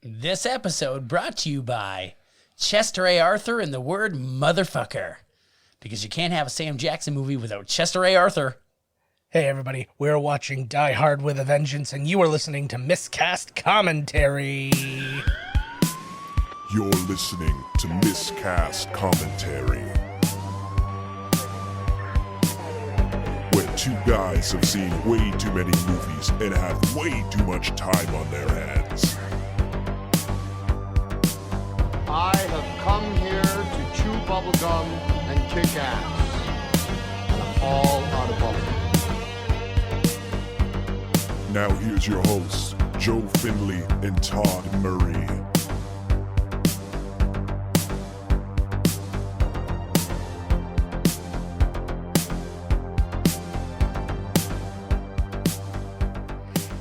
This episode brought to you by Chester A. Arthur and the word motherfucker. Because you can't have a Sam Jackson movie without Chester A. Arthur. Hey everybody, we're watching Die Hard with a Vengeance, and you are listening to Miscast Commentary. You're listening to Miscast Commentary, where two guys have seen way too many movies and have way too much time on their hands. I have come here to chew bubblegum and kick ass. And I'm all out of bubblegum. Now here's your hosts, Joe Findlay and Todd Murray.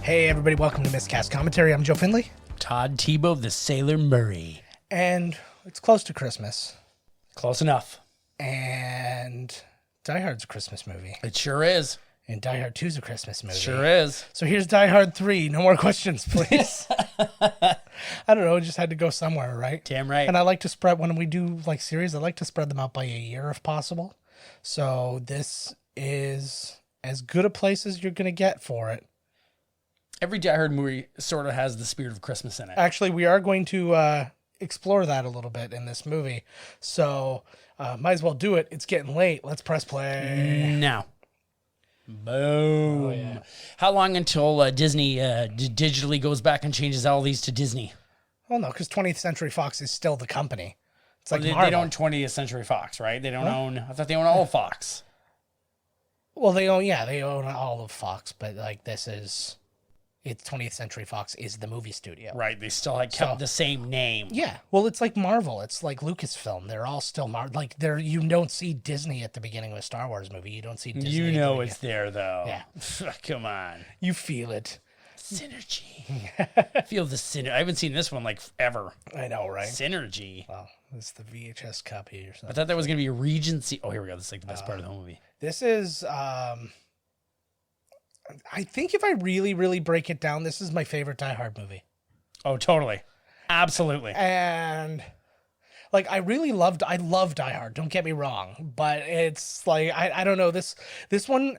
Hey everybody, welcome to Miscast Commentary. I'm Joe Findlay. Todd Tebow, the Sailor Murray. And it's close to Christmas. Close enough. And Die Hard's a Christmas movie. It sure is. And Die Hard 2's a Christmas movie. Sure is. So here's Die Hard 3. No more questions, please. I don't know, it just had to go somewhere, right? Damn right. And I like to spread, when we do like series, I like to spread them out by a year if possible. So this is as good a place as you're going to get for it. Every Die Hard movie sort of has the spirit of Christmas in it. Actually, we are going to explore that a little bit in this movie. So might as well do it. It's getting late. Let's press play. Now. Boom. Oh, yeah. How long until Disney digitally goes back and changes all these to Disney? Oh, no, because 20th Century Fox is still the company. It's like they Marvel. own 20th Century Fox, right? They don't own... I thought they own all of Fox. Well, they own all of Fox, but like this is... It's 20th Century Fox is the movie studio. Right, they still had kept the same name. Yeah, well, it's like Marvel. It's like Lucasfilm. They're all still like they're. You don't see Disney at the beginning of a Star Wars movie. You don't see Disney. You know it's there though. Yeah, come on. You feel it. Synergy. Feel the synergy. I haven't seen this one like ever. I know, right? Synergy. Well, it's the VHS copy or something. I thought that was gonna be a Regency. Oh, here we go. This is like the best part of the movie. This is. I think if I really, really break it down, this is my favorite Die Hard movie. Oh, totally. Absolutely. And like, I love Die Hard. Don't get me wrong, but it's like, I don't know, this one,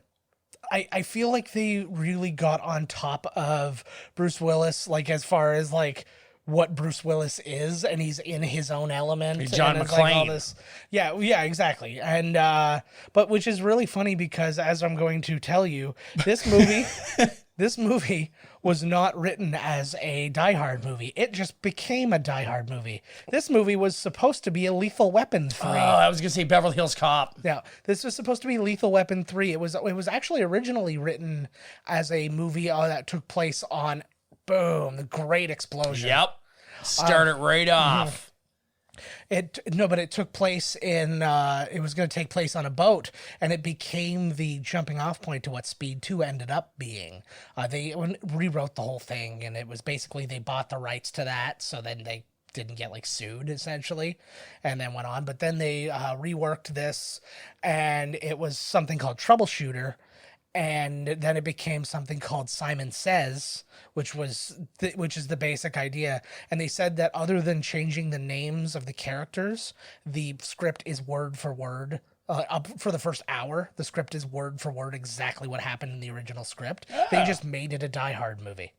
I feel like they really got on top of Bruce Willis, like as far as like what Bruce Willis is, and he's in his own element. Hey, John and McClane. like all this, yeah, exactly. And but which is really funny because, as I'm going to tell you, this movie was not written as a Die Hard movie. It just became a Die Hard movie. This movie was supposed to be a Lethal Weapon 3. Oh, I was gonna say Beverly Hills Cop. Yeah, this was supposed to be Lethal Weapon 3. It was actually originally written as a movie that took place on, boom, the Great Explosion. Yep. Start it right off. But it took place in, it was going to take place on a boat, and it became the jumping off point to what Speed 2 ended up being. They rewrote the whole thing, and it was basically they bought the rights to that, so then they didn't get like sued essentially, and then went on. But then they reworked this, and it was something called Troubleshooter. And then it became something called Simon Says, which is the basic idea. And they said that other than changing the names of the characters, the script is word for word. Up for the first hour, the script is word for word exactly what happened in the original script. Yeah. They just made it a Die Hard movie.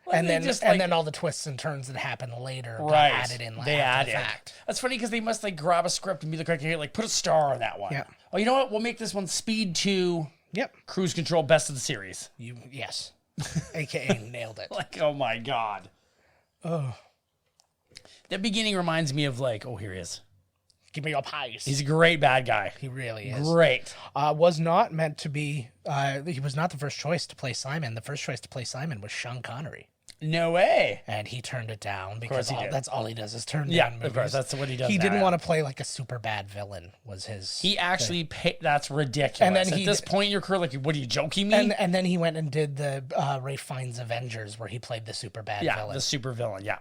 Well, and then all the twists and turns that happen later got added in. They added. Fact. That's funny because they must like grab a script and be like put a star on that one. Yeah. Oh, you know what? We'll make this one Speed 2. Yep. Cruise Control, best of the series. Yes. AKA nailed it. Like, oh my God. Oh. That beginning reminds me of like, oh, here he is. Give me your pies. He's a great bad guy. He really is. Great. Was not meant to be, he was not the first choice to play Simon. The first choice to play Simon was Sean Connery. No way. And he turned it down because that's all he does is turn down movies. Yeah, of course. That's what he does. He didn't want to play like a super bad villain was his... He actually paid... That's ridiculous. And then at this point in your career, like, what are you joking me? And then he went and did the Ralph Fiennes Avengers where he played the super bad villain. Yeah, the super villain, yeah.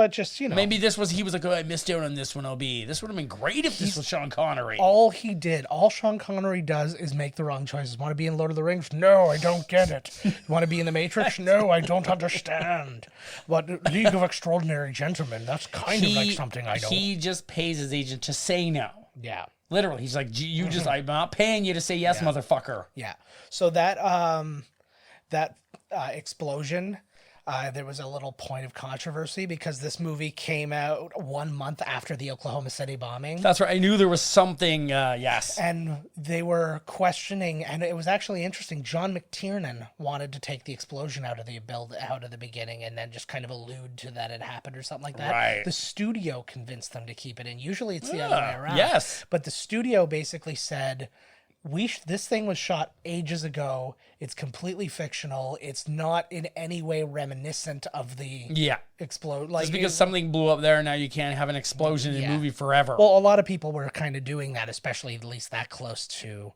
but just, you know. Maybe he was like, oh, I missed out on this one, This would have been great if this was Sean Connery. All Sean Connery does is make the wrong choices. Want to be in Lord of the Rings? No, I don't get it. Want to be in the Matrix? No, I don't understand. But League of Extraordinary Gentlemen, that's kind of like something I don't. He just pays his agent to say no. Yeah. Literally, he's like, I'm not paying you to say yes, motherfucker. Yeah. So that explosion, there was a little point of controversy because this movie came out 1 month after the Oklahoma City bombing. That's right. I knew there was something, yes. And they were questioning, and it was actually interesting. John McTiernan wanted to take the explosion out of the beginning and then just kind of allude to that it happened or something like that. Right. The studio convinced them to keep it in. Usually it's the other way around. Yes. But the studio basically said, this thing was shot ages ago. It's completely fictional. It's not in any way reminiscent of the explode. Just because something blew up there, now you can't have an explosion in a movie forever. Well, a lot of people were kind of doing that, especially at least that close to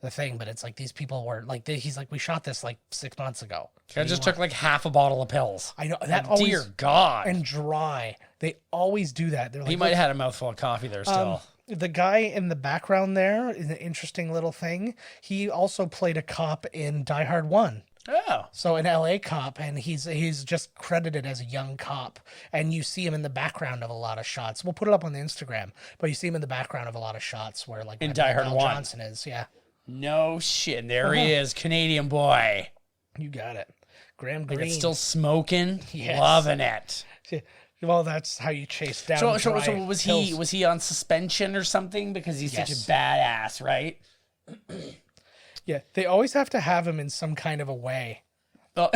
the thing. But it's like these people were like, he's like, we shot this like 6 months ago. I just took like half a bottle of pills. I know that. Oh, dear God. And dry. They always do that. They're like, he might have had a mouthful of coffee there still. The guy in the background there is an interesting little thing. He also played a cop in Die Hard 1. Oh. So an LA cop, and he's just credited as a young cop. And you see him in the background of a lot of shots. We'll put it up on the Instagram, but you see him in the background of a lot of shots where like in Die Hard 1 Johnson is, yeah. No shit. And there he is, Canadian boy. You got it. Graham Greene. Like it's still smoking. Yes. Loving it. Well, that's how you chase down. So was he on suspension or something because he's such a badass, right? Yeah, they always have to have him in some kind of a way. Oh,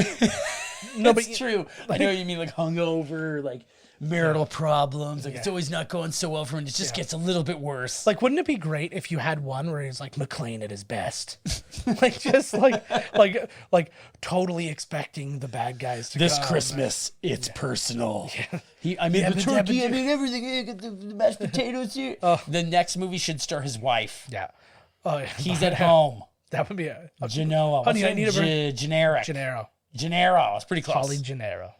no, but it's true. I know what you mean, like hungover, like marital problems. Like it's always not going so well for him. It just gets a little bit worse. Like, wouldn't it be great if you had one where he's like McClane at his best, like just like totally expecting the bad guys to this come. Christmas. It's personal. I made the turkey. I made everything. I got the mashed potatoes here. The next movie should star his wife. Yeah. He's at home. That would be a Genoa. Honey, I need a generic. Gennaro. It's pretty close. Holly Gennaro.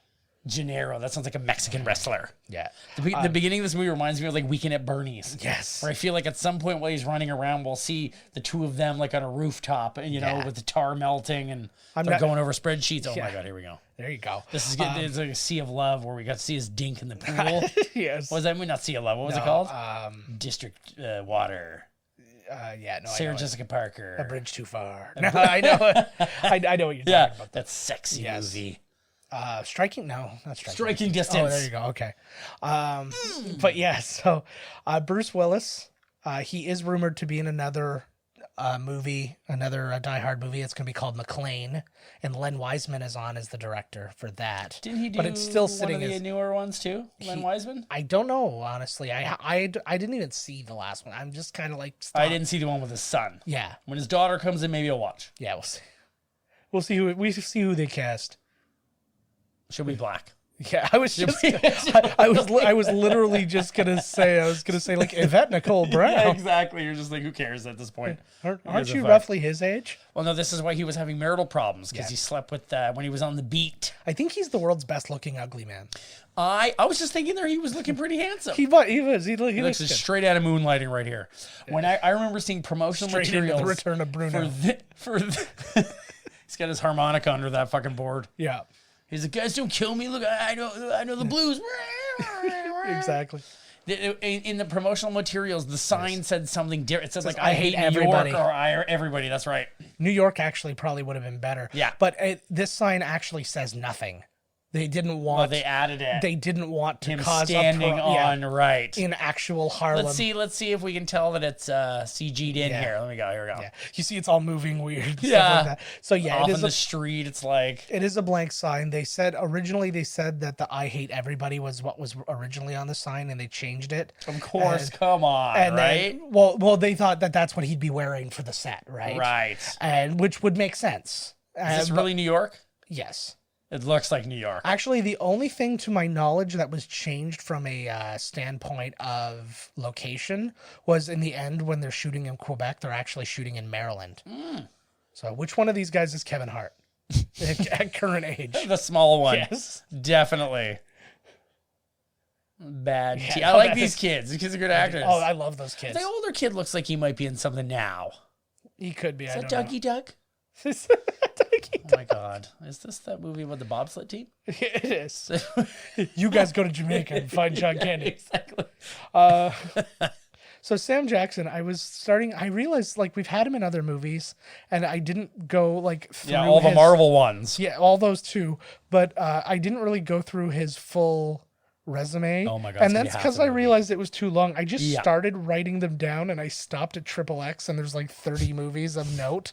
That sounds like a Mexican wrestler. Yeah. The beginning of this movie reminds me of like Weekend at Bernie's. Yes. Where I feel like at some point while he's running around, we'll see the two of them like on a rooftop, you know, with the tar melting and they're going over spreadsheets. Oh my God, here we go. There you go. This is good. It's like a Sea of Love where we got to see his dink in the pool. Yes. What was that movie? Not Sea of Love. What was it called? District Water. Sarah Jessica Parker. A Bridge Too Far. No, I know. I know what you're talking about. That sexy movie. Striking? No, not striking. Striking Distance. Oh, there you go. Okay. But yeah, so Bruce Willis, he is rumored to be in another movie, another Die Hard movie. It's going to be called McClane, and Len Wiseman is on as the director for that. Didn't he do but it's still sitting one of the newer ones too, Len Wiseman? I don't know, honestly. I didn't even see the last one. I'm just kind of like stopped. I didn't see the one with his son. Yeah. When his daughter comes in, maybe I'll watch. Yeah, we'll see who they cast. She'll be black. Yeah, I was literally just gonna say like Yvette Nicole Brown. Yeah, exactly. You're just like, who cares at this point? Aren't you roughly his age? Well, no, this is why he was having marital problems because he slept with when he was on the beat. I think he's the world's best looking ugly man. I was just thinking there he was looking pretty handsome. He looks straight out of Moonlighting right here. When I remember seeing promotional materials into The Return of Bruno. He's got his harmonica under that fucking board. Yeah. He's like, guys, don't kill me. Look, I know the blues. Exactly. In the promotional materials, the sign said something different. It says like, I hate everybody. New York or everybody. That's right. New York actually probably would have been better. Yeah. But this sign actually says nothing. They didn't want. Well, they added it. They didn't want to him cause standing on right in actual Harlem. Let's see if we can tell that it's CG'd in here. Let me go. Here we go. Yeah. You see, it's all moving weird. Stuff like that. So yeah, off in the street, it's like it is a blank sign. They said originally that the "I hate everybody" was what was originally on the sign, and they changed it. Of course, come on, and right? Then, well, they thought that that's what he'd be wearing for the set, right? Right. And which would make sense. Is this really New York? Yes. It looks like New York. Actually, the only thing to my knowledge that was changed from a standpoint of location was in the end when they're shooting in Quebec, they're actually shooting in Maryland. So which one of these guys is Kevin Hart at current age? The small one. Yes. Definitely. bad. Yeah, I like these kids. These kids are good actors. Oh, I love those kids. The older kid looks like he might be in something now. He could be. Is I that don't Dougie Doug? know. Oh my God. Is this that movie about the bobsled team? It is. You guys go to Jamaica and find John Candy. Exactly. So Sam Jackson, I realized like we've had him in other movies, and I didn't go like through Yeah, all the Marvel ones. Yeah, all those too. But I didn't really go through his full resume. Oh my God, And it's gonna that's be because half the I movie. realized it was too long. I just Yeah. started writing them down, and I stopped at XXX, and there's like 30 movies of note.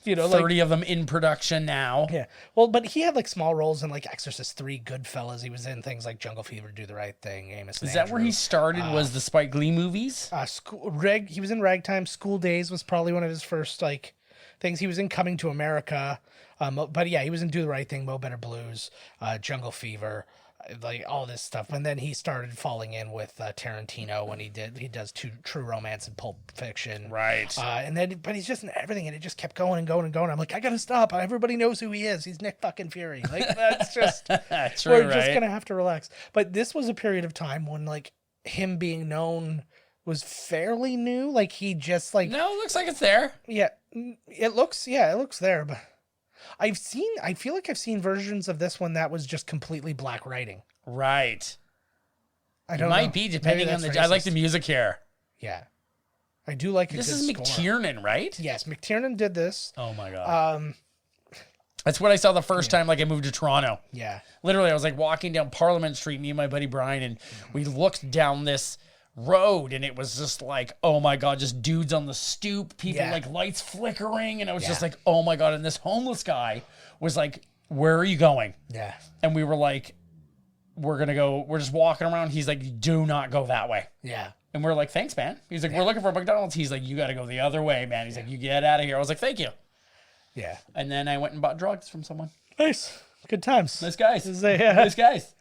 You know, 30 of them in production now. yeah. Well, but he had like small roles in like Exorcist 3, Goodfellas. He was in things like Jungle Fever, Do the Right Thing, Amos. Is that where he started? Was the Spike Lee movies? He was in Ragtime. School Days was probably one of his first like things. He was in Coming to America, but yeah, he was in Do the Right Thing, Mo Better Blues, Jungle Fever, like all this stuff. And then he started falling in with Tarantino when he does True Romance and Pulp Fiction, Right. but he's just in everything, and it just kept going and going and going. I'm like, I gotta stop. Everybody knows who he is. He's Nick fucking Fury. Like that's just True, we're right? just gonna have to relax. But this was a period of time when like him being known was fairly new. Like he just like No, it looks like it's there. yeah, it looks there. But I feel like I've seen versions of this one that was just completely black writing. Right. I It don't might know. be depending Maybe on the. that's I like the racist. music here. Yeah, I do like a This good is score. McTiernan, right? Yes, McTiernan did this. Oh my God. Um, That's what I saw the first time. Like I moved to Toronto. yeah. Literally, I was like walking down Parliament Street, me and my buddy Brian, and we looked down this road, and it was just like, oh my God, just dudes on the stoop, people Yeah. like lights flickering, and I was just Yeah. like, oh my God. And this homeless guy was like, where are you going? Yeah. And we were like, we're just walking around. He's like, do not go that way. Yeah. And we're like, thanks, man. He's like, we're looking for McDonald's. He's like, you got to go the other way, man. He's like, you get out of here. I was like, thank you. Yeah. And then I went and bought drugs from someone. Nice. Good times. Nice guys. Yeah. Nice guys.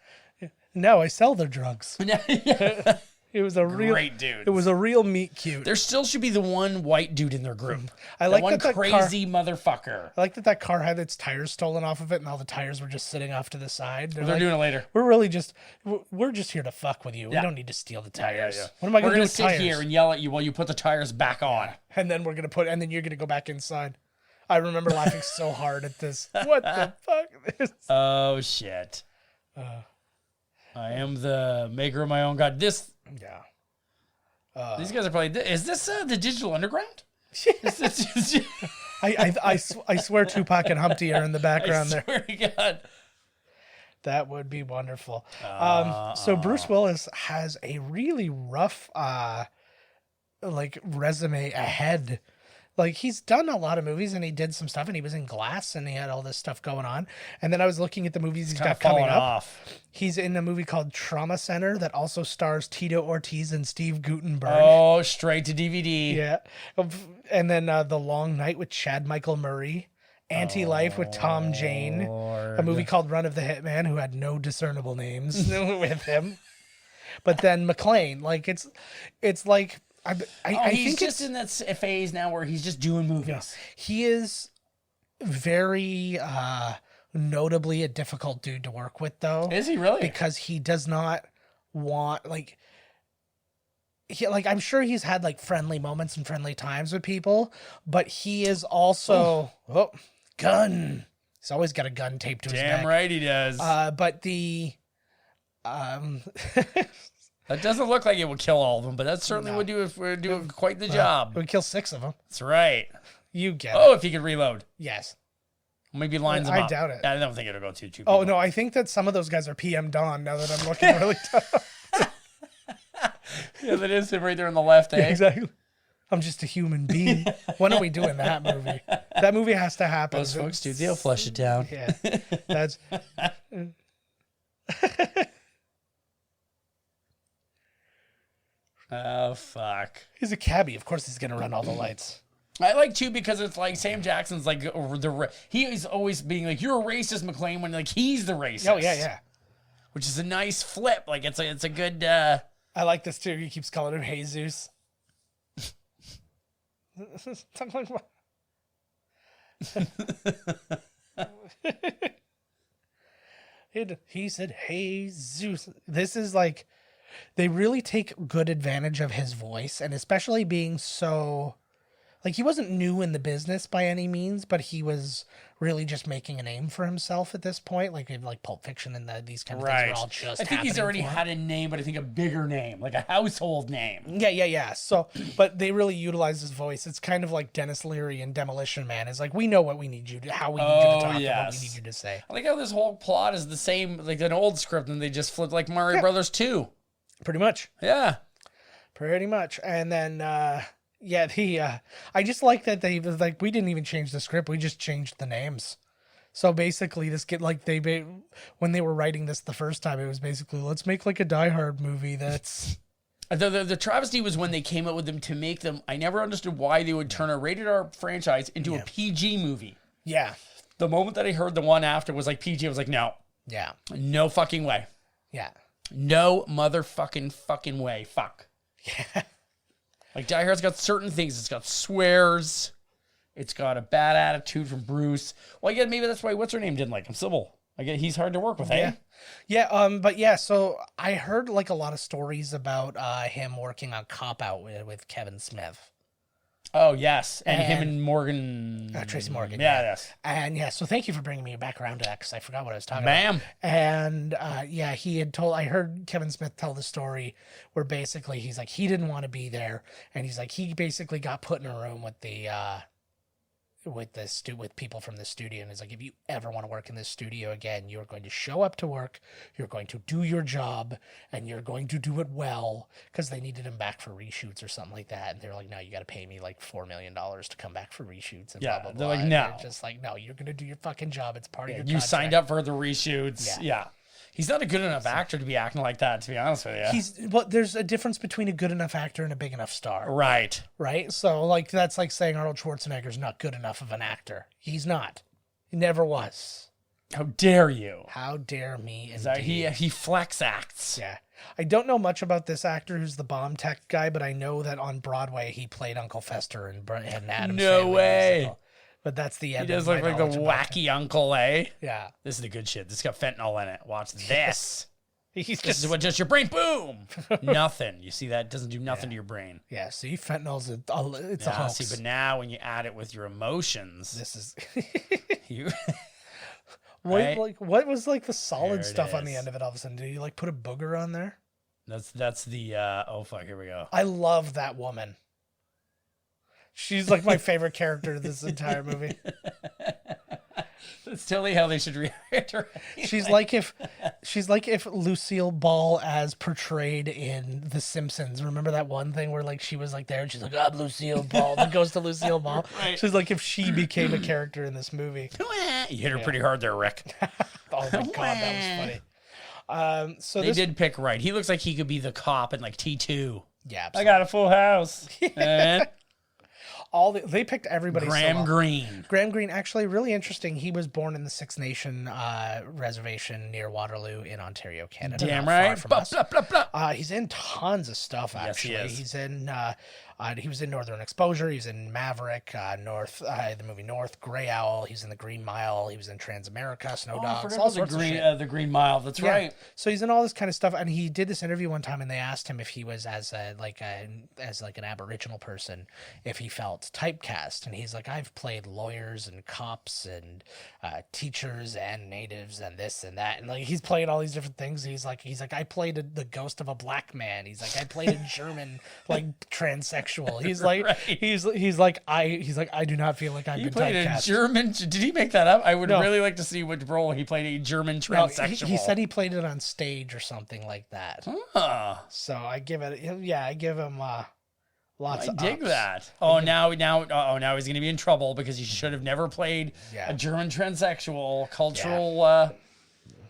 No, I sell their drugs. Yeah. It was a real Great dude. It was a real meet cute. There still should be the one white dude in their group. I like one that crazy motherfucker. I like that car had its tires stolen off of it, and all the tires were just sitting off to the side. They're like, doing it later. We're just here to fuck with you. We Yeah. don't need to steal the tires. Yeah. What am I We're gonna do gonna with sit tires? here and yell at you while you put the tires back on. And then and then you're gonna go back inside. I remember laughing so hard at this. What the fuck? Oh shit. I am the maker of my own god. These guys are probably. Is this the Digital Underground? Is this, I swear Tupac and Humpty are in the background there. swear to God. That would be wonderful. So Bruce Willis has a really rough like resume ahead. Like he's done a lot of movies, and he did some stuff, and he was in Glass, and he had all this stuff going on. And then I was looking at the movies he's got coming up. Off. He's in a movie called Trauma Center that also stars Tito Ortiz and Steve Guttenberg. Oh, straight to DVD. Yeah. And then The Long Night with Chad Michael Murray. Anti-Life with Tom Jane. A movie called Run of the Hitman, who had no discernible names with him. But then McClane, like it's like I he's think just in that phase now where he's just doing movies. he is very notably a difficult dude to work with, though. Is he really? Because he does not want I'm sure he's had like friendly moments and friendly times with people, but he is also gun. He's always got a gun taped to his neck. Damn right he does. But the that doesn't look like it would kill all of them, but that certainly would do quite the job. it would kill 6 of them. That's right. You get Oh, it. if he could reload. Yes. Maybe lines them I up. doubt it. I don't think it'll go too Oh no, I think that some of those guys are PM Dawn. Now that I'm looking really tough. Yeah, that is him right there on the left, eh? Exactly. I'm just a human being. When are we doing that movie? That movie has to happen. Those folks do. They'll flush it down. Yeah. That's. Oh, fuck. He's a cabbie. Of course, he's gonna run all the lights. I like too because it's like Sam Jackson's like he is always being like, you're a racist, McClane, when like he's the racist. Oh yeah. Which is a nice flip. Like it's a good. I like this too. He keeps calling him Jesus. He said, "Hey Zeus." This is like, They really take good advantage of his voice, and especially being so... Like, he wasn't new in the business by any means, but he was really just making a name for himself at this point. Like Pulp Fiction and these kind of things are all just I think he's already had a name, but I think a bigger name, like a household name. Yeah. So, but they really utilize his voice. It's kind of like Dennis Leary in Demolition Man. It's like, we know what we need you to, how we need you to talk, and what we need you to say. I like how this whole plot is the same, like an old script, and they just flipped like Mario Brothers 2. Pretty much. Yeah. Pretty much. And then, I just like that they we didn't even change the script. We just changed the names. So basically this when they were writing this the first time, it was basically, let's make like a Die Hard movie that's... The travesty was when they came up with them to make them... I never understood why they would turn a rated R franchise into a PG movie. Yeah. The moment that I heard the one after was like PG, I was like, no. Yeah. No fucking way. Yeah. No motherfucking way. Fuck. Yeah. Like, Die Hard's got certain things. It's got swears. It's got a bad attitude from Bruce. Well, yeah, maybe that's why what's her name didn't like him. Sybil. I guess he's hard to work with, eh? Yeah. So I heard like a lot of stories about him working on Cop Out with Kevin Smith. Oh, yes. And him and Morgan. Tracy Morgan. Yeah, yes. And so thank you for bringing me back around to that, because I forgot what I was talking Bam. about. And he had I heard Kevin Smith tell the story where basically he's like, he didn't want to be there. And he's like, he basically got put in a room with with people from the studio, and it's like, if you ever want to work in this studio again, you're going to show up to work, you're going to do your job, and you're going to do it well, because they needed him back for reshoots or something like that, and they're like, no, you got to pay me like $4 million to come back for reshoots, and blah blah blah. They're like, and no, they're just like, no, you're going to do your fucking job, it's part of your you contract. signed up for the reshoots. Yeah. He's not a good enough actor to be acting like that, to be honest with you. There's a difference between a good enough actor and a big enough star. Right. So, like, that's like saying Arnold Schwarzenegger's not good enough of an actor. He's not. He never was. How dare you? How dare me, indeed. He flex acts. Yeah. I don't know much about this actor who's the bomb tech guy, but I know that on Broadway he played Uncle Fester and Adam No Sandler way. musical. But that's the end. He does look like the wacky uncle, eh? Yeah. This is the good shit. This got fentanyl in it. Watch this. This is what just your brain. Boom. Nothing. You see that? It doesn't do nothing to your brain. Yeah. See, fentanyl's it's a hoax. See, but now when you add it with your emotions, this is. you. What was like the solid There it stuff on the is. end of it? All of a sudden, did you like put a booger on there? That's the. Oh fuck! Here we go. I love that woman. She's like my favorite character in this entire movie. That's totally how they should react. She's like if Lucille Ball as portrayed in The Simpsons. Remember that one thing where like she was like there and she's like, I'm Lucille Ball. That goes to Lucille Ball. Right. She's like if she became a character in this movie. You hit her pretty hard there, Rick. Oh my god, that was funny. So they did pick right. He looks like he could be the cop in like T2. Yeah, I got a full house. And they picked everybody. Graham Greene. Graham Greene, actually, really interesting. He was born in the Six Nation reservation near Waterloo in Ontario, Canada. Damn not far right. from Blah, us. blah, blah, blah. He's in tons of stuff. Actually, Yes, he is. He's in. He was in Northern Exposure. He was in Maverick, the movie North, Grey Owl. He's in The Green Mile. He was in Transamerica, Snow Dogs, all sorts of shit. The Green Mile. That's right. So he's in all this kind of stuff, and he did this interview one time, and they asked him if he was as an Aboriginal person, if he felt typecast, and he's like, I've played lawyers and cops and teachers and natives and this and that, and like he's playing all these different things. He's like I played the ghost of a black man. He's like I played a German like transsexual. He's like Right. he's like I do not feel like I've He been played typecast. a German. Did he make that up? I would No. really like to see what role he played. A German No, transsexual. he said he played it on stage or something like that. Huh. So I give him lots I of dig ups. that. Oh, now he's going to be in trouble because he should have never played a German transsexual cultural,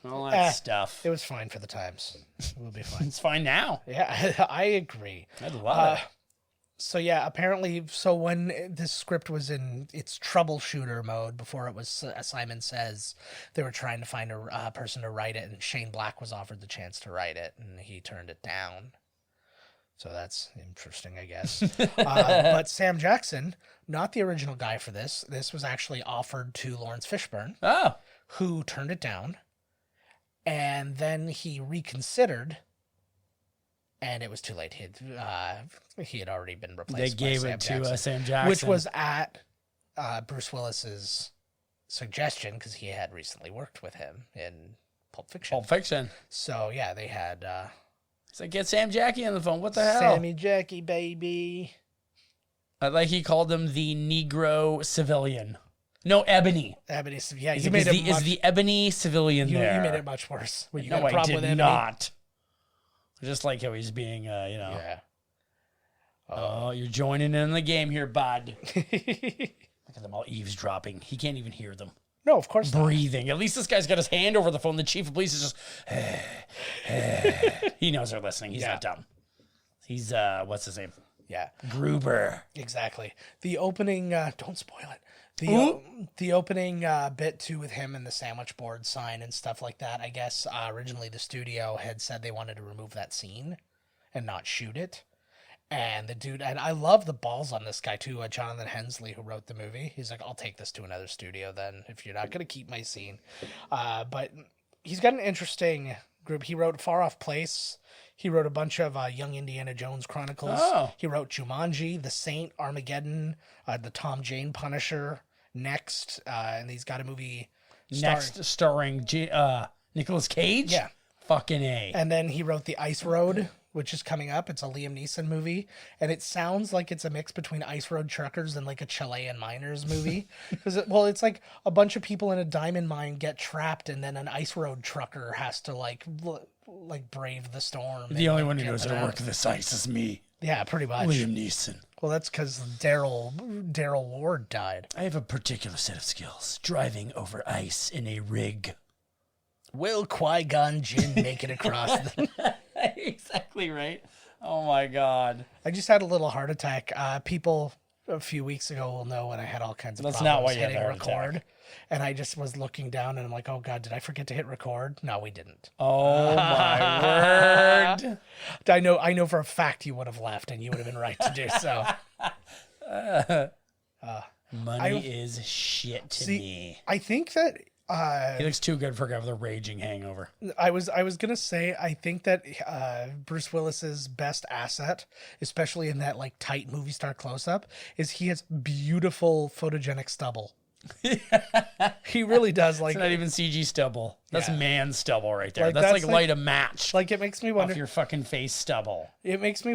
all that stuff. It was fine for the times. It will be fine. It's fine now. Yeah, I agree. I love it. So yeah, apparently, so when this script was in its troubleshooter mode before it was Simon Says, they were trying to find a person to write it, and Shane Black was offered the chance to write it, and he turned it down. So that's interesting, I guess. But Sam Jackson, not the original guy for this. This was actually offered to Lawrence Fishburne, who turned it down, and then he reconsidered and it was too late. He had already been replaced. They gave by it to Jackson, Sam Jackson. which was at Bruce Willis's suggestion because he had recently worked with him in Pulp Fiction. Pulp Fiction. So yeah, they had He's like, get Sam Jackie on the phone. What the hell? Sammy Jackie, baby. Like he called him the Negro civilian. No, Ebony. Ebony, yeah, Is you made it much, the Ebony civilian you there? made it much worse. When you No, got a I problem did with Ebony. not. I just like how he's being, Yeah. Oh, you're joining in the game here, bud. Look at them all eavesdropping. He can't even hear them. No, of course not. Breathing. At least this guy's got his hand over the phone. The chief of police is just. He knows they're listening. He's not dumb. He's what's his name? Yeah, Gruber. exactly. The opening. Don't spoil it. The opening bit too with him and the sandwich board sign and stuff like that. I guess originally the studio had said they wanted to remove that scene and not shoot it. And the dude, and I love the balls on this guy too, Jonathan Hensley, who wrote the movie. He's like, I'll take this to another studio then if you're not going to keep my scene. But he's got an interesting group. He wrote Far Off Place. He wrote a bunch of Young Indiana Jones Chronicles. Oh. He wrote Jumanji, The Saint, Armageddon, the Tom Jane Punisher, Next, and he's got a movie Starring Nicolas Cage? Yeah. Fucking A. And then he wrote The Ice Road, which is coming up. It's a Liam Neeson movie, and it sounds like it's a mix between Ice Road Truckers and like a Chilean miners movie. It's like a bunch of people in a diamond mine get trapped, and then an ice road trucker has to like brave the storm. The only one who knows how to work this ice is me. Yeah, pretty much. Liam Neeson. Well, that's because Daryl Ward died. I have a particular set of skills. Driving over ice in a rig. Will Qui-Gon Jinn make it across the... Exactly right. Oh my God. I just had a little heart attack. People a few weeks ago will know when I had all kinds of That's problems not why you had hitting the heart record. attack. And I just was looking down and I'm like, oh God, did I forget to hit record? No, we didn't. Oh my word. I know for a fact you would have left and you would have been right to do so. Money is shit to me. I think that He looks too good for a guy with a raging hangover. I was gonna say I think that Bruce Willis's best asset, especially in that like tight movie star close up, is he has beautiful photogenic stubble. He really does. Like, It's not even CG stubble. That's Yeah. man stubble right there. Like, that's like that's light a match like it makes me off wonder. your fucking face stubble. It makes me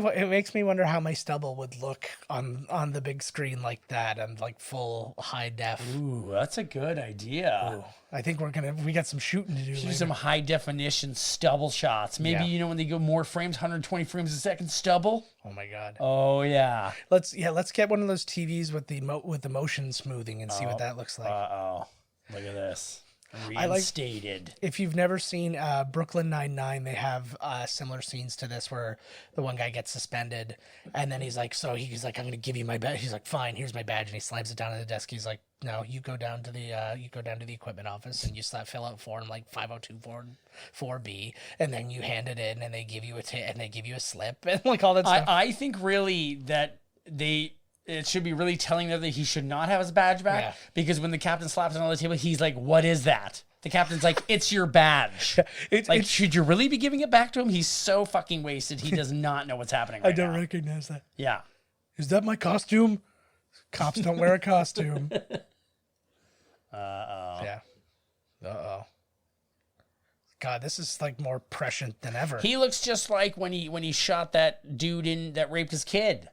wonder how my stubble would look on the big screen like that and like full high def. Ooh, that's a good idea. Ooh, I think we got some shooting to do. Do later. some high definition stubble shots. Maybe, Yeah. when they go more frames, 120 frames a second stubble. Oh my God. Oh, yeah. Let's get one of those TVs with the motion smoothing and see what that looks like. Uh-oh. Look at this. like- Reinstated. If you've never seen Brooklyn Nine-Nine, they have similar scenes to this where the one guy gets suspended and then he's like, I'm going to give you my badge. He's like, fine, here's my badge. And he slams it down on the desk. He's like, no, you go down to the equipment office and you fill out form like 502-4B, and then you hand it in and they give you a slip and like all that stuff. I think really that it should be really telling them that he should not have his badge back, Yeah. because when the captain slaps it on the table, he's like, what is that? The captain's like, it's your badge. Should you really be giving it back to him? He's so fucking wasted. He does not know what's happening right I don't now. recognize that. Yeah. Is that my costume? Cops don't wear a costume. Uh-oh. Yeah. Uh-oh. God, this is like more prescient than ever. He looks just like when he shot that dude that raped his kid.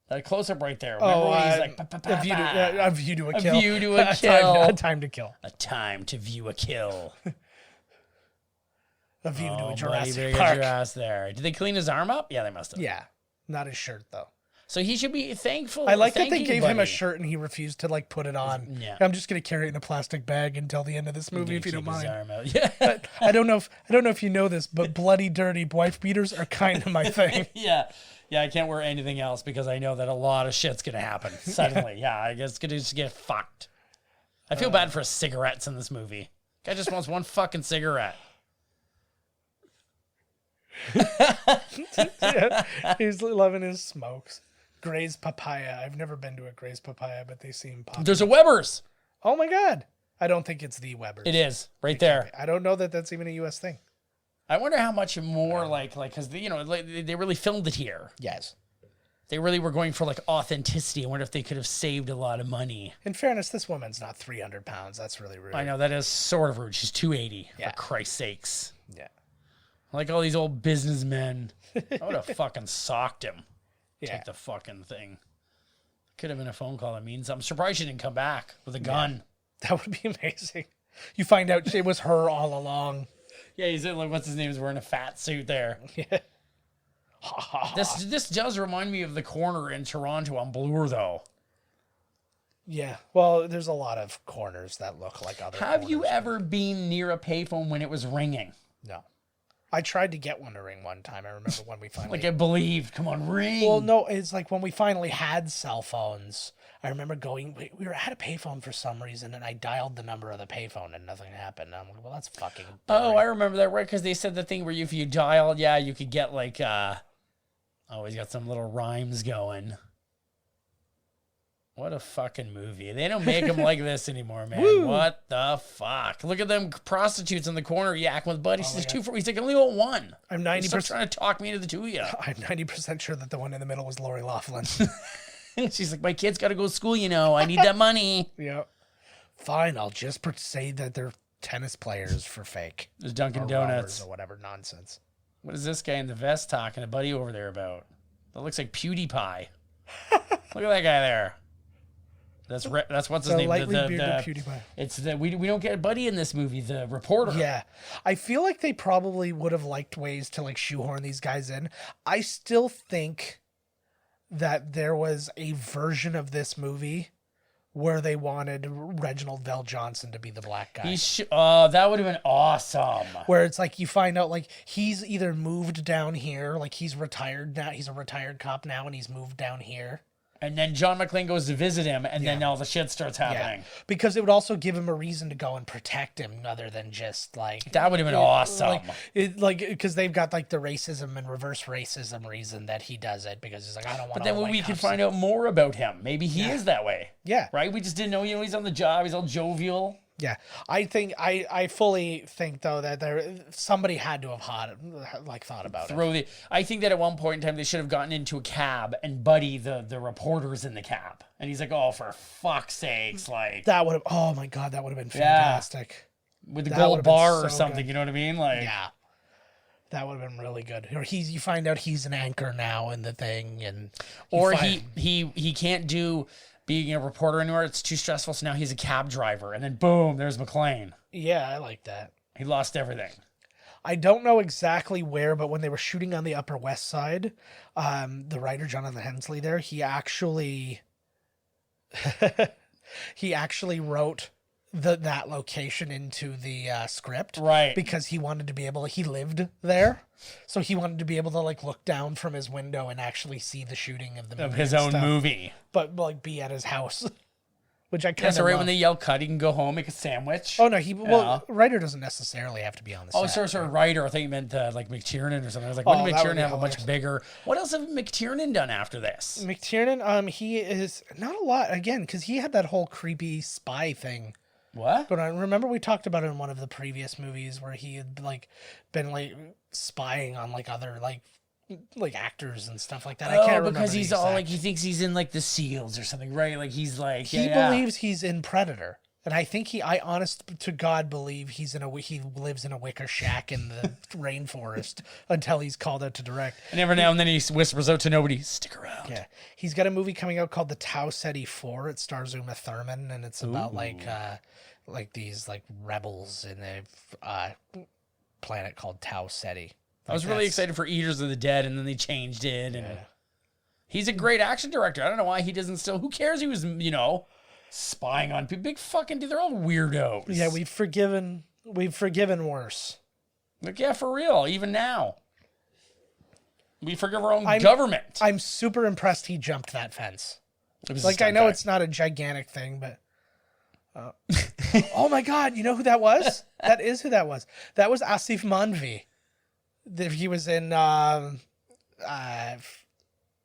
That close-up right there. Remember when he's like, a view to a kill. A view to a kill. A time to kill. A time to view a kill. A view to a Buddy, Jurassic better get Park. your ass there. Did they clean his arm up? Yeah, they must have. Yeah. Not his shirt, though. So he should be thankful. I like that they thanking gave him a Buddy. shirt and he refused to like put it on. Yeah. I'm just gonna carry it in a plastic bag until the end of this movie, if you don't Keep his mind. arm out. Yeah. I don't know if you know this, but bloody, dirty wife beaters are kind of my thing. Yeah. Yeah, I can't wear anything else because I know that a lot of shit's going to happen suddenly. Yeah, I guess it's going to just get fucked. I feel bad for cigarettes in this movie. Guy just wants one fucking cigarette. Yeah, he's loving his smokes. Gray's Papaya. I've never been to a Gray's Papaya, but they seem popular. There's a Weber's. Oh my God. I don't think it's the Weber's. It is right there. I don't know that that's even a U.S. thing. I wonder how much more because they really filmed it here. Yes. They really were going for like authenticity. I wonder if they could have saved a lot of money. In fairness, this woman's not 300 pounds. That's really rude. I know that is sort of rude. She's 280 Yeah. for Christ's sakes. Yeah. Like all these old businessmen. I would have fucking socked him. Yeah. Take the fucking thing. Could have been a phone call. That means I'm surprised she didn't come back with a gun. That would be amazing. You find out it was her all along. Yeah, he's in, like, what's his name? He's wearing a fat suit there. Yeah. This does remind me of the corner in Toronto on Bloor, though. Yeah. Well, there's a lot of corners that look like other Have you corners. ever been near a payphone when it was ringing? No. I tried to get one to ring one time. I remember when we finally... Like I believed. Come on, ring. Well, no, it's like when we finally had cell phones, I remember we were at a payphone for some reason, and I dialed the number of the payphone, and nothing happened. I'm like, well, that's fucking boring. Oh, I remember that, right? Because they said the thing where if you dialed, yeah, you could get like, he's got some little rhymes going. What a fucking movie. They don't make them like this anymore, man. Woo. What the fuck? Look at them prostitutes in the corner yakking with Buddy. She's two for. He's like, I only want one. I'm Stop 90%. trying to talk me into the two of you. I'm 90% sure that the one in the middle was Lori Loughlin. She's like, my kid's got to go to school, I need that money. Yeah. Fine, I'll just say that they're tennis players for fake. There's Dunkin' Or Donuts. robbers or whatever nonsense. What is this guy in the vest talking to Buddy over there about? That looks like PewDiePie. Look at that guy there. That's what's his The name. lightly bearded PewDiePie. It's we don't get Buddy in this movie. The reporter. Yeah. I feel like they probably would have liked ways to like shoehorn these guys in. I still think that there was a version of this movie where they wanted Reginald Vell Johnson to be the black guy. That would have been awesome. Where it's like you find out like he's either moved down here, like he's retired now, he's a retired cop now, and he's moved down here. And then John McClane goes to visit him, and then all the shit starts happening. Yeah. Because it would also give him a reason to go and protect him, other than just like That would have been awesome. Because they've got like the racism and reverse racism reason that he does it because he's like, I don't want. But then when we could find out more about him, maybe he is that way. Yeah. Right. We just didn't know. He's on the job. He's all jovial. Yeah, I think I fully think though that somebody had to have thought about it. I think that at one point in time they should have gotten into a cab and Buddy the reporter's in the cab and he's like, oh, for fuck's sakes, like That would have. Oh my god, that would have been fantastic. With the That gold would've been bar or so something. good. You know what I mean? Like Yeah, that would have been really good. Or you find out he's an anchor now in the thing, and he can't do being a reporter anymore. It's too stressful. So now he's a cab driver, and then boom, there's McClane. Yeah, I like that. He lost everything. I don't know exactly where, but when they were shooting on the Upper West Side, the writer Jonathan Hensley there, he actually wrote that location into the script, Right? Because he wanted to be able. He lived there, so he wanted to be able to like look down from his window and actually see the shooting of the movie Of his and own stuff, movie. but like be at his house, which I kind of. That's right. When they yell cut, he can go home, make a sandwich. Oh no, writer doesn't necessarily have to be on the set. Oh, sorry, writer. I thought you meant like McTiernan or something. I was like, when did that would McTiernan be have a much hilarious. bigger? What else have McTiernan done after this? McTiernan, he is not a lot again because he had that whole creepy spy thing. What? But I remember we talked about it in one of the previous movies where he had like been like spying on like other like actors and stuff like that. I can't remember because the he's all exact- like he thinks he's in like the SEALs or something, right? Like he's like he believes he's in Predator. And I think I honest to God believe he lives in a wicker shack in the rainforest until he's called out to direct. And every now and then he whispers out to nobody, "Stick around." Yeah, he's got a movie coming out called The Tau Ceti 4. It stars Uma Thurman, and it's about like these like rebels in a planet called Tau Ceti. I was really excited for Eaters of the Dead, and then they changed it. And he's a great action director. I don't know why he doesn't still. Who cares? He was spying on people. Big fucking dude. They're all weirdos. Yeah, we've forgiven worse. Like, yeah, for real. Even now, we forgive our own government. I'm super impressed he jumped that fence. Like, I know it's not a gigantic thing, but oh my God, you know who that was? That is who that was. That was Asif Manvi. He was in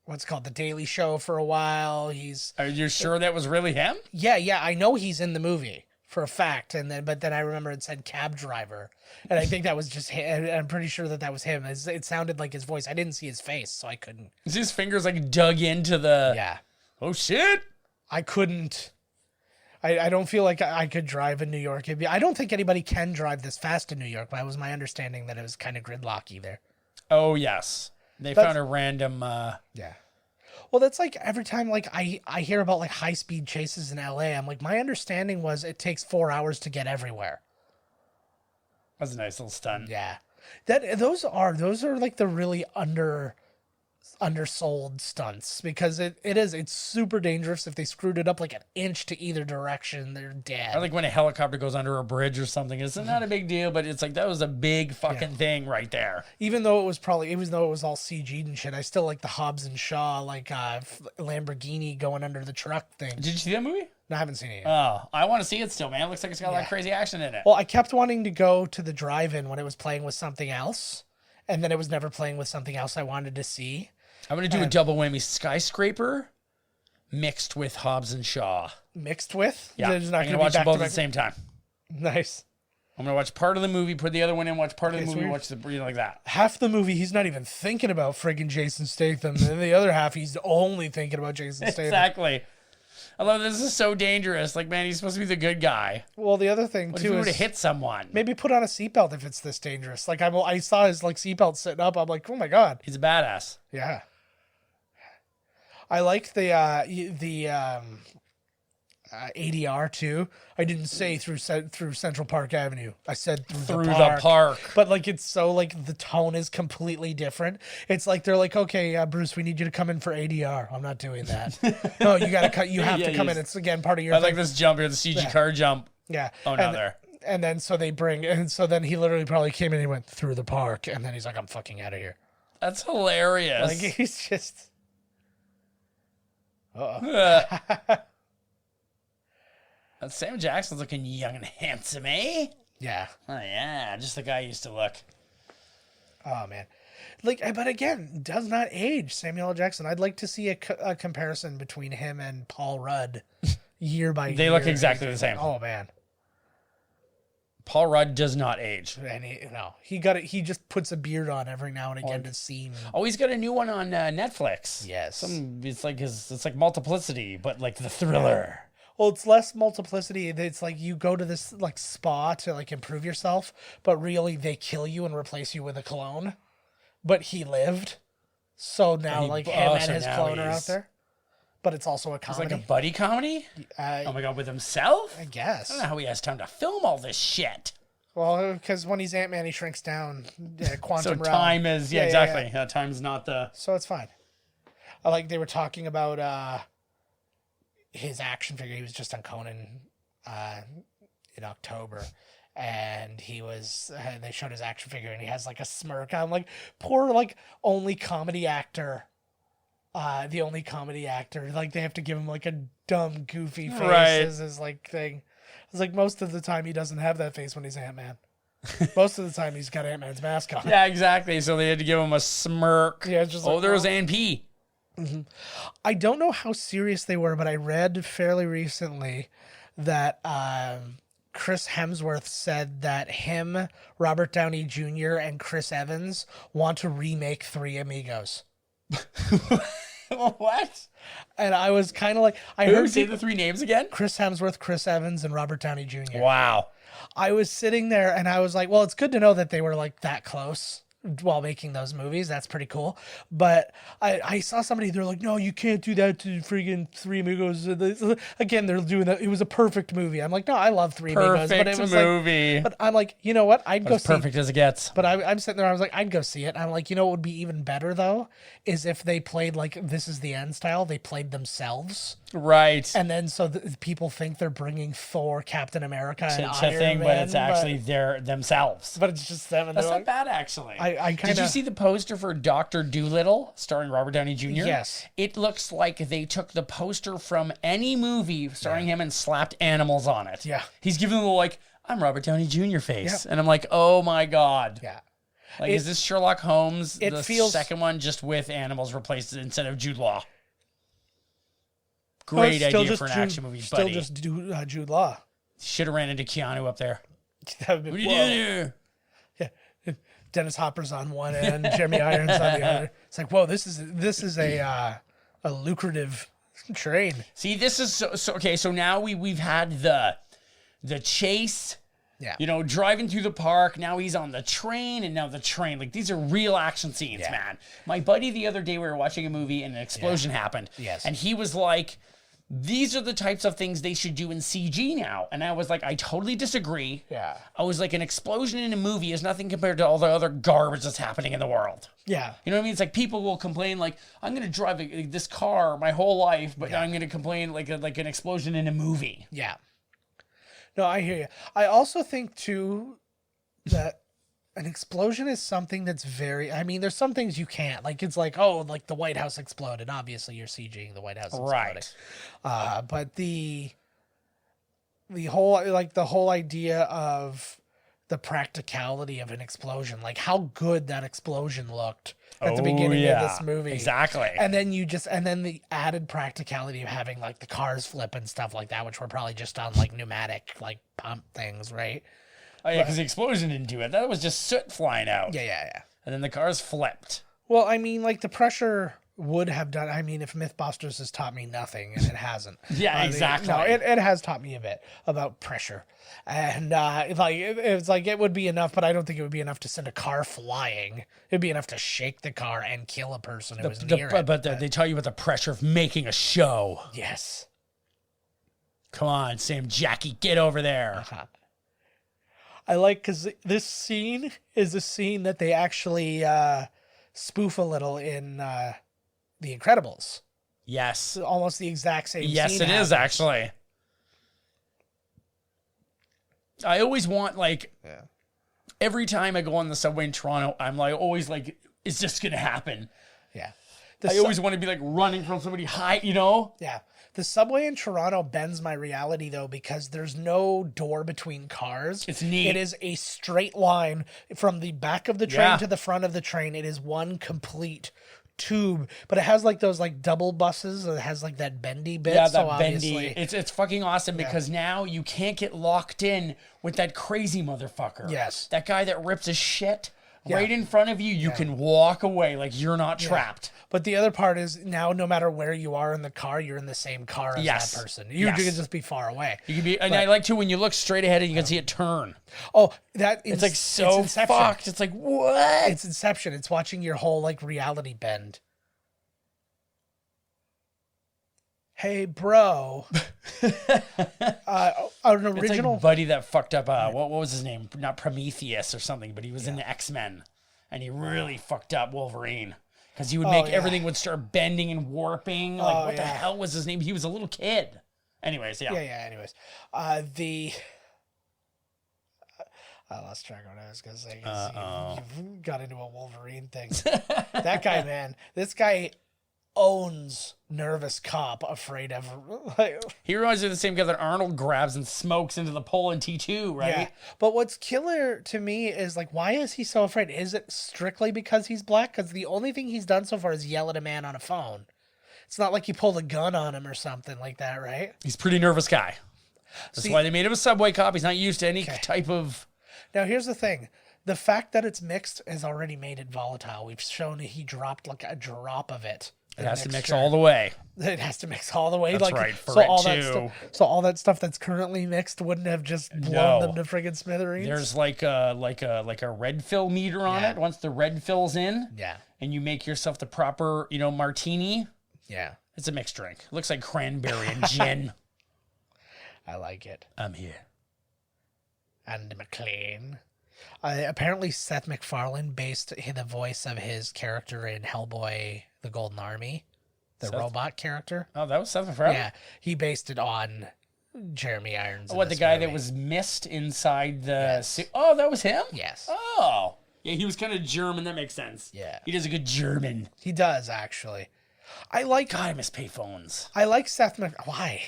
what's it called, The Daily Show for a while. Are you sure that was really him? Yeah, I know he's in the movie for a fact, but then I remember it said cab driver, and I think that was just him. I'm pretty sure that was him. It sounded like his voice. I didn't see his face, so I couldn't. Is his fingers like dug into the? Yeah. Oh shit! I couldn't. I don't feel like I could drive in New York. I don't think anybody can drive this fast in New York, but it was my understanding that it was kind of gridlocky there. Oh yes, they found a random. Yeah. Well, that's like every time like I hear about like high speed chases in LA, I'm like, my understanding was it takes 4 hours to get everywhere. That's a nice little stunt. Yeah. Those are like the really undersold stunts, because it's super dangerous. If they screwed it up like an inch to either direction, they're dead. I like when a helicopter goes under a bridge or something. It's not a big deal, but it's like that was a big fucking thing right there. Even though it was all CG'd and shit, I still like the Hobbs and Shaw Lamborghini going under the truck thing. Did you see that movie? No, I haven't seen it yet. Oh, I want to see it still, man. It looks like it's got a lot of crazy action in it. Well, I kept wanting to go to the drive-in when it was playing with something else, and then it was never playing with something else I wanted to see. I'm going to do a double whammy. Skyscraper mixed with Hobbs and Shaw. Mixed with? Yeah, There's not I'm going to be watch them both at back-to-back? the same time. Nice. I'm going to watch part of the movie, put the other one in, watch part of the Okay, movie, so watch the like that. Half the movie, he's not even thinking about friggin' Jason Statham, and then the other half, he's only thinking about Jason Statham. Exactly. I love this. Is so dangerous. Like, man, he's supposed to be the good guy. Well, the other thing, What if he too, were to is hit someone? maybe put on a seatbelt if it's this dangerous. Like, I saw his, like, seatbelt sitting up. I'm like, oh, my God. He's a badass. Yeah. I like the ADR too. I didn't say through Central Park Avenue. I said through the park. But like it's so like the tone is completely different. It's like they're like, okay, Bruce, we need you to come in for ADR. I'm not doing that. No, you gotta cut. You have to come in. It's again part of your. I like this jump here, the CG car jump. Yeah. Oh, no, there. And then so then he literally probably came in and he went through the park, and then he's like, I'm fucking out of here. That's hilarious. Like he's just. Sam Jackson's looking young and handsome, eh? Yeah. Oh, yeah. Just the guy I used to look. Oh, man. Like, but again, does not age, Samuel L. Jackson. I'd like to see a comparison between him and Paul Rudd year by year. They look exactly the same. Oh, man. Paul Rudd does not age. And he just puts a beard on every now and again to seem. Oh, he's got a new one on Netflix. Yes. It's like Multiplicity, but like the thriller. Well, it's less multiplicity. It's like you go to this like spa to like improve yourself, but really they kill you and replace you with a clone. But he lived, so now like him and his clone are out there. But it's also a comedy. It's like a buddy comedy. Oh my God, with himself? I guess. I don't know how he has time to film all this shit. Well, because when he's Ant-Man, he shrinks down. Quantum So realm. time is exactly. Time's not the. So it's fine. I like they were talking about his action figure. He was just on Conan in October, and they showed his action figure, and he has like a smirk. I'm like, poor like only comedy actor. The only comedy actor, like they have to give him like a dumb, goofy face as his like thing. It's like most of the time he doesn't have that face when he's Ant-Man. Most of the time he's got Ant-Man's mask on. Yeah, exactly. So they had to give him a smirk. Yeah, it's just oh, like, there was A&P. Mm-hmm. I don't know how serious they were, but I read fairly recently that Chris Hemsworth said that him, Robert Downey Jr., and Chris Evans want to remake Three Amigos. What? And I was kind of like, Say the three names again? Chris Hemsworth, Chris Evans, and Robert Downey Jr. Wow. I was sitting there and I was like, well, it's good to know that they were like that close while making those movies. That's pretty cool. But I saw somebody, they're like, no, you can't do that to friggin' Three Amigos. Again, they're doing that. It was a perfect movie. I'm like, no, I love Three Amigos. But it was movie. Like, but I'm like, you know what? I'd go see perfect as it gets. But I'm sitting there, I was like, I'd go see it. I'm like, you know what would be even better though? Is if they played like This Is the End style. They played themselves. Right. And then so people think they're bringing Thor, Captain America, and Iron thing, Man. but it's actually themselves. But it's just them. And That's they're not bad, actually. I Did you see the poster for Dr. Dolittle starring Robert Downey Jr.? Yes. It looks like they took the poster from any movie starring him and slapped animals on it. Yeah. He's giving them like, I'm Robert Downey Jr. face. Yeah. And I'm like, oh my God. Yeah. Like, is this Sherlock Holmes, the feels, second one, just with animals replaced instead of Jude Law? Great idea for an action movie, buddy. Still just Jude Law. Should have ran into Keanu up there. That would be, What are you doing here? yeah. Dennis Hopper's on one end, Jeremy Irons on the other. It's like, whoa, this is a lucrative train. See, this is so okay. So now we've had the chase. Yeah. You know, driving through the park. Now he's on the train, and now the train. Like, these are real action scenes, man. My buddy the other day, we were watching a movie, and an explosion happened. Yes. And he was like, these are the types of things they should do in CG now. And I was like, I totally disagree. Yeah. I was like, an explosion in a movie is nothing compared to all the other garbage that's happening in the world. Yeah. You know what I mean? It's like people will complain, like, I'm going to drive this car my whole life, but I'm going to complain like an explosion in a movie. Yeah. No, I hear you. I also think, too, that an explosion is something that's very... I mean, there's some things you can't. Like, it's like, oh, like the White House exploded. Obviously, you're CGing the White House exploding. Right. But the whole idea of the practicality of an explosion, like how good that explosion looked at the beginning of this movie. Exactly. And then the added practicality of having like the cars flip and stuff like that, which were probably just on like pneumatic, like pump things, right? Oh, yeah, because the explosion didn't do it. That was just soot flying out. Yeah. And then the cars flipped. Well, I mean, like the pressure would have done. I mean, if Mythbusters has taught me nothing, and it hasn't. Yeah, exactly. No, it has taught me a bit about pressure, and it's like it would be enough, but I don't think it would be enough to send a car flying. It'd be enough to shake the car and kill a person who was near it. But they tell you about the pressure of making a show. Yes. Come on, Sam Jackie, get over there. I like because this scene is a scene that they actually spoof a little in The Incredibles. Yes. Almost the exact same Yes, scene it happens. is, actually. I always want, like, every time I go on the subway in Toronto, I'm like, always like, is this going to happen? Yeah. I always want to be like running from somebody high, you know? Yeah. The subway in Toronto bends my reality, though, because there's no door between cars. It's neat. It is a straight line from the back of the train to the front of the train. It is one complete tube, but it has like those like double buses. It has like that bendy bit. Yeah, so that bendy. obviously... It's fucking awesome because now you can't get locked in with that crazy motherfucker. Yes. That guy that rips his shit right in front of you. You can walk away like you're not trapped. But the other part is now, no matter where you are in the car, you're in the same car as that person. You can just be far away. You can be, and I like to when you look straight ahead and you can see it turn. Oh, It's like so it's fucked. It's like, what? It's Inception. It's watching your whole like reality bend. Hey, bro. An It's original. like Buddy that fucked up. What was his name? Not Prometheus or something, but he was in the X-Men, and he really fucked up Wolverine because he would make everything would start bending and warping. Like, what the hell was his name? He was a little kid. Anyways, Anyways, I lost track of what I was gonna say. 'Cause you got into a Wolverine thing. That guy, man. This guy owns Nervous Cop, afraid of. he reminds me of the same guy that Arnold grabs and smokes into the pole in T2, right? Yeah. But what's killer to me is like, why is he so afraid? Is it strictly because he's black? Because the only thing he's done so far is yell at a man on a phone. It's not like he pulled a gun on him or something like that, right? He's a pretty nervous guy. That's why they made him a subway cop. He's not used to any type of... Now, here's the thing. The fact that it's mixed has already made it volatile. We've shown that he dropped like a drop of it. It has to mix all the way. It has to mix all the way. That's like, right, for so it all too. So all that stuff that's currently mixed wouldn't have just blown them to friggin' smithereens. There's like a red fill meter on it. Once the red fills in, and you make yourself the proper, martini. Yeah. It's a mixed drink. It looks like cranberry and gin. I like it. I'm here. Andy McLean. Apparently Seth MacFarlane based the voice of his character in Hellboy, The Golden Army, the robot character. Oh, that was Seth MacFarlane? Yeah, he based it on Jeremy Irons. What, the guy that was missed inside the... Oh, that was him? Yes. Oh. Yeah, he was kind of German. That makes sense. Yeah. He does a good German. He does, actually. God, I miss payphones. I like Seth MacFarlane. Why?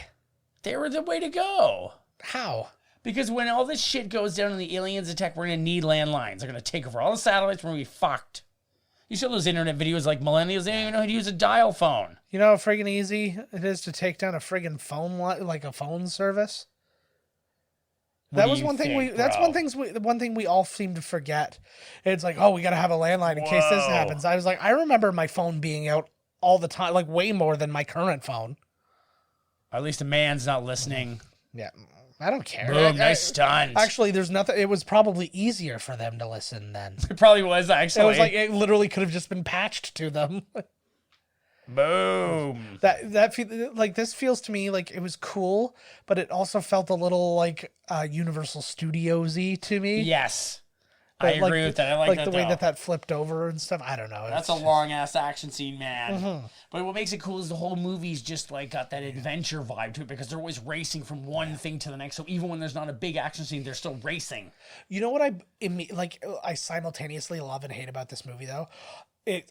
They were the way to go. How? Because when all this shit goes down and the aliens attack, we're going to need landlines. They're going to take over all the satellites. We're going to be fucked. You saw those internet videos like millennials. They don't even know how to use a dial phone. You know how friggin' easy it is to take down a friggin' phone, like a phone service? That was one thing one thing we all seem to forget. It's like, oh, we got to have a landline in case this happens. I was like, I remember my phone being out all the time, like way more than my current phone. At least a man's not listening. Yeah, I don't care. Boom, nice stunt. Actually, there's nothing. It was probably easier for them to listen then. It probably was, actually. It was like, it literally could have just been patched to them. Boom. This feels to me like it was cool, but it also felt a little like Universal Studios-y to me. Yes. I agree with that. I like that, the way that flipped over and stuff. I don't know. That's a long-ass action scene, man. Mm-hmm. But what makes it cool is the whole movie's just like got that adventure vibe to it because they're always racing from one thing to the next. So even when there's not a big action scene, they're still racing. You know what I simultaneously love and hate about this movie, though?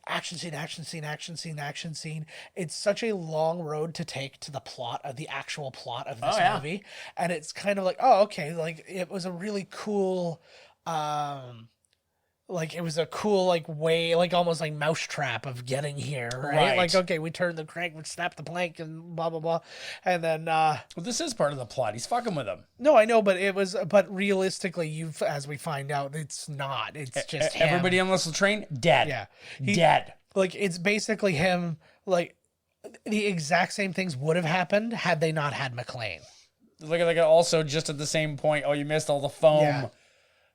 Action scene. It's such a long road to take to the actual plot of this movie. And it's kind of like, oh, okay. Like, it was a really cool... it was a cool way, almost like mousetrap of getting here, right? Like, okay, we turn the crank, we snap the plank, and blah blah blah, and then well, this is part of the plot. He's fucking with him. No, I know, but realistically, as we find out, it's not. It's just him. Everybody on the train dead. Yeah, dead. Like, it's basically him. Like, the exact same things would have happened had they not had McClane. Look at also just at the same point. Oh, you missed all the foam. Yeah.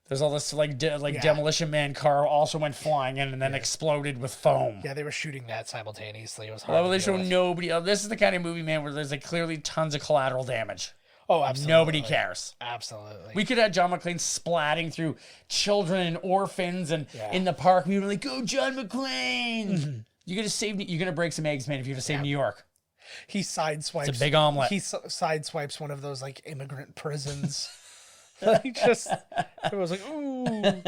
There's all this Demolition Man car also went flying in and then exploded with foam. Yeah, they were shooting that simultaneously. It was hard. Well, they show nobody. This is the kind of movie, man, where there's clearly tons of collateral damage. Oh, absolutely. Nobody cares. Absolutely. We could have John McClane splatting through children and orphans and in the park. We were like, "Go, John McClane! Mm-hmm. You're gonna break some eggs, man. If you're to save New York." He sideswipes. It's a big omelet. He sideswipes one of those immigrant prisons. It was like, ooh.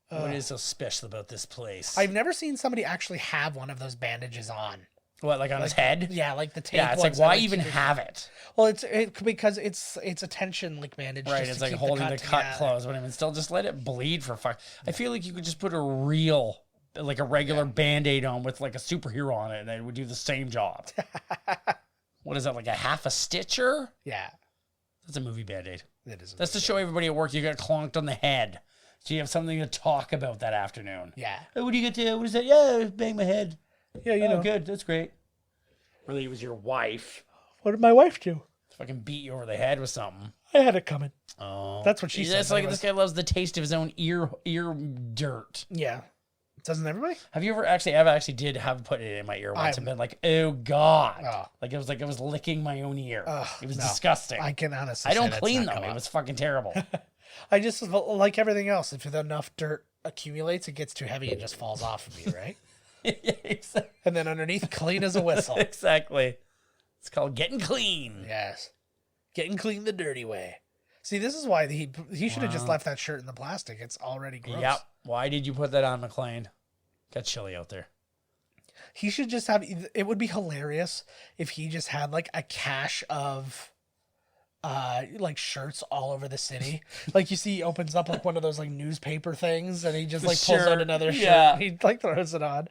What is so special about this place? I've never seen somebody actually have one of those bandages on. What, on his head? Yeah, like the tape. Yeah, it's why even have it? Well, because it's a tension bandage. Right, it's holding the cut closed. But still, just let it bleed for fuck. I feel like you could just put a regular Band-Aid on with a superhero on it, and it would do the same job. What is that, a half a stitcher? Yeah. That's a movie Band-Aid. It is. That's to show everybody at work you got clonked on the head. So you have something to talk about that afternoon. Yeah. Hey, what do you get to? What is that? Yeah, bang my head. Yeah, you know. Good. That's great. Really, it was your wife. What did my wife do? Fucking beat you over the head with something. I had it coming. Oh. That's what she said. That's this guy loves the taste of his own ear dirt. Yeah. Doesn't everybody? Have you ever actually? I actually did have put it in my ear once and been like, "Oh God!" It was like I was licking my own ear. It was disgusting. I can honestly. I don't clean them. It was fucking terrible. I just like everything else. If enough dirt accumulates, it gets too heavy and just falls off of you, right? Yeah, exactly. And then underneath, clean as a whistle. Exactly. It's called getting clean. Yes, getting clean the dirty way. See, this is why he should have just left that shirt in the plastic. It's already gross. Yep. Why did you put that on, McClane? Got chilly out there. He should just have... It would be hilarious if he just had a cache of shirts all over the city. You see, he opens up one of those newspaper things, and he just pulls out another shirt. Yeah. He throws it on,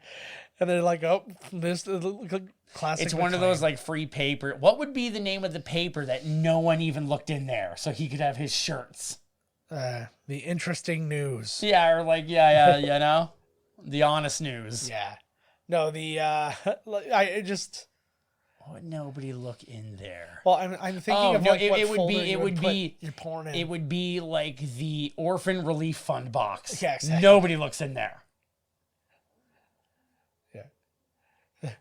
and they're oh, this classic. It's one of those free paper. What would be the name of the paper that no one even looked in there, so he could have his shirts? The interesting news. Yeah, or you know, the honest news. Yeah. No, I just. Why would nobody look in there? Well, I'm thinking of it would be your porn in. It would be the Orphan Relief Fund box. Yeah, exactly. Nobody looks in there. Yeah.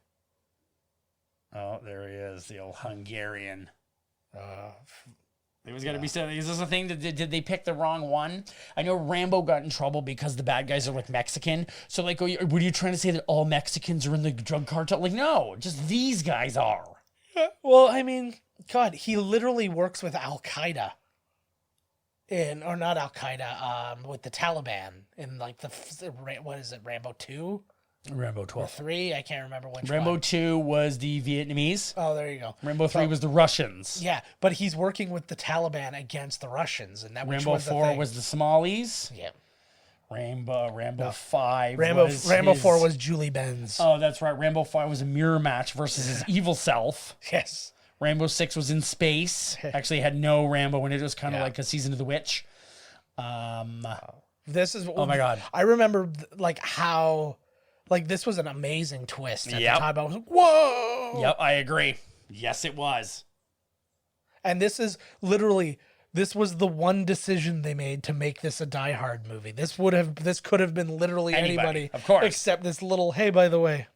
Oh, there he is, the old Hungarian. It was going to be something. Is this a thing? Did they pick the wrong one? I know Rambo got in trouble because the bad guys are Mexican. So what are you trying to say, that all Mexicans are in the drug cartel? No, just these guys are. Well, I mean, God, he literally works with Al Qaeda. Or not Al Qaeda, with the Taliban in what is it, Rambo 2? Rambo 12. Or 3, I can't remember which Rambo one. 2 was the Vietnamese. Oh, there you go. Rambo 3 was the Russians. Yeah, but he's working with the Taliban against the Russians, and that Rambo 4 was the Somalis. Yeah. Rambo 5 Rambo 4 was Julie Benz. Oh, that's right. Rambo 5 was a mirror match versus his evil self. Yes. Rambo 6 was in space. Actually had no Rambo in it. It was kind of like a Season of the Witch. This is oh my God. I remember like how like this was an amazing twist at the Yep. time. I was like, whoa. Yep, I agree. Yes, it was. And this is literally this was the one decision they made to make this a Die Hard movie. This could have been literally anybody of course. except this little, hey, by the way,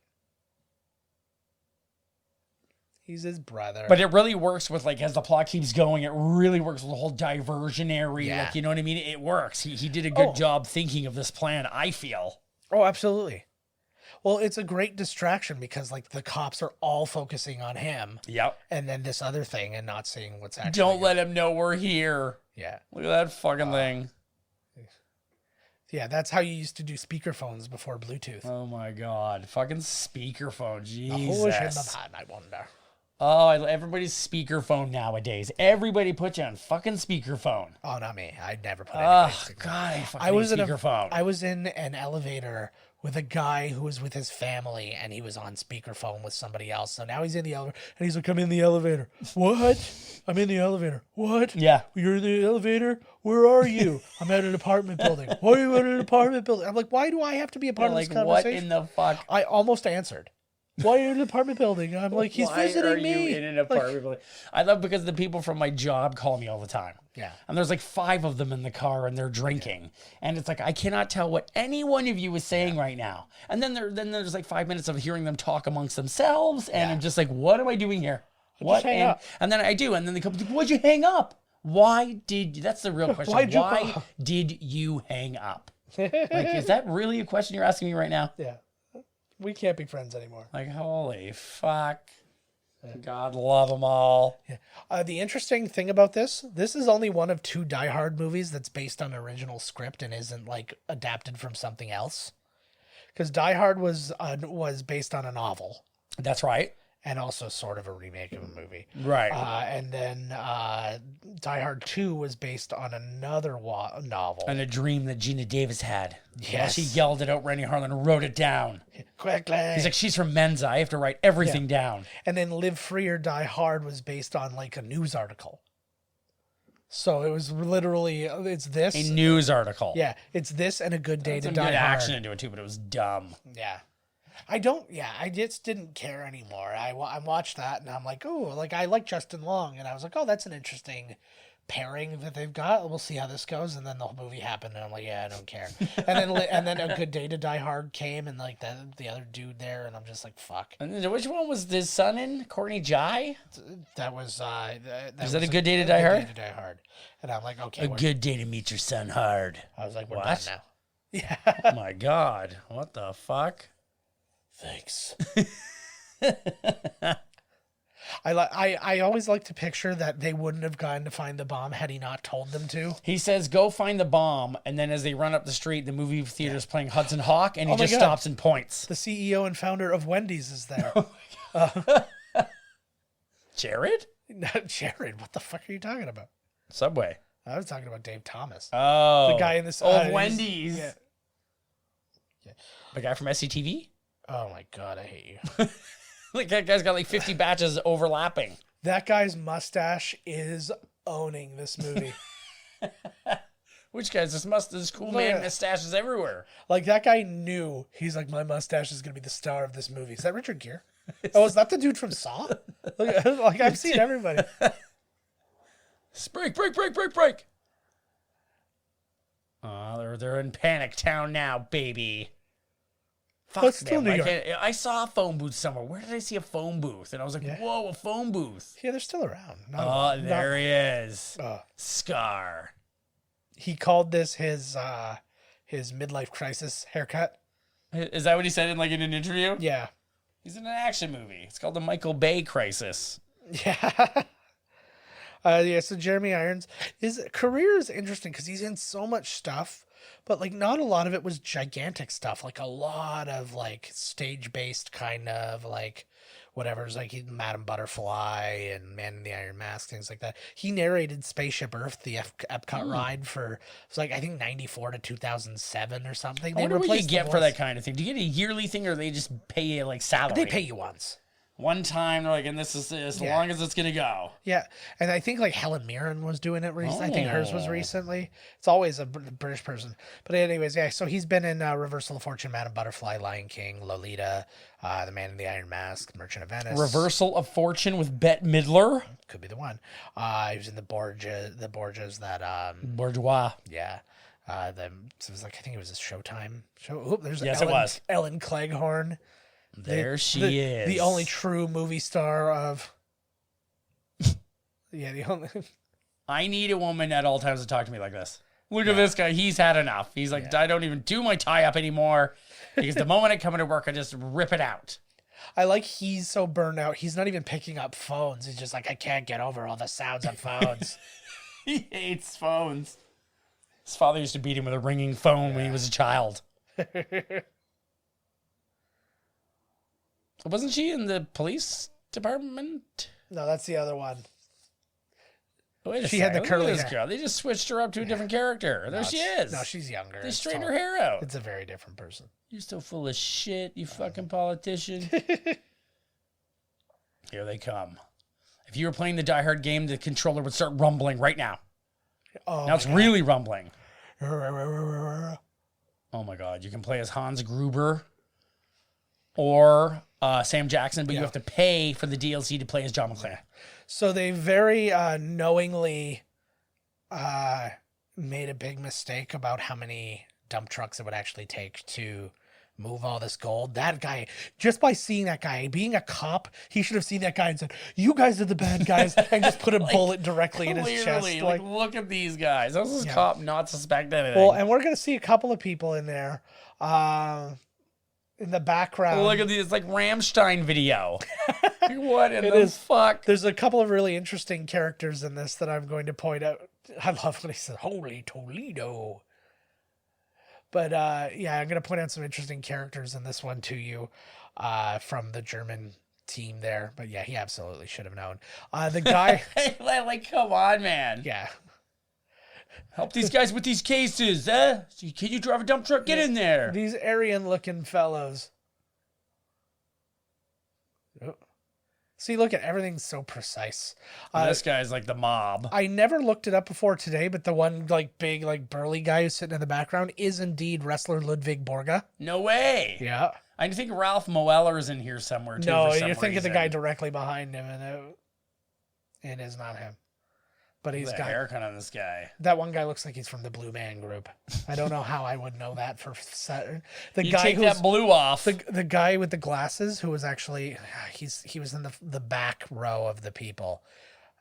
he's his brother. But it really works with, like, as the plot keeps going, it really works with the whole diversionary, like, you know what I mean? It works. He did a good job thinking of this plan, I feel. Oh, absolutely. Well, it's a great distraction because, like, the cops are all focusing on him. Yep. And then this other thing and not seeing what's actually Don't let him know we're here. Yeah. Look at that fucking thing. Yeah, that's how you used to do speakerphones before Bluetooth. Oh, my God. Fucking speakerphone. Jesus. Who is him of that, I wonder. Oh, everybody's speakerphone nowadays. Everybody put you on fucking speakerphone. Oh, not me. I'd never put Oh, anything on God, I fucking I was hate in speakerphone. I was in an elevator with a guy who was with his family, and he was on speakerphone with somebody else. So now he's in the elevator, and he's like, I'm in the elevator. What? I'm in the elevator. What? Yeah. You're in the elevator? Where are you? I'm at an apartment building. Why are you at an apartment building? I'm like, why do I have to be a part of this Like, what conversation? in the fuck? I almost answered. Why are you in an apartment building? I'm like, he's Why visiting are me. you in an apartment building? I love because the people from my job call me all the time. Yeah. And there's like 5 of them in the car and they're drinking. And it's like, I cannot tell what any one of you is saying right now. And then there's like 5 minutes of hearing them talk amongst themselves. And I'm just like, what am I doing here? What? hang up. And then I do. And then they come, why'd you hang up? Why did you? That's the real question. Why did you hang up? Like, is that really a question you're asking me right now? Yeah. We can't be friends anymore. Like, holy fuck. God love them all. Yeah. The interesting thing about this is only one of 2 Die Hard movies that's based on an original script and isn't like adapted from something else. Because Die Hard was based on a novel That's right. and also sort of a remake of a movie. Right. And then Die Hard 2 was based on another novel. And a dream that Gina Davis had. Yes. Well, she yelled it out, Rennie Harlan wrote it down. Quickly. He's like, she's from Mensa. I have to write everything down. And then Live Free or Die Hard was based on like a news article. So it was literally, it's this. A news article. Yeah, it's this and A Good Day to Some Die good Hard. action into it too, but it was dumb. Yeah. I just didn't care anymore. I watched that and I'm like, oh, like I like Justin Long. And I was like, oh, that's an interesting pairing that they've got. We'll see how this goes. And then the whole movie happened and I'm like, yeah, I don't care. and then A Good Day to Die Hard came and like the other dude there. And I'm just like, fuck. And then which one was his son in? Courtney Jai? That was, Is that was A Good Day to Die Hard? Good Day to Die Hard. And I'm like, okay. A good day to meet your son hard. I was like, we're What? done now. Yeah. Oh my God. What the fuck? Thanks. I always like to picture that they wouldn't have gone to find the bomb had he not told them to. He says, go find the bomb. And then as they run up the street, the movie theater's playing Hudson Hawk. And he Oh my just God. stops and points. The CEO and founder of Wendy's is there. Jared? Not Jared. What the fuck are you talking about? Subway. I was talking about Dave Thomas. Oh. The guy in this. Oh, he's- Wendy's. Yeah. The guy from SCTV? Oh my God, I hate you. Like, that guy's got like 50 batches overlapping. That guy's mustache is owning this movie. Which guy's this cool Look man at- mustaches everywhere. Like that guy knew. He's like, my mustache is gonna be the star of this movie. Is that Richard Gere? Oh, is that the dude from Saw? Like I've seen everybody. Break. They're in Panic Town now, baby. Fuck, But still man, New why York. can't- I saw a phone booth somewhere. Where did I see a phone booth? And I was like, Yeah. whoa, a phone booth. Yeah, they're still around. Oh, there he is. Uh, Scar. he called this his midlife crisis haircut. Is that what he said in an interview? Yeah. He's in an action movie. It's called The Michael Bay Crisis. Yeah. Yeah, so Jeremy Irons, his career is interesting because he's in so much stuff, but not a lot of it was gigantic stuff. Like a lot of stage-based kind of whatever's Madame Butterfly and Man in the Iron Mask, things like that. He narrated Spaceship Earth, the Epcot ride for, it was I think 94 to 2007 or something. I wonder what you replaced the get for voice. that kind of thing. Do you get a yearly thing or they just pay you salary? They pay you once. One time, they're like, and this is as long as it's going to go. Yeah. And I think like Helen Mirren was doing it recently. I think hers was recently. It's always a British person. But anyways, yeah. So he's been in Reversal of Fortune, Madame Butterfly, Lion King, Lolita, The Man in the Iron Mask, Merchant of Venice. Reversal of Fortune with Bette Midler. Could be the one. He was in the Borgias that... Bourgeois. Yeah. It was like, I think it was a Showtime show. Oh, there's Yes, it was. Ellen Cleghorn. There she is. The only true movie star of... Yeah, the only... I need a woman at all times to talk to me like this. Look at this guy. He's had enough. He's like, I don't even do my tie up anymore because the moment I come into work, I just rip it out. I like he's so burned out. He's not even picking up phones. He's just like, I can't get over all the sounds of phones. He hates phones. His father used to beat him with a ringing phone when he was a child. Wasn't she in the police department? No, that's the other one. Wait a She second. had the Look at curly this hair. girl. They just switched her up to a different character. There she is. No, she's younger. They It's straightened her totally- hair out. It's a very different person. You're still full of shit, you fucking politician. Here they come. If you were playing the Die Hard game, the controller would start rumbling right now. Oh, Now it's really rumbling. really... Oh my God. You can play as Hans Gruber or Sam Jackson, but you have to pay for the DLC to play as John McClane. So they very knowingly made a big mistake about how many dump trucks it would actually take to move all this gold. That guy, just by seeing that guy, being a cop, he should have seen that guy and said, you guys are the bad guys, and just put a bullet directly in his chest. Like, look at these guys. How does this cop not suspect anything? Well, and we're going to see a couple of people in there in the background. Look at these. It's like Rammstein video. What in the fuck? There's a couple of really interesting characters in this that I'm going to point out. I love when he said, holy Toledo. But yeah, I'm going to point out some interesting characters in this one to you from the German team there. But yeah, he absolutely should have known. The guy... like, come on, man. Yeah. Help these guys with these cases, eh? Can you drive a dump truck? Get in there. These Aryan-looking fellows. Oh. See, look at everything's so precise. This guy's like the mob. I never looked it up before today, but the one like big, like burly guy who's sitting in the background is indeed wrestler Ludwig Borga. No way. Yeah. I think Ralph Moeller's in here somewhere too. No, for some you're thinking reason. the guy directly behind him, and it is not him. But he's the got haircut on this guy. that one guy looks like he's from the Blue Man Group. I don't know how I would know that for the You guy take who's that blue off. the guy with the glasses who was actually he was in the back row of the people.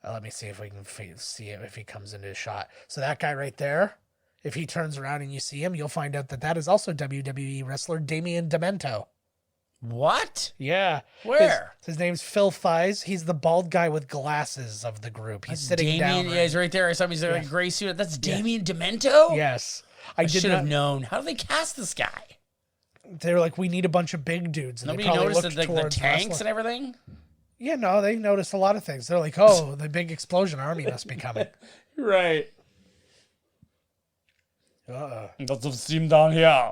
Let me see if we can see it if he comes into the shot. So that guy right there, if he turns around and you see him, you'll find out that is also WWE wrestler Damian Demento. What? Yeah. Where? His name's Phil Thies. He's the bald guy with glasses of the group. He's sitting down. Yeah, he's right there. I saw him. He's in a gray suit. That's Damian Demento? Yes. I should have known. How do they cast this guy? They're like, we need a bunch of big dudes. And Nobody they probably noticed looked the towards tanks wrestling. and everything? Yeah, no, they noticed a lot of things. They're like, oh, the big explosion army must be coming. Right. Uh-oh. Lots of steam down here.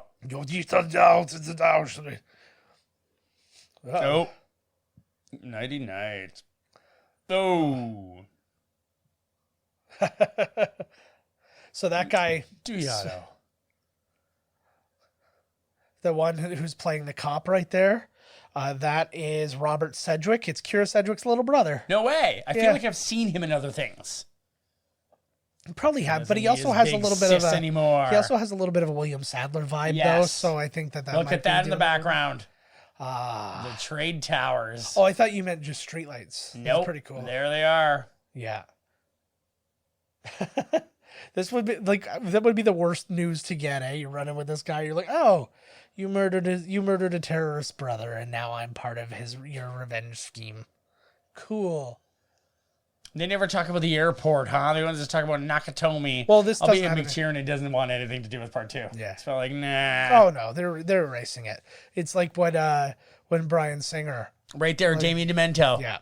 Oh. Nighty night. Oh. So that guy, Duyato. the one who's playing the cop right there, that is Robert Sedgwick. It's Kira Sedgwick's little brother. No way. I feel Yeah. like I've seen him in other things. Probably have, but he Doesn't also need his has a big little bit of sis a anymore. He also has a little bit of a William Sadler vibe, though. Yes. So I think that Look might at be that in the doing- background. Ah. The trade towers. Oh, I thought you meant just streetlights. Nope. That's pretty cool. There they are. Yeah. This would be like that would be the worst news to get, eh? You're running with this guy, you're like, oh, you murdered a terrorist brother, and now I'm part of your revenge scheme. Cool. They never talk about the airport, huh? They want to just talk about Nakatomi. Well, this I'll be doesn't in have McTiernan. It doesn't want anything to do with part 2. Yeah. It's felt like, nah. Oh no, they're erasing it. It's like what when Bryan Singer. Right there, Damian Demento. Yeah.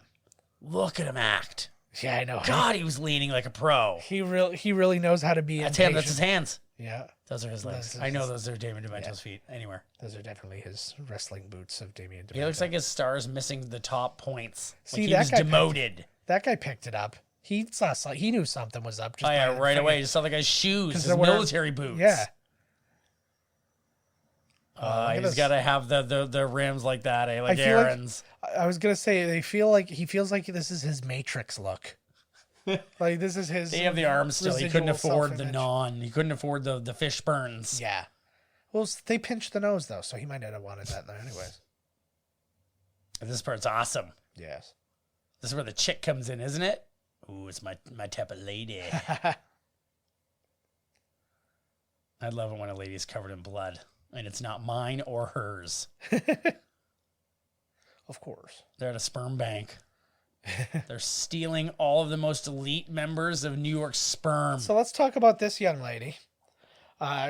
Look at him act. Yeah, I know. God, he was leaning like a pro. He really knows how to be. That's him. That's his hands. Yeah, those are his legs. I know those are Damien Demento's feet. Anywhere. Those are definitely his wrestling boots of Damien Demento. He looks like his star's missing the top points. See, like he was demoted. That guy picked it up. He saw. He knew something was up. Just right away. He saw the guy's shoes, his military boots. Yeah. He's got to have the rims like that, like Aaron's. I was gonna say he feels like this is his Matrix look. Like this is his. They have the arms still. He couldn't afford self-image. He couldn't afford the fish burns. Yeah. Well, they pinched the nose though, so he might not have wanted that there anyways. And this part's awesome. Yes. This is where the chick comes in, isn't it? Ooh, it's my type of lady. I love it when a lady's covered in blood, and it's not mine or hers. Of course. They're at a sperm bank. They're stealing all of the most elite members of New York's sperm. So let's talk about this young lady.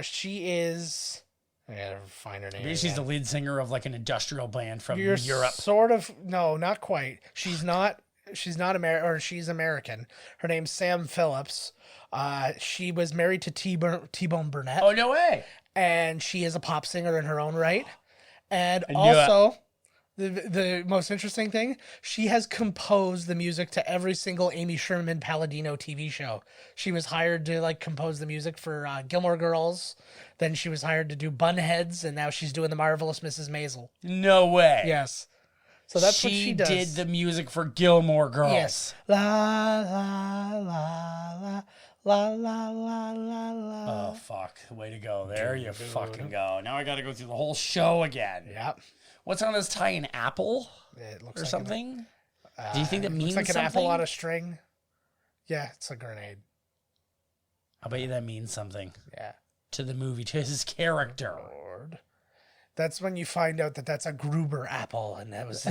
She is. I gotta find her name. Maybe she's the lead singer of like an industrial band from You're Europe. Sort of. No, not quite. She's not American, or she's American. Her name's Sam Phillips. She was married to T-Bone Burnett. Oh, no way. And she is a pop singer in her own right. And also, the most interesting thing, she has composed the music to every single Amy Sherman Palladino TV show. She was hired to like compose the music for Gilmore Girls. Then she was hired to do Bunheads, and now she's doing The Marvelous Mrs. Maisel. No way. Yes. So that's what she does. She did the music for Gilmore Girls. Yes. La la la la la la la la. Oh fuck! Way to go! There you fucking go. Now I got to go through the whole show again. Yep. What's on this tie? An apple? It looks or like something? Do you think that means looks like something? an apple on a string? Yeah, it's a grenade. I bet you that means something. Yeah. To the movie, to his character. Lord. That's when you find out that that's a Gruber apple, and that was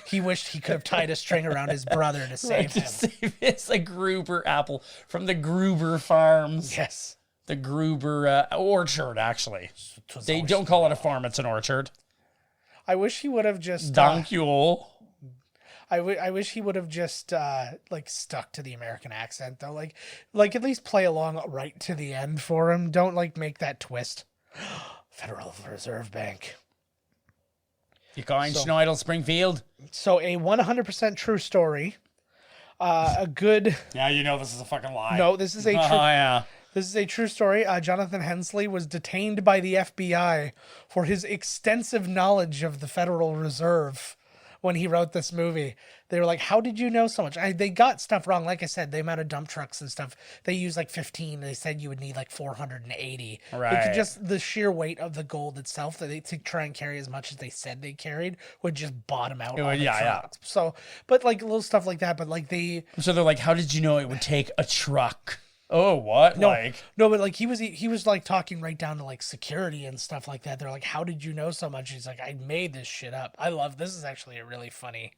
he wished he could have tied a string around his brother to save him. It's a Gruber apple from the Gruber farms. Yes. The Gruber orchard, actually. They don't call it a farm, it's an orchard. I wish he would have just... Thank you. I wish he would have just like stuck to the American accent though, like at least play along right to the end for him. Don't like make that twist. Federal Reserve Bank. You going Schneidel Springfield? So a 100% true story. A good. Yeah, you know this is a fucking lie. No, this is a true. Oh yeah. This is a true story. Jonathan Hensley was detained by the FBI for his extensive knowledge of the Federal Reserve when he wrote this movie. They were like, how did you know so much? They got stuff wrong. Like I said, the amount of dump trucks and stuff, they used like 15. They said you would need like 480. Right. It could just, the sheer weight of the gold itself, that they to try and carry as much as they said they carried, would just bottom out all the trucks. So, but like little stuff like that, but like So they're like, how did you know it would take a truck? Oh, what? No, but like he was like talking right down to like security and stuff like that. They're like, how did you know so much? He's like, I made this shit up. I love this. Is actually a really funny.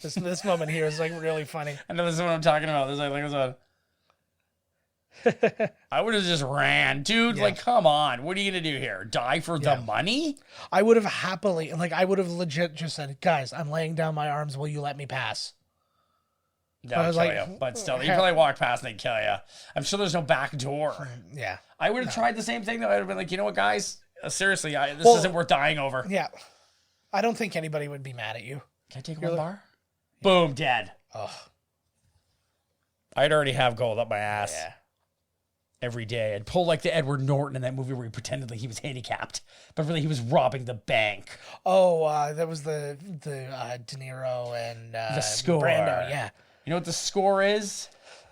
This moment here is like really funny. I know this is what I'm talking about. This is like I would have just ran, dude. Yeah. Like, come on, what are you gonna do here? Die for the money? I would have happily, like, I would have legit just said, guys, I'm laying down my arms. Will you let me pass? They'll kill you, but still, you probably walk past and they kill you. I'm sure there's no back door. Yeah, I would have tried the same thing though. I'd have been like, you know what, guys, seriously, this isn't worth dying over. Yeah, I don't think anybody would be mad at you. Can I take one bar? Boom, dead. Ugh. I'd already have gold up my ass. Yeah. Every day. I'd pull like the Edward Norton in that movie where he pretended like he was handicapped, but really he was robbing the bank. Oh, that was the De Niro and the score. Brando, yeah. You know what the score is?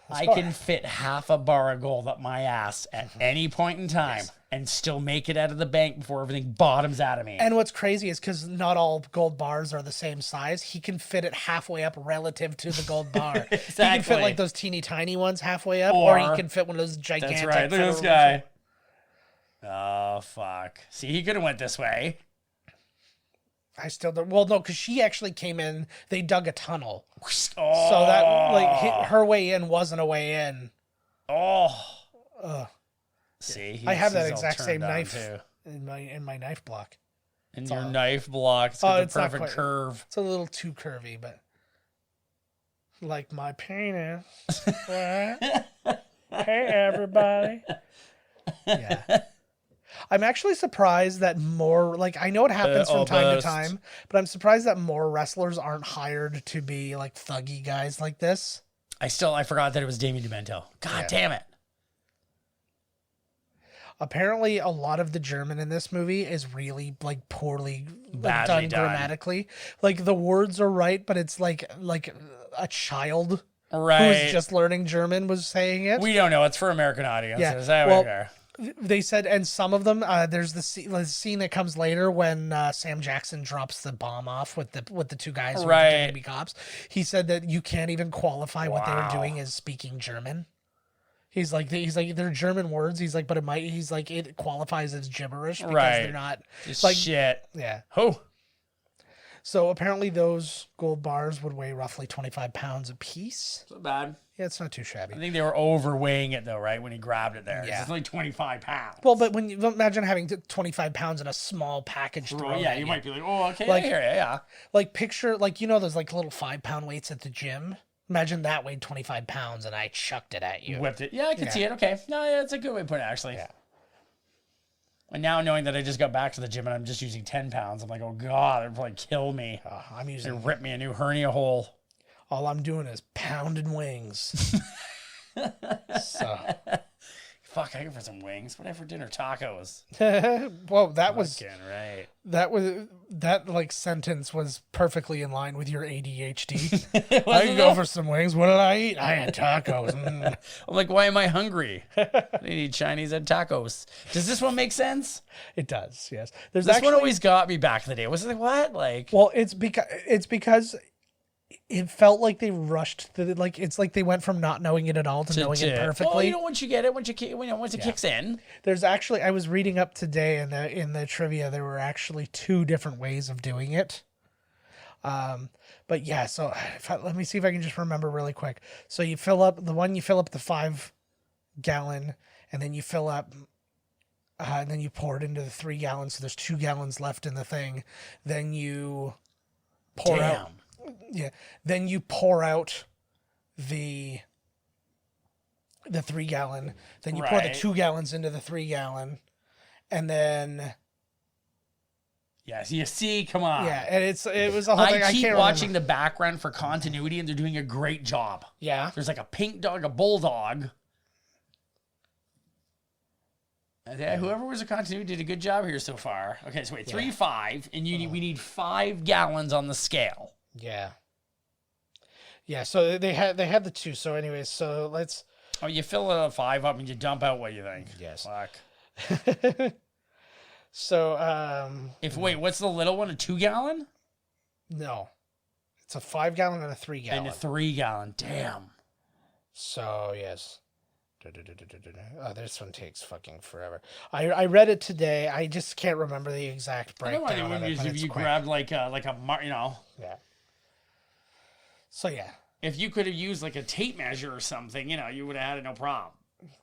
I can fit half a bar of gold up my ass at any point in time and still make it out of the bank before everything bottoms out of me. And what's crazy is because not all gold bars are the same size, he can fit it halfway up relative to the gold bar. Exactly. He can fit like those teeny tiny ones halfway up, or he can fit one of those gigantic. That's right. Look at this guy. Oh, fuck. See, he could have went this way. I still don't. Well, no, because she actually came in. They dug a tunnel, so that like her way in wasn't a way in. See, I have that exact same knife in my knife block. In your knife block, it's got the perfect curve. It's a little too curvy, but Like my penis. What? Hey, everybody. Yeah. I'm actually surprised that more, like, I know it happens from time to time, but I'm surprised that more wrestlers aren't hired to be, like, thuggy guys like this. I forgot that it was Damien Demento. God damn it. Apparently, a lot of the German in this movie is really, like, poorly done grammatically. Like, the words are right, but it's like a child who's just learning German was saying it. We don't know. It's for American audiences. Yeah. They said, and some of them, there's the scene that comes later when Sam Jackson drops the bomb off with the two guys who are pretending to be cops. He said that you can't even qualify what they were doing as speaking German. He's like they're German words. He's like, but it qualifies as gibberish because they're not like shit. Yeah. Oh. So apparently those gold bars would weigh roughly 25 pounds a piece. Not bad. Yeah, it's not too shabby. I think they were overweighing it though, right? When he grabbed it there. Yeah. It's only 25 pounds. Well, but when you imagine having 25 pounds in a small package thrown yeah, at you might be like, oh, okay, like, I hear you, yeah. Like picture, like, you know, those like little 5-pound weights at the gym. Imagine that weighed 25 pounds and I chucked it at you. Whipped it. Yeah, I can see it. Okay. No, yeah, it's a good way to put it, actually. Yeah. And now knowing that I just got back to the gym and I'm just using 10 pounds, I'm like, oh, God, it'd probably kill me. It'd rip me a new hernia hole. All I'm doing is pounding wings. So. Fuck, I go for some wings. What I for dinner? Tacos. Well, that was right. That like sentence was perfectly in line with your ADHD. I can go for some wings. What did I eat? I had tacos. Mm. I'm like, why am I hungry? I need Chinese and tacos. Does this one make sense? It does. Yes. This one always got me back in the day. Was it like what? Like, well, it's because it felt like they rushed it's like they went from not knowing it at all to knowing it perfectly. Well, you know, once you get it, once it kicks in. There's actually, I was reading up today in the trivia, there were actually 2 different ways of doing it. But yeah, so let me see if I can just remember really quick. So you fill up the 5-gallon, and then you fill up, and then you pour it into the 3 gallons. So there's 2 gallons left in the thing. Then you pour out. Yeah. Then you pour out the 3 gallon. Then you pour the 2 gallons into the 3 gallon, and then. Yes, you see, come on. Yeah, and it was a whole thing. I keep can't watching remember. the background for continuity, and they're doing a great job. Yeah. There's like a pink dog, a bulldog. Whoever was a continuity did a good job here so far. Okay, so wait, 3, 5, and we need 5 gallons on the scale. Yeah. Yeah, so they had the 2. So anyways, so let's. Oh, you fill it 5 up and you dump out what you think. Yes. Fuck. So what's the little one? A 2 gallon? No, it's a 5 gallon and a 3 gallon. And a 3 gallon. Damn. So yes. Oh, this one takes fucking forever. I read it today. I just can't remember the exact breakdown. I don't know if you grabbed like a you know. Yeah. So yeah. If you could have used like a tape measure or something, you know, you would have had no problem.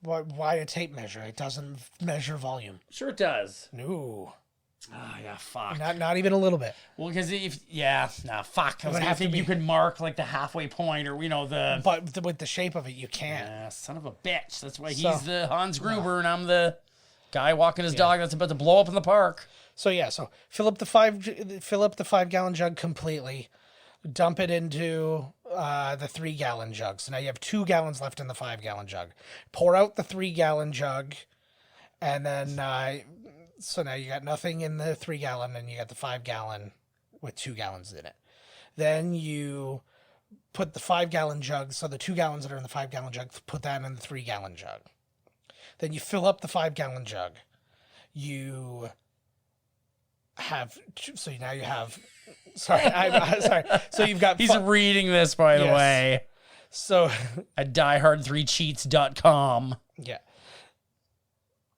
Why a tape measure? It doesn't measure volume. Sure it does. No. Ah, yeah, fuck. Not even a little bit. Well, because fuck. I think you could mark like the halfway point or, you know, But with the shape of it, you can't. Yeah, son of a bitch. That's why he's the Hans Gruber and I'm the guy walking his dog that's about to blow up in the park. So yeah, fill up the 5 gallon jug completely. Dump it into the 3 gallon jug. So now you have 2 gallons left in the 5 gallon jug. Pour out the 3 gallon jug, and then so now you got nothing in the 3 gallon, and you got the 5 gallon with 2 gallons in it. Then you put the 5 gallon jug, so the 2 gallons that are in the 5 gallon jug, put that in the 3 gallon jug. Then you fill up the 5 gallon jug. You have, so now you have. Sorry. So you've got. He's reading this, by the way. So at diehard3cheats.com. Yeah.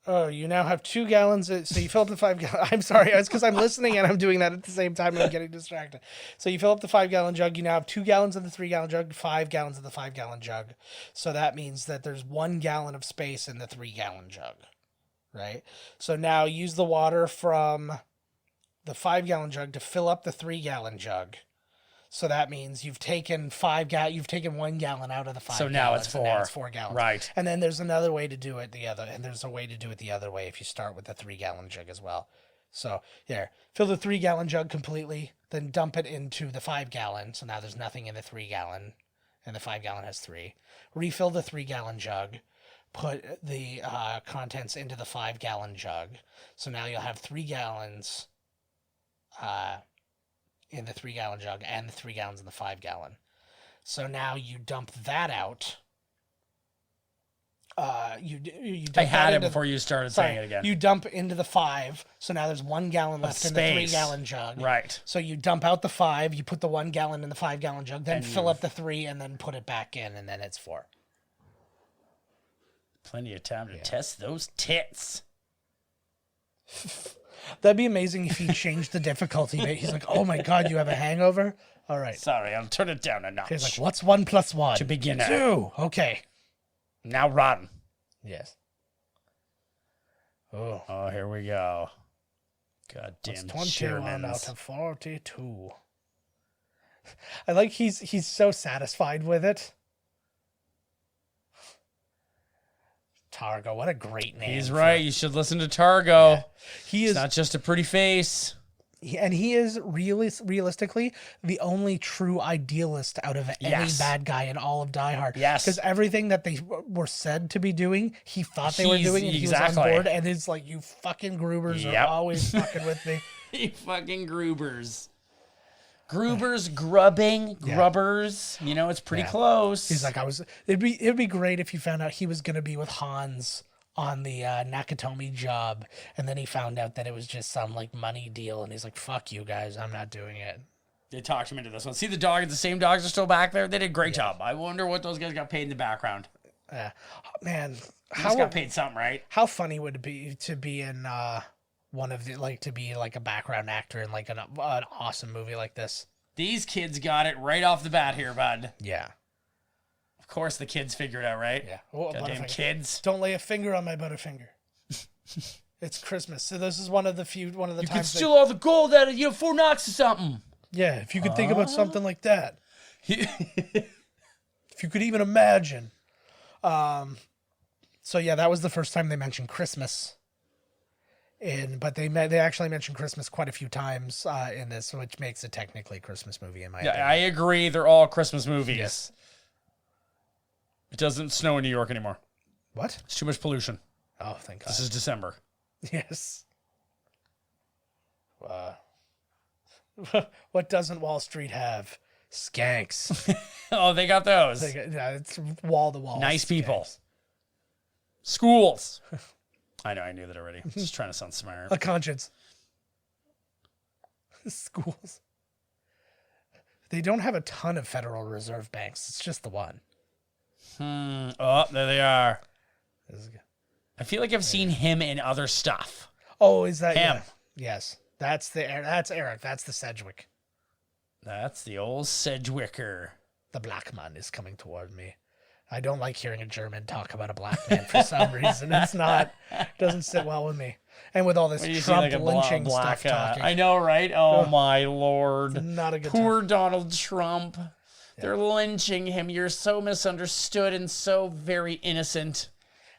Oh, you now have 2 gallons. So you fill up the 5 gallon. I'm sorry. It's because I'm listening and I'm doing that at the same time and I'm getting distracted. So you fill up the 5 gallon jug. You now have 2 gallons of the 3 gallon jug, 5 gallons of the 5 gallon jug. So that means that there's 1 gallon of space in the 3 gallon jug. Right. So now use the water from the 5 gallon jug to fill up the 3 gallon jug. So that means you've taken 1 gallon out of the 5 So gallons. now it's 4. And now it's 4 gallons. Right. And then there's another way to do it there's a way to do it the other way if you start with the 3-gallon jug as well. So here, fill the 3-gallon jug completely, then dump it into the 5-gallon. So now there's nothing in the 3-gallon, and the 5-gallon has 3. Refill the 3-gallon jug, put the contents into the 5-gallon jug. So now you'll have 3 gallons in the 3-gallon jug and the 3 gallons in the 5-gallon. So now you dump that out. You dump I had that it into- before you started Sorry, saying it again. you dump into the 5, so now there's 1 gallon left in the space. 3-gallon jug. Right. So you dump out the 5, you put the 1 gallon in the 5-gallon jug, then fill up the 3, and then put it back in, and then it's 4. Plenty of time to test those tits. That'd be amazing if he changed the difficulty. He's like, "Oh my god, you have a hangover? All right." Sorry, I'll turn it down a notch. He's like, "What's 1 + 1?" To beginner. 2. Okay. Now run. Yes. Oh, Oh, here we go. Goddamn it's 21 Germans. out of 42. I like he's so satisfied with it. Targo, what a great name. He's right. You should listen to Targo. He It's is, not just a pretty face. and he is realistically the only true idealist out of any Yes. bad guy in all of Die Hard. Yes. Because everything that they were said to be doing, he thought they were He's- doing, and he was exactly. on board. And it's like, you fucking Grubers Yep. are always fucking with me. You fucking Grubers. Grubers, grubbers. You know, it's pretty close. He's like, it'd be great if you found out he was going to be with Hans on the Nakatomi job, and then he found out that it was just some like money deal, and he's like, "Fuck you guys, I'm not doing it." They talked him into this one. See the dog? The same dogs are still back there. They did a great job. I wonder what those guys got paid in the background. Man, They just got paid something, right? how funny would it be to be in one of the to be like a background actor in like an awesome movie like this? These kids got it right off the bat here, bud. Yeah. Of course, the kids figured it out, right? Yeah. Oh, Goddamn Butterfinger. kids. Don't lay a finger on my Butterfinger. It's Christmas, so this is one of the You times. could steal all the gold out of you, Fort Knox or something. Yeah, if you could think about something like that. If you could even imagine. So yeah, that was the first time they mentioned Christmas. But they actually mentioned Christmas quite a few times in this, which makes it technically a Christmas movie in my opinion. Yeah, I agree. They're all Christmas movies. Yes. It doesn't snow in New York anymore. What? It's too much pollution. Oh, thank God. This is December. Yes. What doesn't Wall Street have? Skanks. Oh, they got those. Yeah, it's wall to wall. Nice people. Schools. I knew that already. Just trying to sound smart. A conscience. Schools. They don't have a ton of Federal Reserve banks. It's just the one. Oh, there they are. This is good. I feel like I've seen him in other stuff. Oh, is that Him. yeah. Yes. That's Eric. That's the Sedgwick. That's the old Sedgwicker. The black man is coming toward me. I don't like hearing a German talk about a black man for some reason. Doesn't sit well with me. And with all this When you see, Trump like, a lynching black, stuff talking. I know, right? Oh, my Lord. Not a good Poor time. Donald Trump. They're lynching him. You're so misunderstood and so very innocent.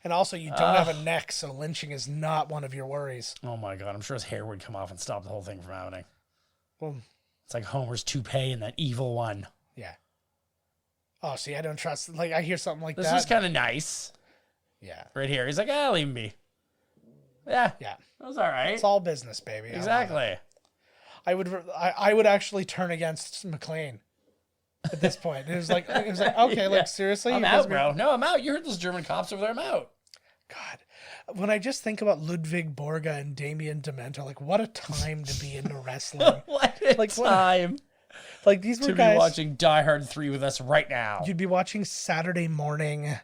And also, you don't have a neck, so lynching is not one of your worries. Oh, my God. I'm sure his hair would come off and stop the whole thing from happening. Well, It's like Homer's toupee in that evil one. yeah. Oh, see, I don't trust. Like, I hear something like This that. was kind of nice. Yeah. Right here. He's like, I'll leave him be. Yeah. Yeah. That was all right. It's all business, baby. Exactly. I would actually turn against McLean at this point. It was like, okay, like, seriously? I'm You out, guys- bro. No, I'm out. You heard those German cops over there. I'm out. God, when I just think about Ludwig Borga and Damien Demento, like, what a time to be into wrestling. What a Like, what- time Like, these were to be guys. watching Die Hard 3 with us right now. You'd be watching Saturday morning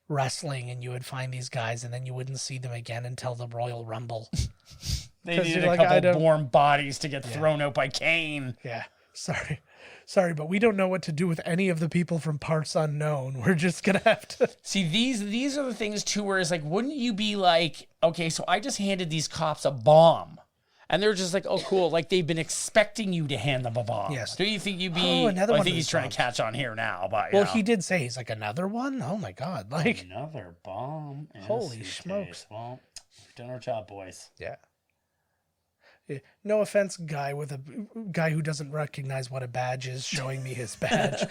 wrestling, and you would find these guys, and then you wouldn't see them again until the Royal Rumble. They 'cause needed you're a like, I couple don't- warm bodies to get thrown out by Kane. Yeah, sorry, but we don't know what to do with any of the people from Parts Unknown. We're just gonna have to. See, these are the things, too, where it's like, wouldn't you be like, okay, so I just handed these cops a bomb, And they're just like, oh, cool. Like, they've been expecting you to hand them a bomb. Yes. Do you think you'd be... Oh, another I one think of he's those trying bombs. to catch on here now, but, Well, he did say, he's like, another one? Oh, my God. Like, Another bomb. in a Holy suitcase. smokes. Well, we've done our job, boys. yeah. No offense, guy who doesn't recognize what a badge is, showing me his badge.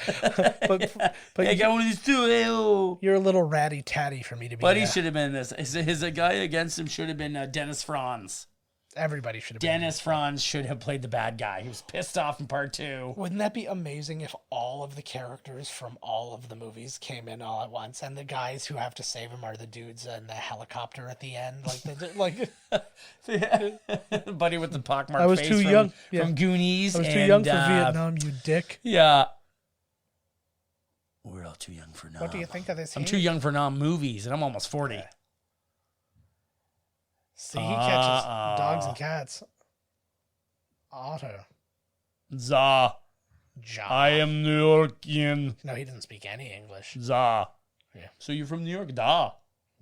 but Hey, I got one of these too. Hey-o. you're a little ratty tatty for me to be. But he should have been this. His guy against him should have been Dennis Franz. Everybody should have. Dennis Franz should have played the bad guy. He was pissed off in part 2. Wouldn't that be amazing if all of the characters from all of the movies came in all at once, and the guys who have to save him are the dudes in the helicopter at the end, Buddy with the pockmarked I was face too from, young. from Goonies. I was too and, young for Vietnam, you dick. Yeah. We're all too young for Nam. What do you think of this? I'm too young for Nam movies, and I'm almost 40. Yeah. See, he catches dogs and cats. Otto. Za. Ja. I am New Yorkian. No, he doesn't speak any English. Za. Yeah. So you're from New York? Da.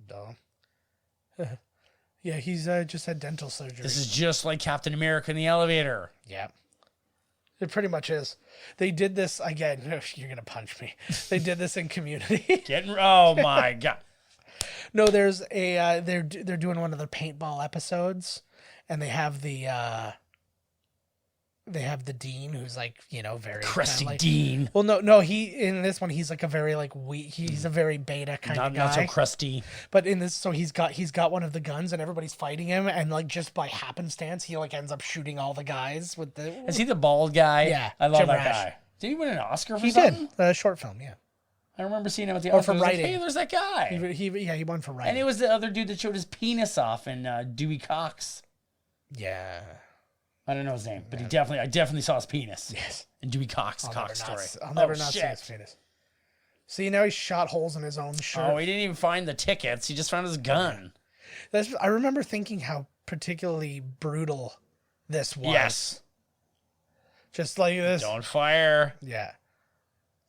Duh. Yeah, he's just had dental surgery. This is just like Captain America in the elevator. Yeah. It pretty much is. They did this again. You're gonna punch me. They did this in Community. Oh my God. No, there's a they're doing one of the paintball episodes, and they have the dean who's like, you know, very Crusty kinda like, Dean. Well, no, he in this one he's like a very like he's a very beta kind of guy. Not so crusty. But in this, so he's got one of the guns, and everybody's fighting him, and like just by happenstance, he like ends up shooting all the guys with the. Is he the bald guy? Yeah, I love Jim that Rash. guy. Did he win an Oscar for He something? did a short film, yeah. I remember seeing him at the Or Oscars. for I was like, writing. hey, there's that guy. He won for writing. And it was the other dude that showed his penis off in Dewey Cox. Yeah. I don't know his name, but I definitely saw his penis. Yes. In Dewey Cox Cox I'll story. never not see shit. his penis. See, now he shot holes in his own shirt. Oh, he didn't even find the tickets. He just found his gun. I remember thinking how particularly brutal this was. Yes. Just like this. Don't fire. Yeah.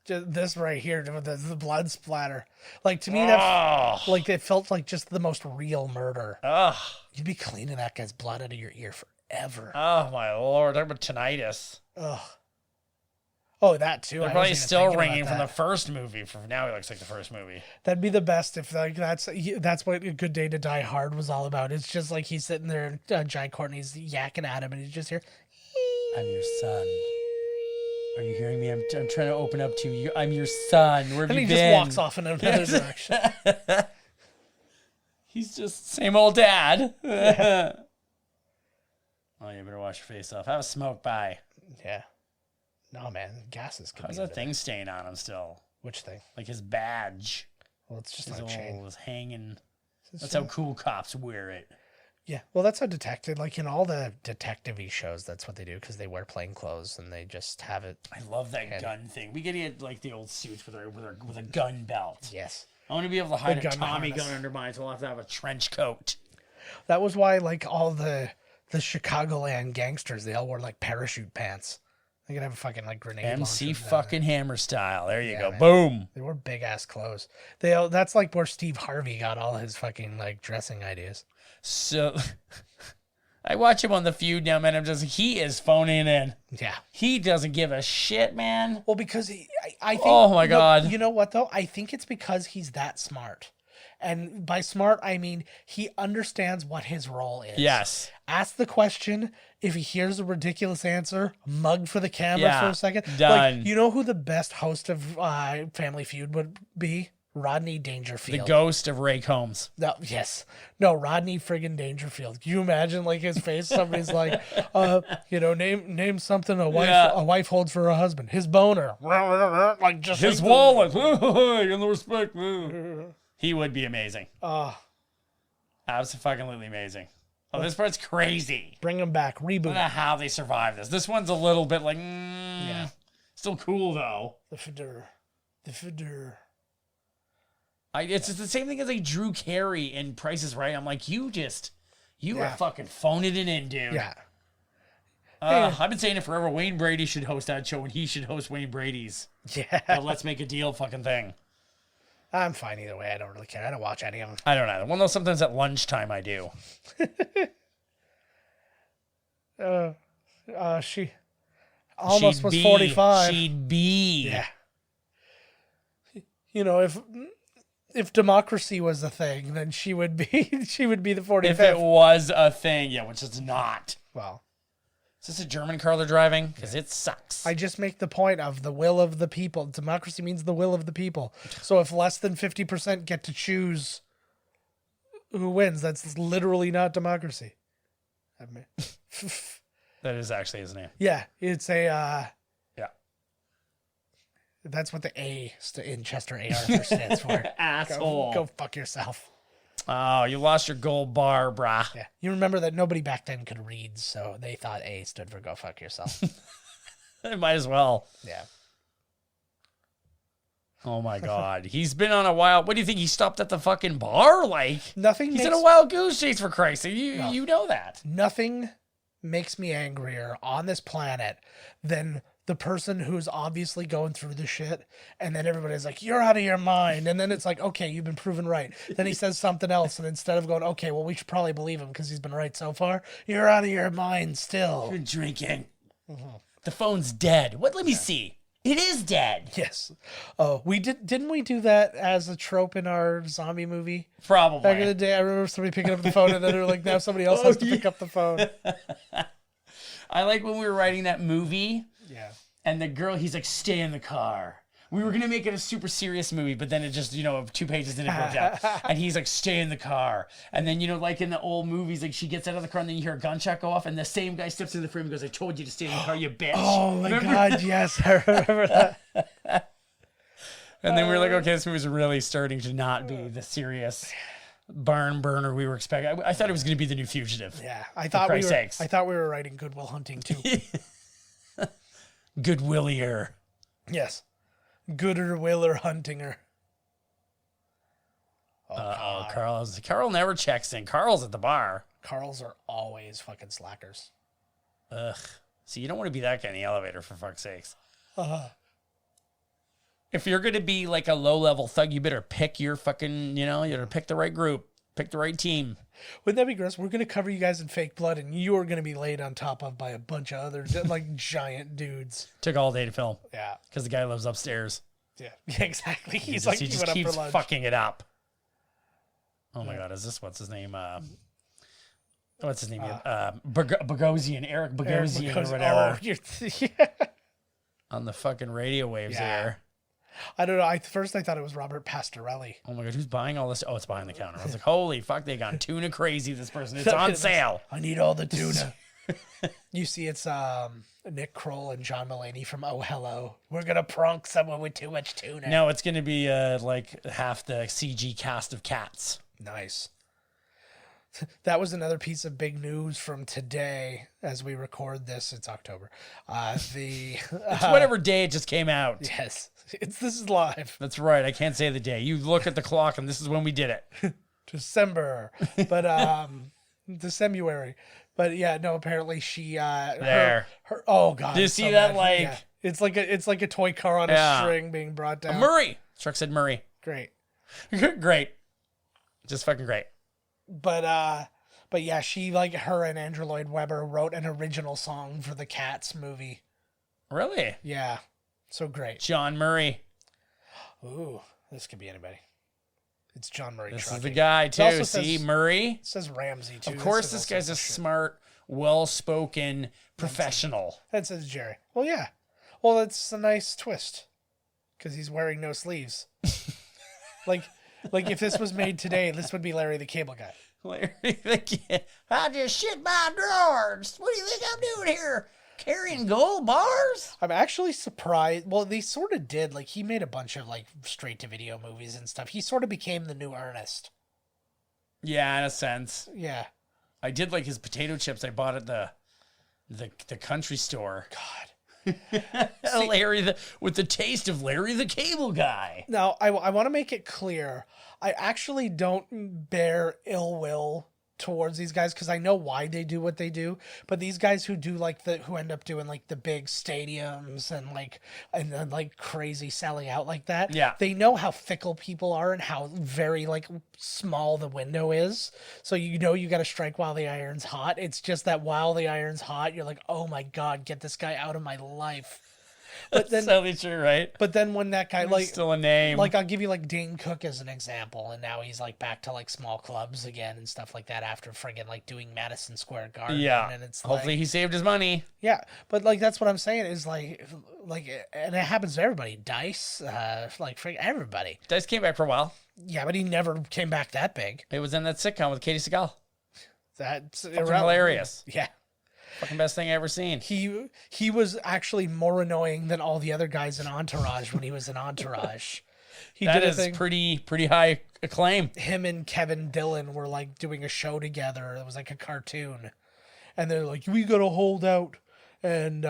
Just this right here, with the blood splatter. Like, to me, it felt like just the most real murder. Ugh. You'd be cleaning that guy's blood out of your ear forever. Oh, my Lord. Talk about tinnitus. Ugh. Oh, that too. They're probably still ringing from the first movie. From now, he looks like the first movie. That'd be the best if like that's what A Good Day to Die Hard was all about. It's just like he's sitting there, Jai Courtney's yakking at him, and he's just here. I'm your son. Are you hearing me? I'm trying to open up to you. I'm your son. Where have And you he been? just walks off in another direction. He's just same old dad. Oh, you better wash your face off. Have a smoke. Bye. Yeah. No, man, gases. How's that thing staying on him still? Which thing? Like his badge. Well, it's just His on a chain. old was hanging. That's how cool cops wear it. Yeah, well, that's how detective, like in all the detective-y shows, that's what they do, because they wear plain clothes and they just have it. I love that gun thing. We could get like the old suits with a gun belt. Yes. I want to be able to hide a gun Tommy harness. gun under mine, so I'll have to have a trench coat. That was why, like, all the Chicagoland gangsters, they all wore, like, parachute pants. They could have a fucking, like, grenade MC launcher. fucking Hammer style. There you go. man. Boom. They wore big-ass clothes. That's, like, where Steve Harvey got all his fucking, like, dressing ideas. So I watch him on The Feud now, man. He is phoning in. Yeah. He doesn't give a shit, man. Well, because I think... Oh, my God. You know what, though? I think it's because he's that smart. And by smart, I mean he understands what his role is. Yes. Ask the question. If he hears a ridiculous answer, mug for the camera for a second. Done. Like, you know who the best host of Family Feud would be? Rodney The Dangerfield. ghost of Ray Combs. No, yes. No, Rodney friggin' Dangerfield. Can you imagine like his face? Somebody's like, name something a wife holds for her husband. His boner. Like just His like wallet. In the respect. He would be amazing. Absolutely amazing. Oh, this part's crazy. Bring him back. I Reboot. don't know how they survive this. This one's a little bit like, still cool though. The Fedor. It's the same thing as like Drew Carey in Price is Right. I'm like, you are fucking phoning it in, dude. Yeah. I've been saying it forever. Wayne Brady should host that show, and he should host Wayne Brady's. Yeah. Let's make a deal fucking thing. I'm fine either way. I don't really care. I don't watch any of them. I don't either. Well, no, sometimes at lunchtime I do. She almost was 45. She'd be. Yeah. You know, if democracy was a thing, then she would be the 45th. If it was a thing, yeah, which it's not. Well, is this a German car they're driving? Because it sucks. I just make the point of the will of the people. Democracy means the will of the people. So if less than 50% get to choose who wins, that's literally not democracy. That is actually his name. Yeah, it's a... Yeah. That's what the A in Chester A. Arthur stands for. Asshole. Go fuck yourself. Oh, you lost your gold bar, brah. Yeah. You remember that nobody back then could read, so they thought A stood for go fuck yourself. Might as well. Yeah. Oh my God. He's been on a wild... What do you think? He stopped at the fucking bar? Like, he's in a wild goose chase, for Christ's sake. You know that. Nothing makes me angrier on this planet than the person who's obviously going through the shit, and then everybody's like, you're out of your mind. And then it's like, okay, you've been proven right. Then he says something else, and instead of going, okay, well, we should probably believe him because he's been right so far, you're out of your mind still. You're drinking. Mm-hmm. The phone's dead. What? Let me see. It is dead. Yes. Oh, didn't we do that as a trope in our zombie movie? Probably. Back in the day, I remember somebody picking up the phone, and then they're like, now somebody else has to pick up the phone. I like when we were writing that movie. Yeah. And the girl, he's like, stay in the car. We were going to make it a super serious movie, but then it just, 2 pages didn't work out. And he's like, stay in the car. And then, like in the old movies, like she gets out of the car and then you hear a gunshot go off and the same guy steps in the frame and goes, I told you to stay in the car, you bitch. Oh my God, yes, I remember that. And then we were like, okay, this movie's really starting to not be the serious barn burner we were expecting. I thought it was going to be the new Fugitive. Yeah, I thought we were writing Good Will Hunting too. Good Willier. Yes. Gooder Willer Huntinger. Carl never checks in. Carl's at the bar. Carls are always fucking slackers. Ugh. See, you don't want to be that guy in the elevator, for fuck's sakes. If you're going to be like a low-level thug, you better pick your fucking, you better pick the right group. Pick the right team. Wouldn't that be gross? We're going to cover you guys in fake blood, and you're going to be laid on top of by a bunch of other, like, giant dudes. Took all day to film. Yeah. Because the guy lives upstairs. Yeah, exactly. He just keeps fucking it up. Oh, my God. What's his name? What's his name? Bogosian. Eric Bogosian or whatever. Yeah. On the fucking radio waves there. I don't know. At first, I thought it was Robert Pastorelli. Oh my God, who's buying all this? Oh, it's behind the counter. I was like, holy fuck, they got tuna crazy, this person. It's on sale. I need all the tuna. You see, it's Nick Kroll and John Mulaney from Oh Hello. We're going to prank someone with too much tuna. No, it's going to be like half the CG cast of Cats. Nice. That was another piece of big news from today as we record this. It's October. It's whatever day it just came out. Yes. This is live. That's right. I can't say the day. You look at the clock and this is when we did it. December. But December. But yeah, no, apparently she her oh God. Did you see that? Like yeah. It's like a toy car on a string being brought down. Murray. Truck said Murray. Great. Great. Just fucking great. But yeah, she, like, her and Andrew Lloyd Webber wrote an original song for the Cats movie. Really? Yeah. So great. John Murray. Ooh, this could be anybody. It's John Murray. This trucking. is the guy, too. See, Murray? It says Ramsey, too. Of course, this guy's a smart, well-spoken professional. That says Jerry. Well, yeah. Well, that's a nice twist. Because he's wearing no sleeves. Like if this was made today, this would be Larry the Cable Guy. Larry the Cable. I just shit my drawers. What do you think I'm doing here? Carrying gold bars? I'm actually surprised. Well, they sort of did. Like, he made a bunch of, like, straight-to-video movies and stuff. He sort of became the new Ernest. Yeah, in a sense. Yeah. I did like his potato chips I bought at the country store. God. Larry with the taste of Larry the Cable Guy. Now, I want to make it clear. I actually don't bear ill will towards these guys because I know why they do what they do. But these guys who do who end up doing like the big stadiums and then like crazy selling out like that. Yeah. They know how fickle people are and how very like small the window is. So you got to strike while the iron's hot. It's just that while the iron's hot, you're like, oh my God, get this guy out of my life. But then, totally true, right? But then when that guy He's still a name. like I'll give you like Dane Cook as an example, and now he's like back to like small clubs again and stuff like that after friggin' like doing Madison Square Garden. Yeah. And it's hopefully he saved his money. yeah, but like that's what I'm saying is like, and it happens to everybody. Dice, everybody. Dice came back for a while. Yeah, but he never came back that big. It was in that sitcom with Katie Seagal. That's Fucking hilarious. Yeah. Fucking best thing I ever seen. He was actually more annoying than all the other guys in Entourage when he was in Entourage. That is pretty high acclaim. Him and Kevin Dillon were like doing a show together. It was like a cartoon, and they're like, "We gotta hold out, and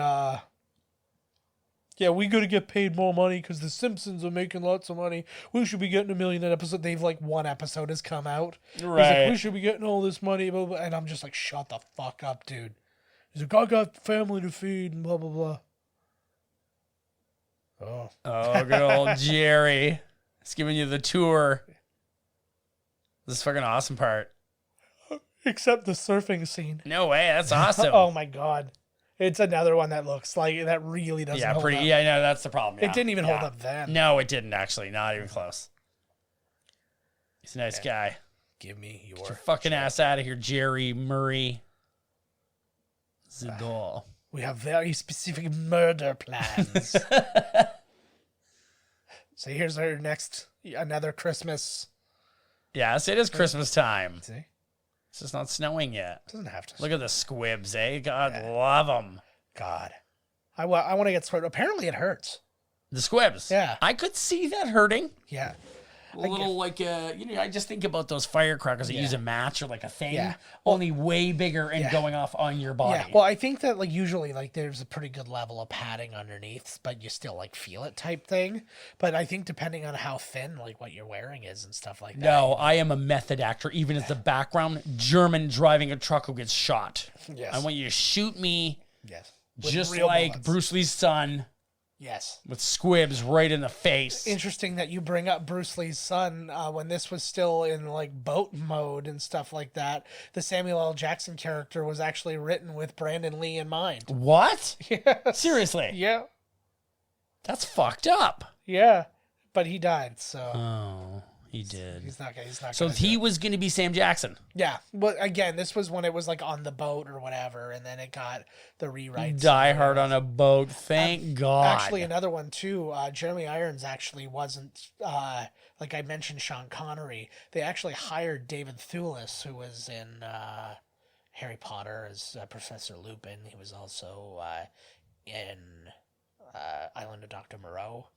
we gotta get paid more money because the Simpsons are making lots of money. We should be getting $1 million an episode." They've like one episode has come out. Right. He's like, "We should be getting all this money," blah, blah, and I'm just like, "Shut the fuck up, dude." He's like, "I got family to feed," and blah, blah, blah. Oh, good old Jerry. It's giving you the tour. This is fucking awesome part. Except the surfing scene. No way, that's awesome. Oh my God. It's another one that looks like that really doesn't hold up. Yeah, no, that's the problem. It didn't even hold up then. No, it didn't actually. Not even close. He's a nice guy. Give me your Get your fucking ass out of here, Jerry Murray. Zidore. We have very specific murder plans. So here's our another Christmas. Yes, it is Christmas time. See? It's just not snowing yet. Doesn't have to. Look at the squibs, eh? God love them. God. I want to get sweated. Apparently it hurts. The squibs. Yeah. I could see that hurting. Yeah. A little I just think about those firecrackers that use a match or like a thing. Yeah. Only way bigger and going off on your body. Yeah. Well, I think that usually there's a pretty good level of padding underneath, but you still feel it type thing. But I think depending on how thin what you're wearing is and stuff like that. No, I am a method actor. Even as the background German driving a truck who gets shot. Yes. I want you to shoot me. Yes. Just like bullets. Bruce Lee's son. Yes. With squibs right in the face. Interesting that you bring up Bruce Lee's son when this was still in boat mode and stuff like that. The Samuel L. Jackson character was actually written with Brandon Lee in mind. What? Yes. Seriously? Yeah. That's fucked up. Yeah. But he died, so. Oh, he did. He's not So he was going to be Sam Jackson. Yeah. But again, this was when it was on the boat or whatever, and then it got the rewrites. Die Hard on a boat. Thank God. Actually, another one too. Jeremy Irons actually wasn't like I mentioned Sean Connery. They actually hired David Thewlis, who was in Harry Potter as Professor Lupin. He was also in Island of Dr. Moreau.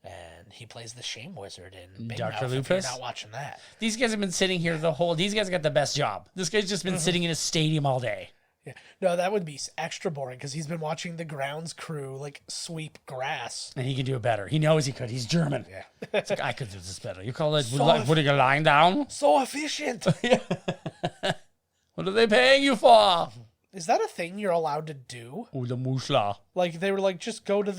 And he plays the Shame Wizard in Big Dr. Mouth, Lupus? if you're not watching that. These guys have been sitting here these guys got the best job. This guy's just been sitting in a stadium all day. Yeah. No, that would be extra boring because he's been watching the grounds crew sweep grass. And he can do it better. He knows he could. He's German. Yeah. It's like, I could do this better. You call it putting a line down? So efficient. What are they paying you for? Is that a thing you're allowed to do? Oh, the Musla. They were just go to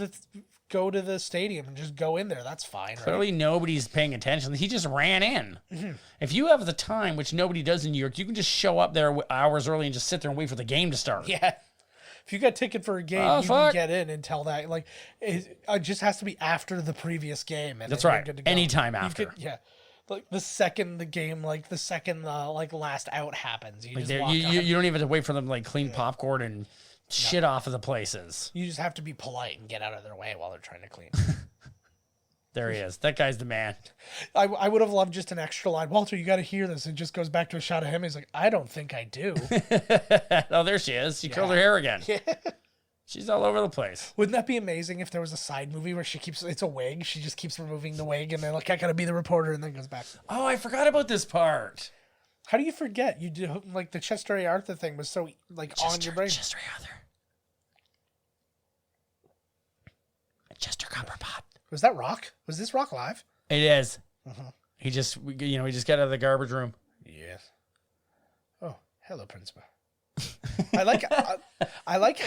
the stadium and just go in there. That's fine. Clearly nobody's paying attention. He just ran in. If you have the time, which nobody does in New York, you can just show up there hours early and just sit there and wait for the game to start. Yeah. If you got a ticket for a game, you can get in until that. It just has to be after the previous game. And that's right. Anytime after. Yeah. The second the game, the second last out happens, you just walk on. You don't even have to wait for them to clean popcorn and shit off of the places. You just have to be polite and get out of their way while they're trying to clean. There he is. That guy's the man. I would have loved just an extra line. Walter, you got to hear this. It just goes back to a shot of him. He's like, I don't think I do. Oh, there she is. She curled her hair again. Yeah. She's all over the place. Wouldn't that be amazing if there was a side movie where it's a wig. She just keeps removing the wig and then I got to be the reporter and then goes back. Oh, I forgot about this part. How do you forget? You do the Chester A. Arthur thing was so on your brain. Chester A. Arthur. Chester Copperpot. Was that Rock? Was this Rock live? It is. He just got out of the garbage room. Yes. Hello, Principal. I like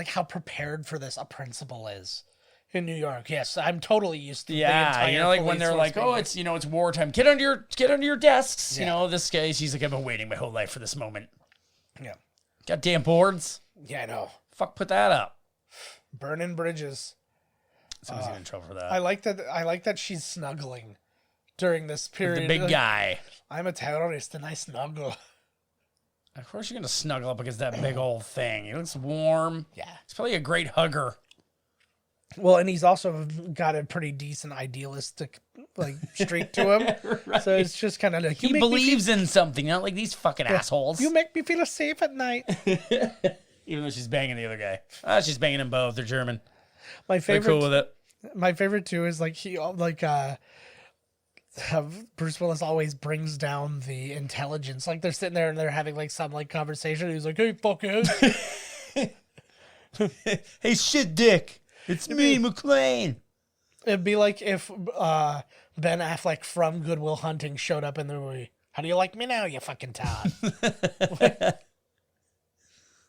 how prepared for this a principal is in New York. Yes, I'm totally used to. Yeah, you know, like when they're like, "Oh, it's it's wartime. Get under your desks." Yeah. You know, this guy, she's like, "I've been waiting my whole life for this moment." Yeah. Goddamn boards. Yeah, I know. Fuck, put that up. Burning bridges. Someone's getting in trouble for that. I like that she's snuggling during this period. The big guy. I'm a terrorist and I snuggle. Of course you're going to snuggle up against that big old thing. He looks warm. Yeah. He's probably a great hugger. Well, and he's also got a pretty decent idealistic streak to him. Right. So it's just kind of like... He believes in something, not like these fucking assholes. You make me feel safe at night. Even though she's banging the other guy. She's banging them both. They're German. My favorite... They're cool with it. My favorite, too, is Bruce Willis always brings down the intelligence. Like they're sitting there and they're having some conversation. He's like, "Hey, fuckhead." Hey, shit, dick. It's me, McClane. It'd be like if Ben Affleck from Good Will Hunting showed up in the movie. How do you like me now, you fucking Todd?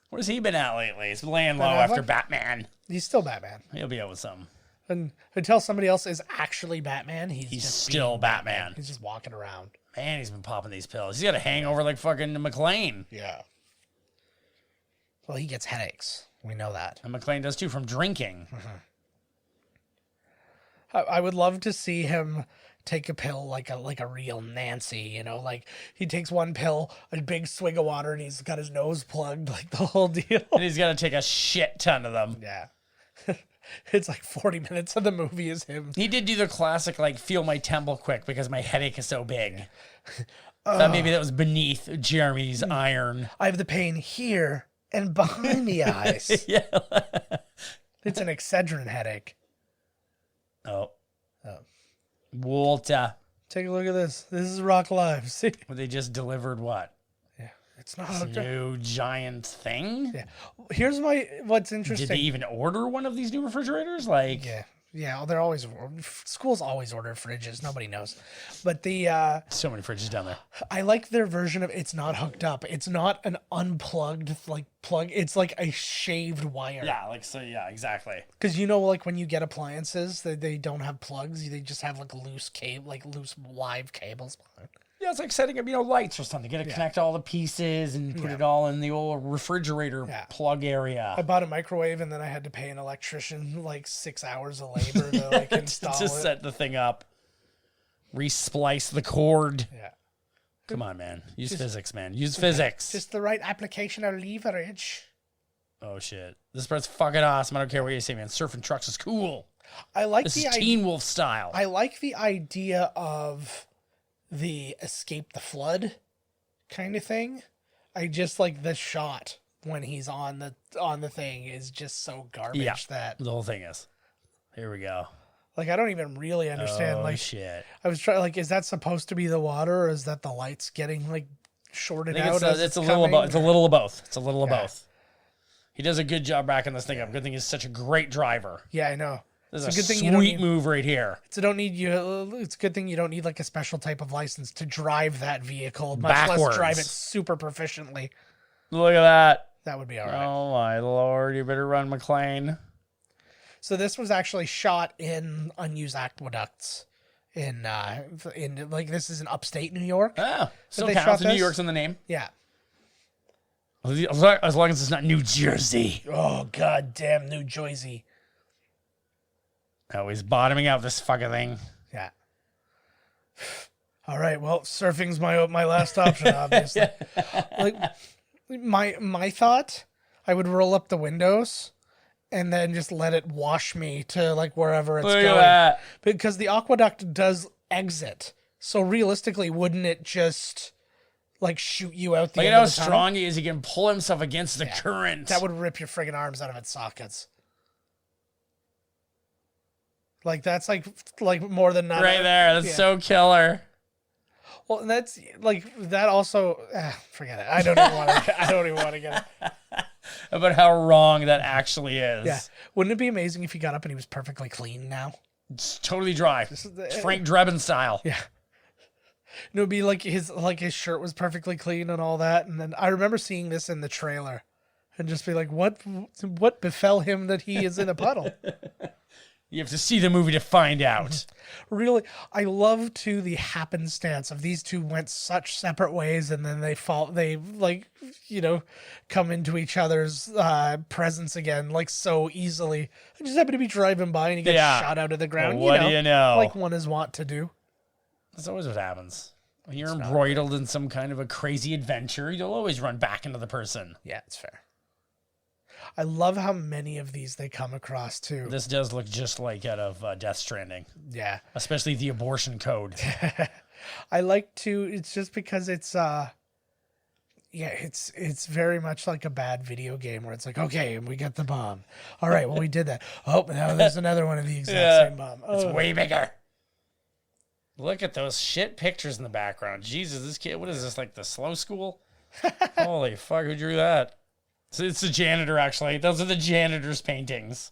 Where's he been at lately? He's laying low after Batman. He's still Batman. He'll be out with something. And until somebody else is actually Batman, he's just still Batman. He's just walking around. Man, he's been popping these pills. He's got a hangover like fucking McClane. Yeah. Well, he gets headaches. We know that. And McClane does too from drinking. Mm-hmm. I would love to see him take a pill like a real Nancy, he takes one pill, a big swig of water, and he's got his nose plugged, the whole deal. And he's got to take a shit ton of them. Yeah. It's 40 minutes of the movie is him. He did do the classic, feel my temple quick because my headache is so big. Thought maybe that was beneath Jeremy's iron. I have the pain here and behind the eyes. Yeah. It's an Excedrin headache. Oh. Walter. Take a look at this. This is Rock Live. See? Well, they just delivered what? Yeah. It's not a new giant thing? Yeah. Here's what's interesting. Did they even order one of these new refrigerators? Yeah. Yeah, they're always... Schools always order fridges. Nobody knows. But so many fridges down there. I like their version of it's not hooked up. It's not an unplugged, plug. It's a shaved wire. Yeah, yeah, exactly. Because when you get appliances, they don't have plugs. They just have, loose cable, loose live cables. Yeah, it's like setting up, lights or something. You got to connect all the pieces and put it all in the old refrigerator plug area. I bought a microwave and then I had to pay an electrician 6 hours of labor to install to set the thing up. Resplice the cord. Yeah. Come on, man. Use physics, man. Use physics. Just the right application of leverage. Oh, shit. This part's fucking awesome. I don't care what you say, man. Surfing trucks is cool. This is Teen Wolf style. I like the idea of the escape the flood kind of thing. I just like the shot when he's on the thing is just so garbage that the whole thing is. Here we go. I don't even really understand. Oh, shit. I was trying. Is that supposed to be the water, or is that the lights getting shorted out? It's a little of both. It's a little of both. It's a little of both. He does a good job backing this thing up. Good thing he's such a great driver. Yeah, I know. This is a good thing sweet move right here. It's a good thing you don't need a special type of license to drive that vehicle, much backwards. less drive it super proficiently. Look at that. That would be all right. Oh my Lord, you better run, McClane. So this was actually shot in unused aqueducts in this is in upstate New York. Oh, so counts. New York's in the name. Yeah. As long as it's not New Jersey. Oh, goddamn New Jersey. Oh, he's bottoming out this fucking thing. Yeah. All right. Well, surfing's my last option, obviously. My thought, I would roll up the windows and then just let it wash me to wherever it's going. That. Because the aqueduct does exit. So realistically, wouldn't it just shoot you out the end of the tunnel? How strong he is. He can pull himself against the current. That would rip your friggin' arms out of its sockets. That's more than not. Right there. That's so killer. Well, and that's that also. Forget it. I don't even want to get it. About how wrong that actually is. Yeah. Wouldn't it be amazing if he got up and he was perfectly clean now? It's totally dry. Frank Drebin style. Yeah. It would be like his shirt was perfectly clean and all that. And then I remember seeing this in the trailer and just be like, what befell him that he is in a puddle? You have to see the movie to find out. Really, I love too the happenstance of these two went such separate ways, and then they come into each other's presence again like so easily. I just happen to be driving by and he gets shot out of the ground. Well, what do you know? Like one is wont to do. That's always what happens. When you're embroiled in some kind of a crazy adventure, you'll always run back into the person. Yeah, it's fair. I love how many of these they come across too. This does look just like out of Death Stranding. Yeah. Especially the abortion code. I like to, it's just because it's very much like a bad video game where it's like, okay, we got the bomb. All right, well, we did that. Oh, now there's another one of the exact same bomb. Oh. It's way bigger. Look at those shit pictures in the background. Jesus, this kid, what is this, like the slow school? Holy fuck, who drew that? So it's the janitor, actually. Those are the janitor's paintings.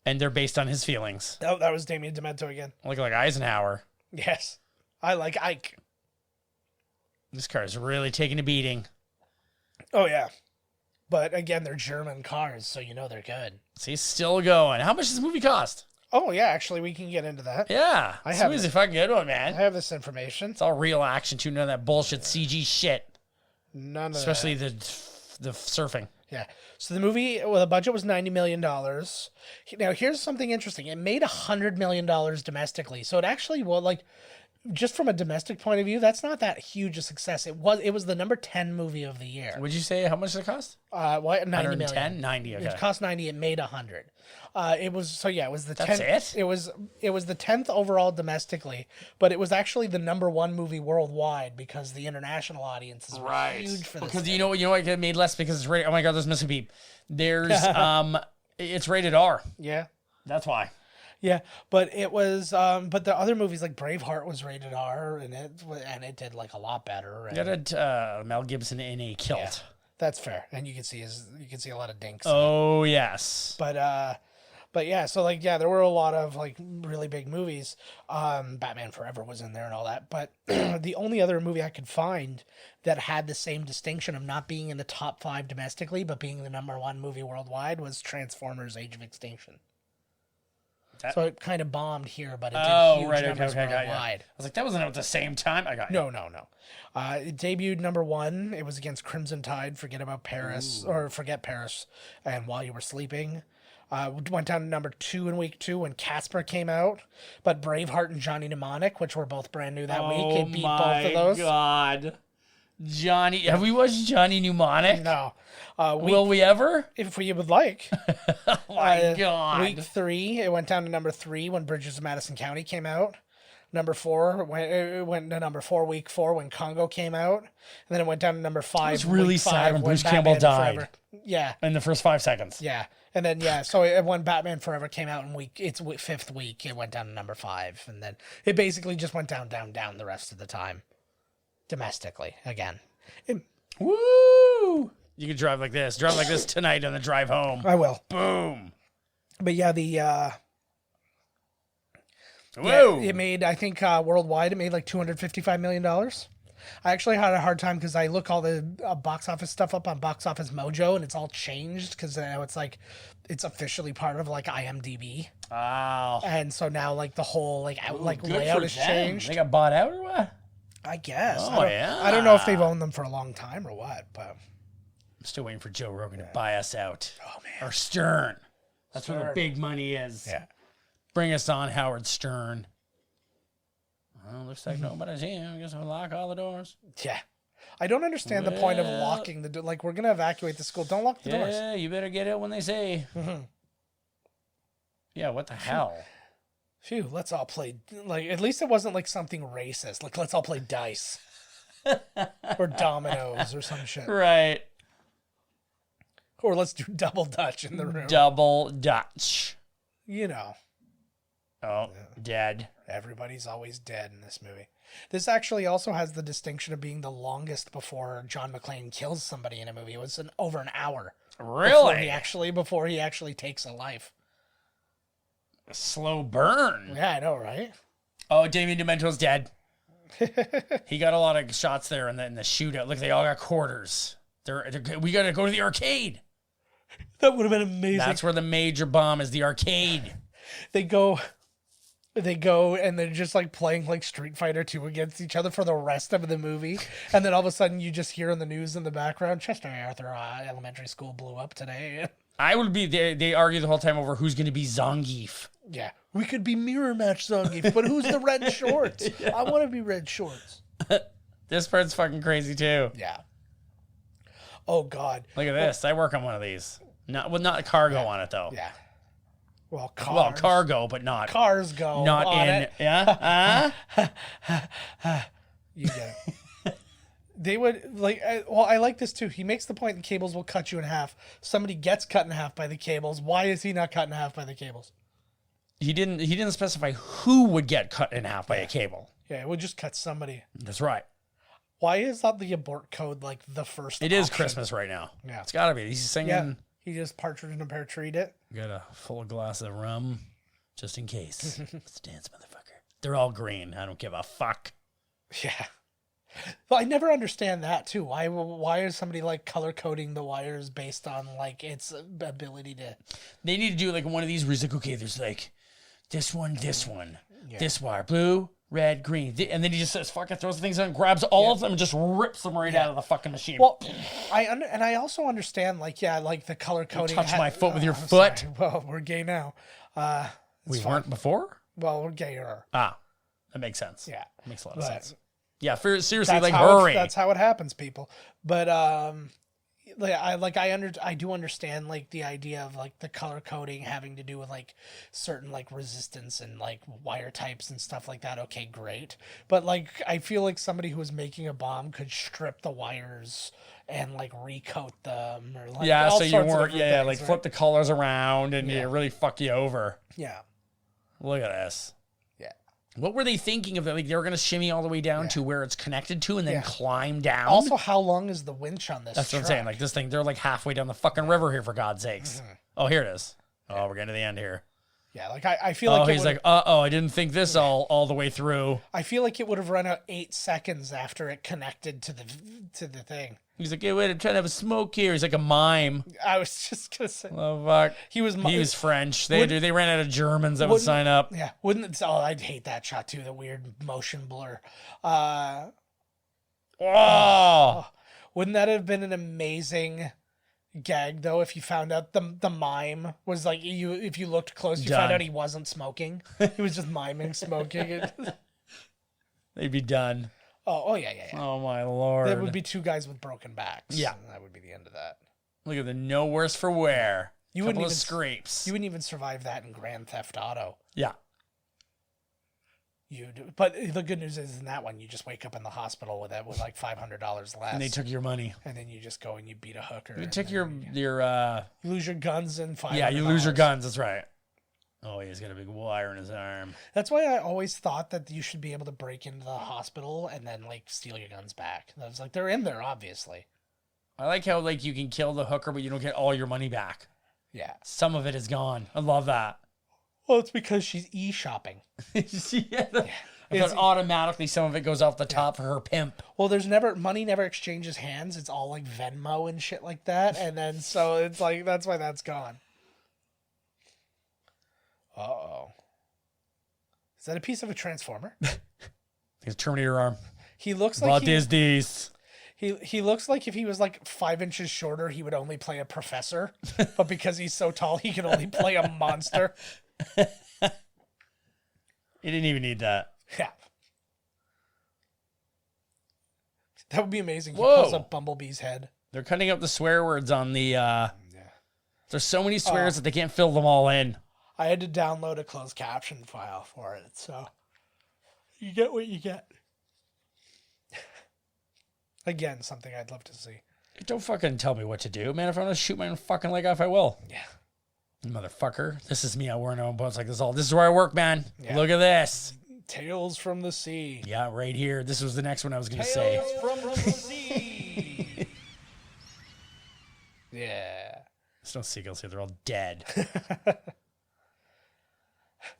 And they're based on his feelings. Oh, that was Damien Demento again. Look like Eisenhower. Yes. I like Ike. This car's really taking a beating. Oh, yeah. But again, they're German cars, so you know they're good. See, still going. How much does this movie cost? Oh, yeah, actually, we can get into that. Yeah. I have This is a fucking good one, man. I have this information. It's all real action, too. None of that bullshit CG shit. None of Especially that. the surfing. Yeah. So the movie, the budget was $90 million. Now, here's something interesting. It made $100 million domestically. So it actually, just from a domestic point of view, that's not that huge a success. It was the number 10 movie of the year. Would you say how much did it cost? $90 million. 90, okay. It cost 90, it made 100. It was the 10th. That's it? It was the 10th overall domestically, but it was actually the number one movie worldwide because the international audience is huge for this. Because you know what it made less because it's rated. Oh my god, there's Mississippi Beep. There's it's rated R. Yeah. That's why. Yeah, but it was but the other movies like Braveheart was rated R and it did like a lot better. You got Mel Gibson in a kilt. Yeah, that's fair. And you can see a lot of dinks. Oh yes. But yeah, so there were a lot of really big movies. Batman Forever was in there and all that. But the only other movie I could find that had the same distinction of not being in the top 5 domestically, but being the number 1 movie worldwide was Transformers: Age of Extinction. So it kind of bombed here, but it did huge numbers worldwide. I was like, that wasn't out at the same time. I got you. No. It debuted number 1. It was against Crimson Tide, Forget Paris, and While You Were Sleeping. Went down to number 2 in week 2 when Casper came out. But Braveheart and Johnny Mnemonic, which were both brand new that week, it beat both of those. Oh my God. Johnny, have we watched Johnny Mnemonic? No. Will we ever? If we would like. Oh my God. Week 3, it went down to number 3 when Bridges of Madison County came out. Number 4, it went to number 4, week 4 when Congo came out. And then it went down to number 5. It was really sad when Bruce Batman Campbell died. Forever. Yeah. In the first 5 seconds. Yeah. And then, so when Batman Forever came out in its 5th week, it went down to number 5. And then it basically just went down the rest of the time. Domestically, again. Woo! You can drive like this. Drive like this tonight on the drive home. I will. Boom. But yeah, it made, I think, worldwide, it made like $255 million. I actually had a hard time because I look all the box office stuff up on Box Office Mojo, and it's all changed because now it's officially part of IMDb. Wow. And so now the whole layout has them. changed. They got bought out or what? I guess. Oh, I don't know if they've owned them for a long time or what, but I'm still waiting for Joe Rogan to buy us out. Oh man. Or Stern. That's where the big money is. Yeah. Bring us on, Howard Stern. Well, looks like nobody's here. I guess I'll lock all the doors. Yeah. I don't understand the point of locking the door. We're going to evacuate the school. Don't lock the doors. Yeah, you better get out when they say. Mm-hmm. Yeah, what the hell? Phew, let's all play. At least it wasn't something racist. Let's all play dice. Or dominoes or some shit. Right. Or let's do double Dutch in the room. Double Dutch. You know. Oh, dead. Everybody's always dead in this movie. This actually also has the distinction of being the longest before John McClane kills somebody in a movie. It was over an hour. Really? Before he actually takes a life. A slow burn. Yeah, I know, right? Oh, Damien Demento's dead. He got a lot of shots there in the shootout. Look, they all got quarters. We got to go to the arcade. That would have been amazing. That's where the major bomb is, the arcade. They go and they're just like playing like Street Fighter 2 against each other for the rest of the movie. And then all of a sudden you just hear in the news in the background, Chester Arthur Elementary School blew up today. I would be, they argue the whole time over who's going to be Zangief. Yeah. We could be mirror match Zangief, but who's the red shorts? Yeah. I want to be red shorts. This part's fucking crazy too. Yeah. Oh, God. Look at this. I work on one of these. Not cargo on it, though. Yeah. Well, cars. Well, cargo, but not. Cars go not on in. It. Yeah? You get it. They would, like, I like this, too. He makes the point the cables will cut you in half. Somebody gets cut in half by the cables. Why is he not cut in half by the cables? He didn't specify who would get cut in half by a cable. Yeah, it would just cut somebody. That's right. Why is that the abort code, like, the first It is option? Christmas right now. Yeah. It's got to be. He's singing. Yeah. He just partridge in a pear treed it. Got a full glass of rum, just in case. Let's dance, motherfucker. They're all green. I don't give a fuck. Yeah. Well, I never understand that, too. Why is somebody, like, color coding the wires based on, like, its ability to... They need to do, like, one of these where it's like, okay, there's, like, this one, this wire, blue, red, green. And then he just says, fuck it, throws the things on, grabs all of them, and just rips them right out of the fucking machine. Well, I also understand, like, yeah, like, the color coding... Touch my foot with your foot. Sorry. Well, we're gay now. We weren't before? Well, we're gayer. Ah, that makes sense. Yeah. Makes a lot of sense. Yeah, seriously, like, how hurry. That's how it happens, people. But I do understand like the idea of like the color coding having to do with like certain like resistance and like wire types and stuff like that. Okay, great. But like I feel like somebody who was making a bomb could strip the wires and like recoat them or like all so you sorts of weren't different things, like right? flip the colors around and it really fuck you over. Yeah. Look at this. Yeah. What were they thinking of? Like they were gonna shimmy all the way down to where it's connected to and then climb down. Also, how long is the winch on this? That's what I'm saying. Like this thing, they're like halfway down the fucking river here for God's sakes. Oh, here it is. Oh, we're getting to the end here. Yeah, like I feel like he's like, I didn't think this all the way through. I feel like it would have run out 8 seconds after it connected to the thing. He's like, hey, wait, I'm trying to have a smoke here. He's like a mime. I was just gonna say. Oh fuck. He was French. They ran out of Germans that would sign up. Yeah, wouldn't it? Oh, I'd hate that shot too. The weird motion blur. Wouldn't that have been an amazing gag though? If you found out the mime was like if you looked close, you found out he wasn't smoking. He was just miming smoking. They'd be done. Oh yeah. Oh my lord. There would be 2 guys with broken backs. Yeah, and that would be the end of that. Look at the no worse for wear. You wouldn't even scrapes. You wouldn't even survive that in Grand Theft Auto. Yeah. But the good news is in that one, you just wake up in the hospital with like $500 less. And they took your money. And then you just go and you beat a hooker. You took your you lose your guns and $500. Yeah, you lose your guns. That's right. Oh, he's got a big wire in his arm. That's why I always thought that you should be able to break into the hospital and then like steal your guns back. I was like, they're in there, obviously. I like how like you can kill the hooker, but you don't get all your money back. Yeah. Some of it is gone. I love that. Well, it's because she's e-shopping. I thought automatically some of it goes off the top for her pimp. Well, money never exchanges hands. It's all like Venmo and shit like that. And then so it's like that's why that's gone. Uh-oh. Is that a piece of a transformer? His Terminator arm. He looks like what is this? He looks like if he was like 5 inches shorter, he would only play a professor. But because he's so tall, he can only play a monster. He didn't even need that. Yeah. That would be amazing. He pulls up Bumblebee's head. They're cutting out the swear words on the... There's so many swears that they can't fill them all in. I had to download a closed caption file for it, so you get what you get. Again, something I'd love to see. Don't fucking tell me what to do, man. If I want to shoot my own fucking leg off, I will. Yeah. Motherfucker. This is me. I wear no boats like this all. This is where I work, man. Yeah. Look at this. Tales from the sea. Yeah, right here. This was the next one I was going to say. Tales from the sea. Yeah. There's no seagulls here. They're all dead.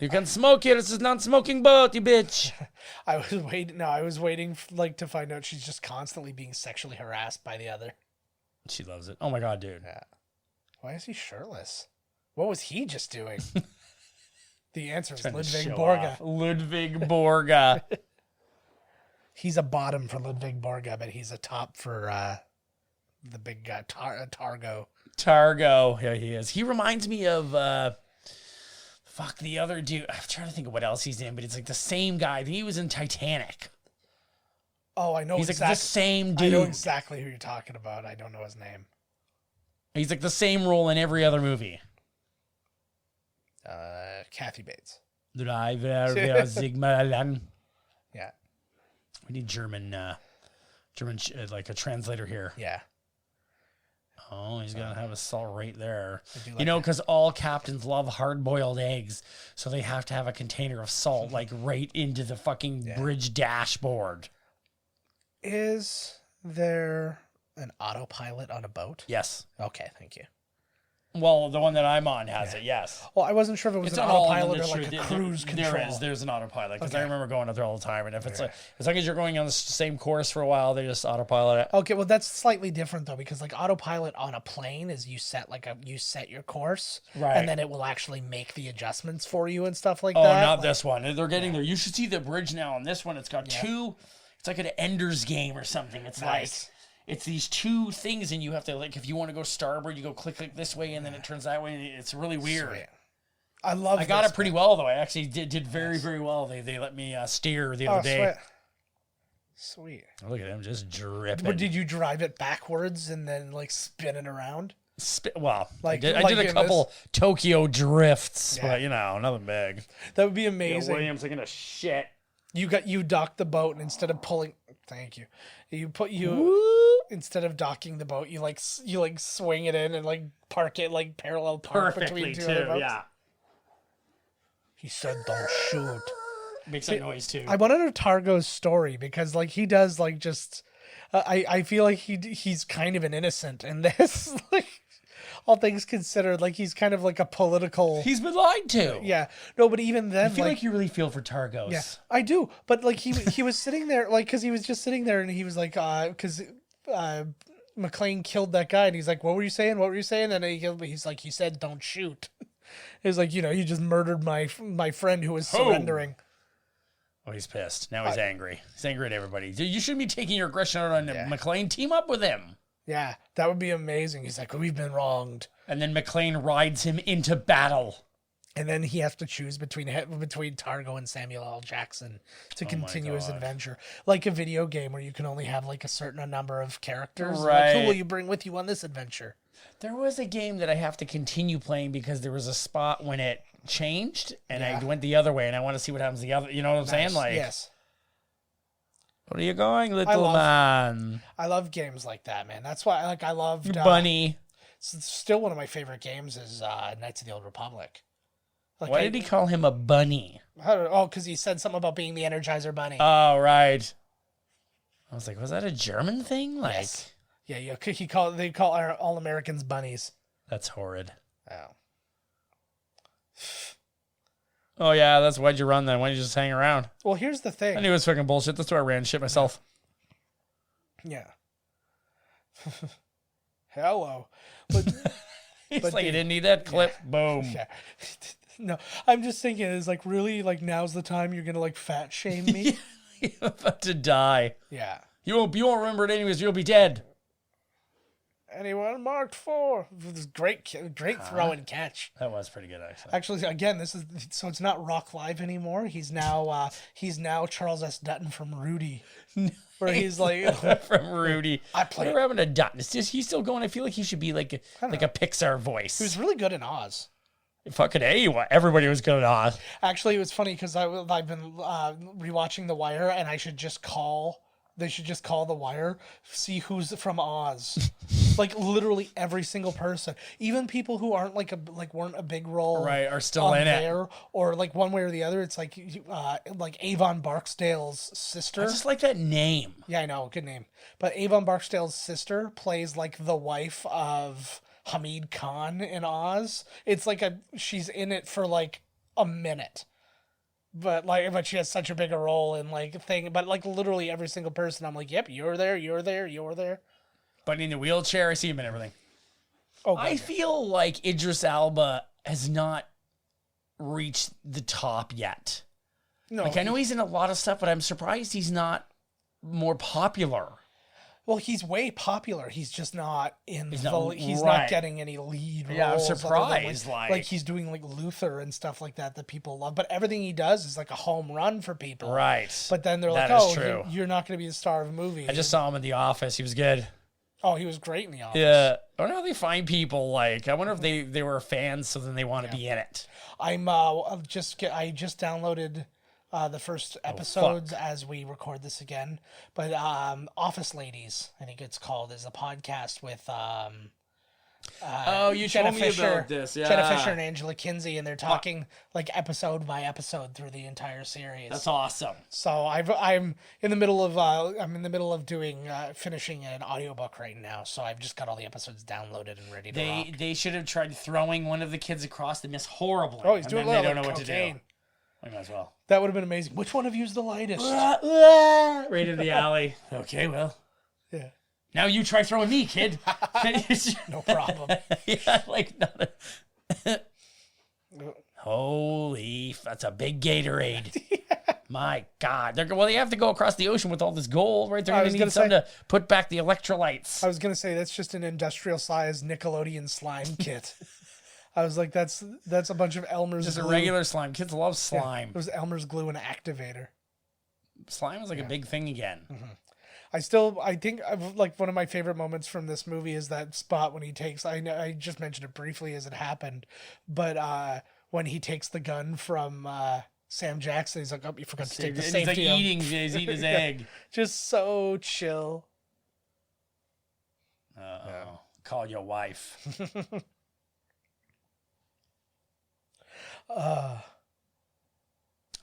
You can smoke here. This is non-smoking boat, you bitch. I was waiting like to find out she's just constantly being sexually harassed by the other. She loves it. Oh my God, dude. Yeah. Why is he shirtless? What was he just doing? The answer is Ludwig Borga. Ludwig Borga. He's a bottom for Ludwig Borga, but he's a top for the big guy, Targo. Targo. Yeah, he is. He reminds me of the other dude. I'm trying to think of what else he's in, but it's like the same guy. He was in Titanic. Oh, I know. He's like the same dude. I know exactly who you're talking about. I don't know his name. He's like the same role in every other movie. Kathy Bates. Driver Sigmalan. Yeah. We need German, like a translator here. Yeah. Oh, he's gonna have a salt right there. Like Because all captains love hard-boiled eggs, so they have to have a container of salt, like right into the fucking bridge dashboard. Is there an autopilot on a boat? Yes. Okay, thank you. Well, the one that I'm on has it, yes. Well, I wasn't sure if it was It's an not all autopilot of or them, like it's a true. cruise control. There's an autopilot, because Okay. I remember going out there all the time, and if it's like, as long as you're going on the same course for a while, they just autopilot it. Okay, well that's slightly different though, because like autopilot on a plane is you set your course, Right. and then it will actually make the adjustments for you and stuff like Oh, that. not this one. They're getting there. You should see the bridge now on this one. It's got two. It's like an Ender's Game or something. It's Nice. like it's these two things, and you have to like if you want to go starboard, you go click this way, and then it turns that way. It's really weird. Sweet. I got it pretty well though. I actually did very very well. They let me steer the other day. Sweet. Oh, look at him just dripping. But did you drive it backwards and then like spin it around? Well, Like- I like did a in couple Tokyo drifts, Yeah. but nothing big. That would be amazing. William's taking a shit. You docked the boat, and instead of pulling, thank you. Instead of docking the boat, you swing it in and like park it like parallel park Perfectly between two other too. boats. Yeah, He said, "Don't shoot." makes that noise too. I want to know Targo's story because like he does like just. I feel like he's kind of an innocent in this. Like all things considered, like he's kind of like a political. He's been lied to. Yeah. No, but even then, I feel like you really feel for Targos. yeah, I do. But like he was sitting there, like, because he was just sitting there, and he was like, because McClane killed that guy, and he's like, "What were you saying? What were you saying?" And he's like, "He said, don't shoot." He's like, you just murdered my friend who was surrendering. Oh, he's pissed. Now he's angry. He's angry at everybody. Dude, you shouldn't be taking your aggression out on McClane. Team up with him. Yeah, that would be amazing. He's like, "We've been wronged." And then McClane rides him into battle. And then he has to choose between Targo and Samuel L. Jackson to continue his adventure. Like a video game where you can only have like a certain number of characters. Right. Like, who will you bring with you on this adventure? There was a game that I have to continue playing because there was a spot when it changed and I went the other way and I want to see what happens the other. You know what I'm saying? Like, yes. Where are you going, little man? I love games like that, man. That's why I loved Bunny. Still one of my favorite games is Knights of the Old Republic. Like, Why did he call him a bunny? I don't know. Oh, because he said something about being the Energizer Bunny. Oh, right. I was like, was that a German thing? Like, Yes. Yeah. They call all Americans bunnies. that's horrid. Oh. Oh, yeah, that's why'd you run then? Why'd you just hang around? Well, here's the thing. I knew it was fucking bullshit. That's why I ran shit myself. Yeah. Hello. But He's But like, the- you didn't need that clip. Boom. yeah. No, I'm just thinking is like really like now's the time you're gonna like fat shame me. You're about to die. Yeah. You won't remember it anyways. You'll be dead. Anyone marked 4? This great throw and catch. That was pretty good, actually. Actually, again, so it's not Rock Live anymore. He's now Charles S. Dutton from Rudy, where he's like From Rudy. I play- We're having a Dutton. He's still going. I feel like he should be like a Pixar voice. he was really good in Oz. Fucking A, everybody was going on. Actually, it was funny because I've been rewatching The Wire, and they should just call The Wire, see who's from Oz. Like literally every single person, even people who aren't weren't a big role, Right, are still in it. or like one way or the other. It's like Avon Barksdale's sister. I just like that name. Yeah, I know, good name. But Avon Barksdale's sister plays like the wife of Hamid Khan in Oz. It's like she's in it for like a minute. but she has such a bigger role in like thing. But like literally every single person, I'm like, yep, you're there. But in the wheelchair, I see him and everything. Oh, I feel like Idris Elba has not reached the top yet. no. Like, I know he's in a lot of stuff, but I'm surprised he's not more popular. Well, he's way popular. He's just not in. He's right. not getting any lead roles. Yeah, I'm other than, surprised, like he's doing like Luther and stuff like that people love. But everything he does is like a home run for people. Right. But then they're That like, is oh, true. you're not going to be the star of a movie. I just saw him in The Office. He was good. Oh, he was great in The Office. Yeah. I wonder how they find people. Like, I wonder if they were fans, so then they want to be in it. I just downloaded the first episodes as we record this again. But Office Ladies, I think it's called, is a podcast with You Jenna told me Fisher, about this. Yeah. Jenna Fisher and Angela Kinsey, and they're talking like episode by episode through the entire series. That's awesome. So I'm in the middle of doing finishing an audiobook right now. So I've just got all the episodes downloaded and ready to rock. They should have tried throwing one of the kids across the miss horribly. Oh, he's and doing then well. they don't know Like what cocaine. to do. I might as well. That would have been amazing. Which one of you's the lightest? Right in the alley. Okay, well. Yeah. Now you try throwing me, kid. No problem. Yeah, like not Holy, that's a big Gatorade. My God. They have to go across the ocean with all this gold, right? They're going to need something to put back the electrolytes. I was going to say, that's just an industrial size Nickelodeon slime kit. I was like, that's a bunch of Elmer's Just glue. a regular slime. Kids love slime. It was Elmer's glue and activator. Slime was like a big thing again. Mm-hmm. I think like one of my favorite moments from this movie is that spot when he takes, I know I just mentioned it briefly as it happened, but when he takes the gun from Sam Jackson, he's like, oh, you forgot to take the safety. He's eating his egg. Just so chill. Uh-oh. Call your wife.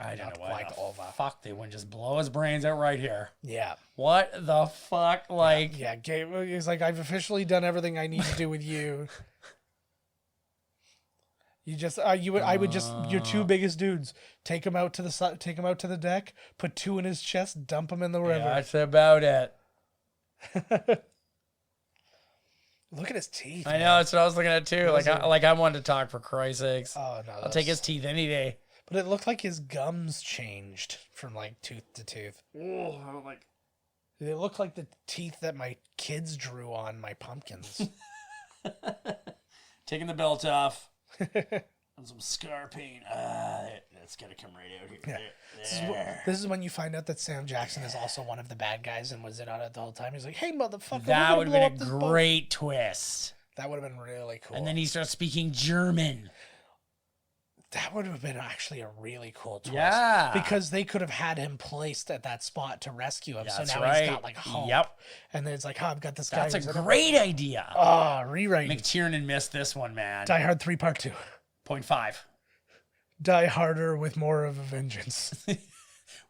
I don't know why the fuck they wouldn't just blow his brains out right here. Yeah. What the fuck? Like, yeah, Gabe, he's like, I've officially done everything I need to do with you. You just, your two biggest dudes, take him out to the deck, put two in his chest, dump him in the river. yeah, that's about it. Look at his teeth. I know, that's what I was looking at too. I wanted to talk, for Christ's sakes. Oh no, I'll take his teeth any day. But it looked like his gums changed from like tooth to tooth. Oh, I don't like. They look like the teeth that my kids drew on my pumpkins. Taking the belt off. And some scar paint. That's gonna come right out here. Yeah. This is when you find out that Sam Jackson is also one of the bad guys and was in on it the whole time. He's like, "Hey, motherfucker!" That would have been a great twist. That would have been really cool. And then he starts speaking German. That would have been actually a really cool twist. Yeah. Because they could have had him placed at that spot to rescue him. That's so now right. he's got like hope. Yep. And then it's like, I've got this guy. That's a great idea. Oh, rewrite. McTiernan missed this one, man. Die Hard 3 Part 2. 0.5. Die harder with more of a vengeance.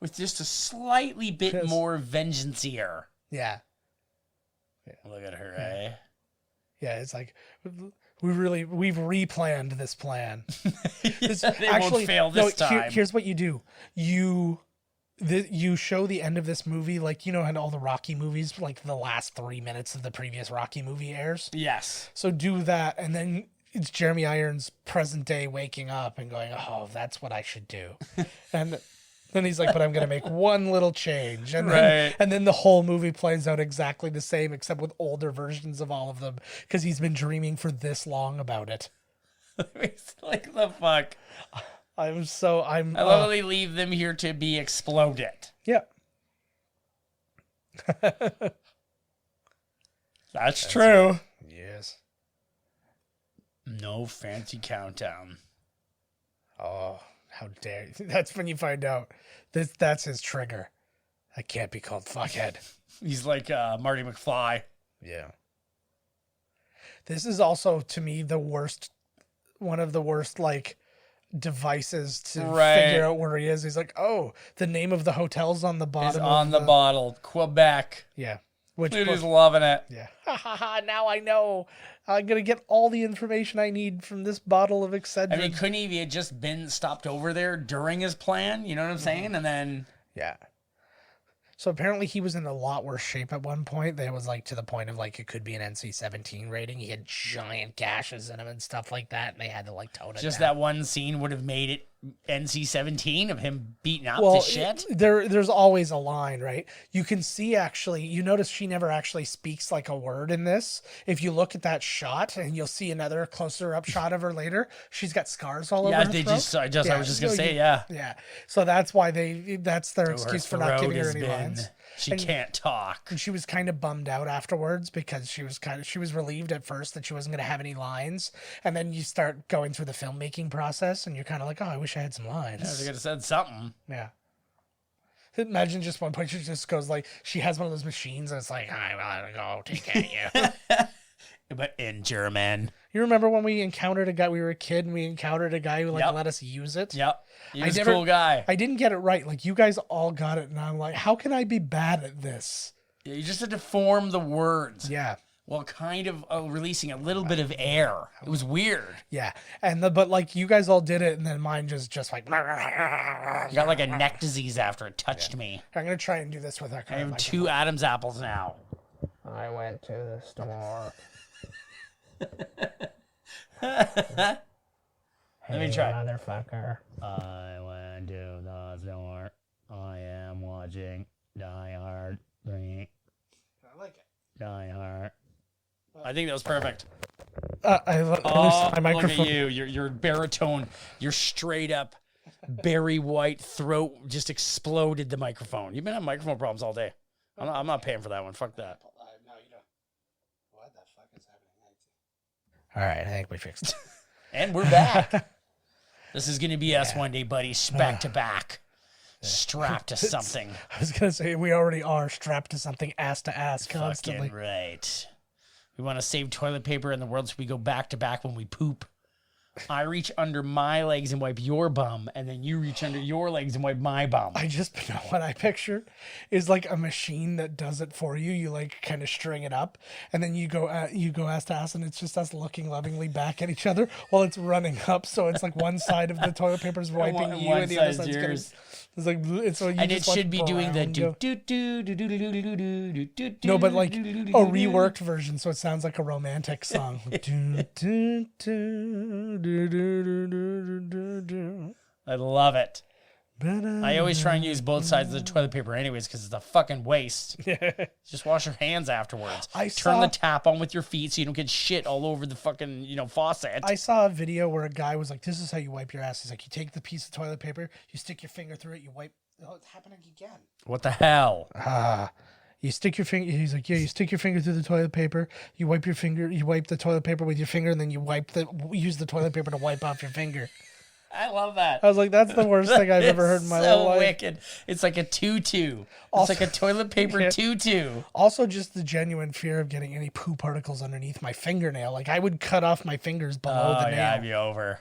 With just a slightly bit more vengeance-ier. Yeah. Look at her, eh? Yeah, it's like, we've replanned this plan. Won't fail this time. Here's what you do. You show the end of this movie, like, you know, and all the Rocky movies, like the last 3 minutes of the previous Rocky movie airs. Yes. So do that, and then it's Jeremy Irons present day waking up and going, oh, that's what I should do. And then he's like, but I'm going to make one little change. And then the whole movie plays out exactly the same, except with older versions of all of them, because he's been dreaming for this long about it. Like the fuck. I love how they leave them here to be exploded. Yeah. That's true. Yes. No fancy countdown. Oh, how dare you. That's when you find out that's his trigger. I can't be called fuckhead. He's like Marty McFly. Yeah. This is also, to me, one of the worst, like, devices to figure out where he is. He's like, oh, the name of the hotel's on the bottom. It's on the bottle. Quebec. Yeah. Which Dude, book? he's loving it. Yeah. Now I know. I'm going to get all the information I need from this bottle of Excedrin. I mean, couldn't he have just been stopped over there during his plan? You know what I'm saying? And then... Yeah. So apparently he was in a lot worse shape at one point. That was like to the point of like it could be an NC-17 rating. He had giant gashes in him and stuff like that, and they had to like tone it Just down. that one scene would have made it NC-17 of him beating up Well, to shit. there's always a line, right? You can see actually. You notice she never actually speaks like a word in this. If you look at that shot, and you'll see another closer up shot of her later, she's got scars all over her they throat. I was just gonna say, yeah. Yeah. So that's why that's their Her excuse for not throat giving her has any been- lines. She can't talk. And she was kind of bummed out afterwards because she was relieved at first that she wasn't going to have any lines. And then you start going through the filmmaking process and you're kind of like, oh, I wish I had some I lines. was gonna have said something. Yeah. Imagine just one point she just goes like, she has one of those machines and it's like, I want to go take care of you. But in German. You remember when we encountered a guy, we were a kid and we encountered a guy who like Yep. let us use it? Yep. He was a cool guy. I didn't get it right. Like you guys all got it. And I'm like, how can I be bad at this? Yeah, you just had to form the words. Yeah. While kind of releasing a little bit of air. It was weird. Yeah. But like you guys all did it and then mine just like, You got like a neck disease after it touched me. I'm going to try and do this with our I have 2 Adam's apples now. I went to the store. Let me try. Motherfucker. I went to the store. I am watching Die Hard 3. I like it. Die Hard. I think that was perfect. I lost my Look microphone. at you. Your baritone, your straight up Barry White throat just exploded the microphone. You've been having microphone problems all day. I'm not paying for that one. Fuck that. No, you don't. What the fuck is happening? All right, I think we fixed it. And we're back. This is going to be us one day, buddy. Back to back. Strapped to something. I was going to say, we already are strapped to something ass to ass constantly. Fucking right. We want to save toilet paper in the world, so we go back to back when we poop. I reach under my legs and wipe your bum, and then you reach under your legs and wipe my bum. I just know what I picture is like a machine that does it for you. You like kind of string it up, and then you go ass to ass, and it's just us looking lovingly back at each other while it's running up. So it's like one side of the toilet paper is wiping you, one and the other side's side's getting. yours. It's like it's so you And it just watch should be doing the Brown do go. do do do do do do do do do do. No, but like a reworked version, so it sounds like a romantic song. Do, do, do, do, do, do, do, do, do. I love it. I always try and use both sides of the toilet paper anyways because it's a fucking waste. Just wash your hands afterwards. Turn the tap on with your feet so you don't get shit all over the fucking, faucet. I saw a video where a guy was like, this is how you wipe your ass. He's like, you take the piece of toilet paper, you stick your finger through it, you wipe. Oh, it's happening again. What the hell? You stick your finger. He's like, yeah, you stick your finger through the toilet paper. You wipe your finger. You wipe the toilet paper with your finger, and then you use the toilet paper to wipe off your finger. I love that. I was like, that's the worst thing I've ever heard in my whole life. Wicked. It's like a tutu. It's like a toilet paper tutu. Also, just the genuine fear of getting any poo particles underneath my fingernail. Like, I would cut off my fingers below the nail. Yeah, I'd be over.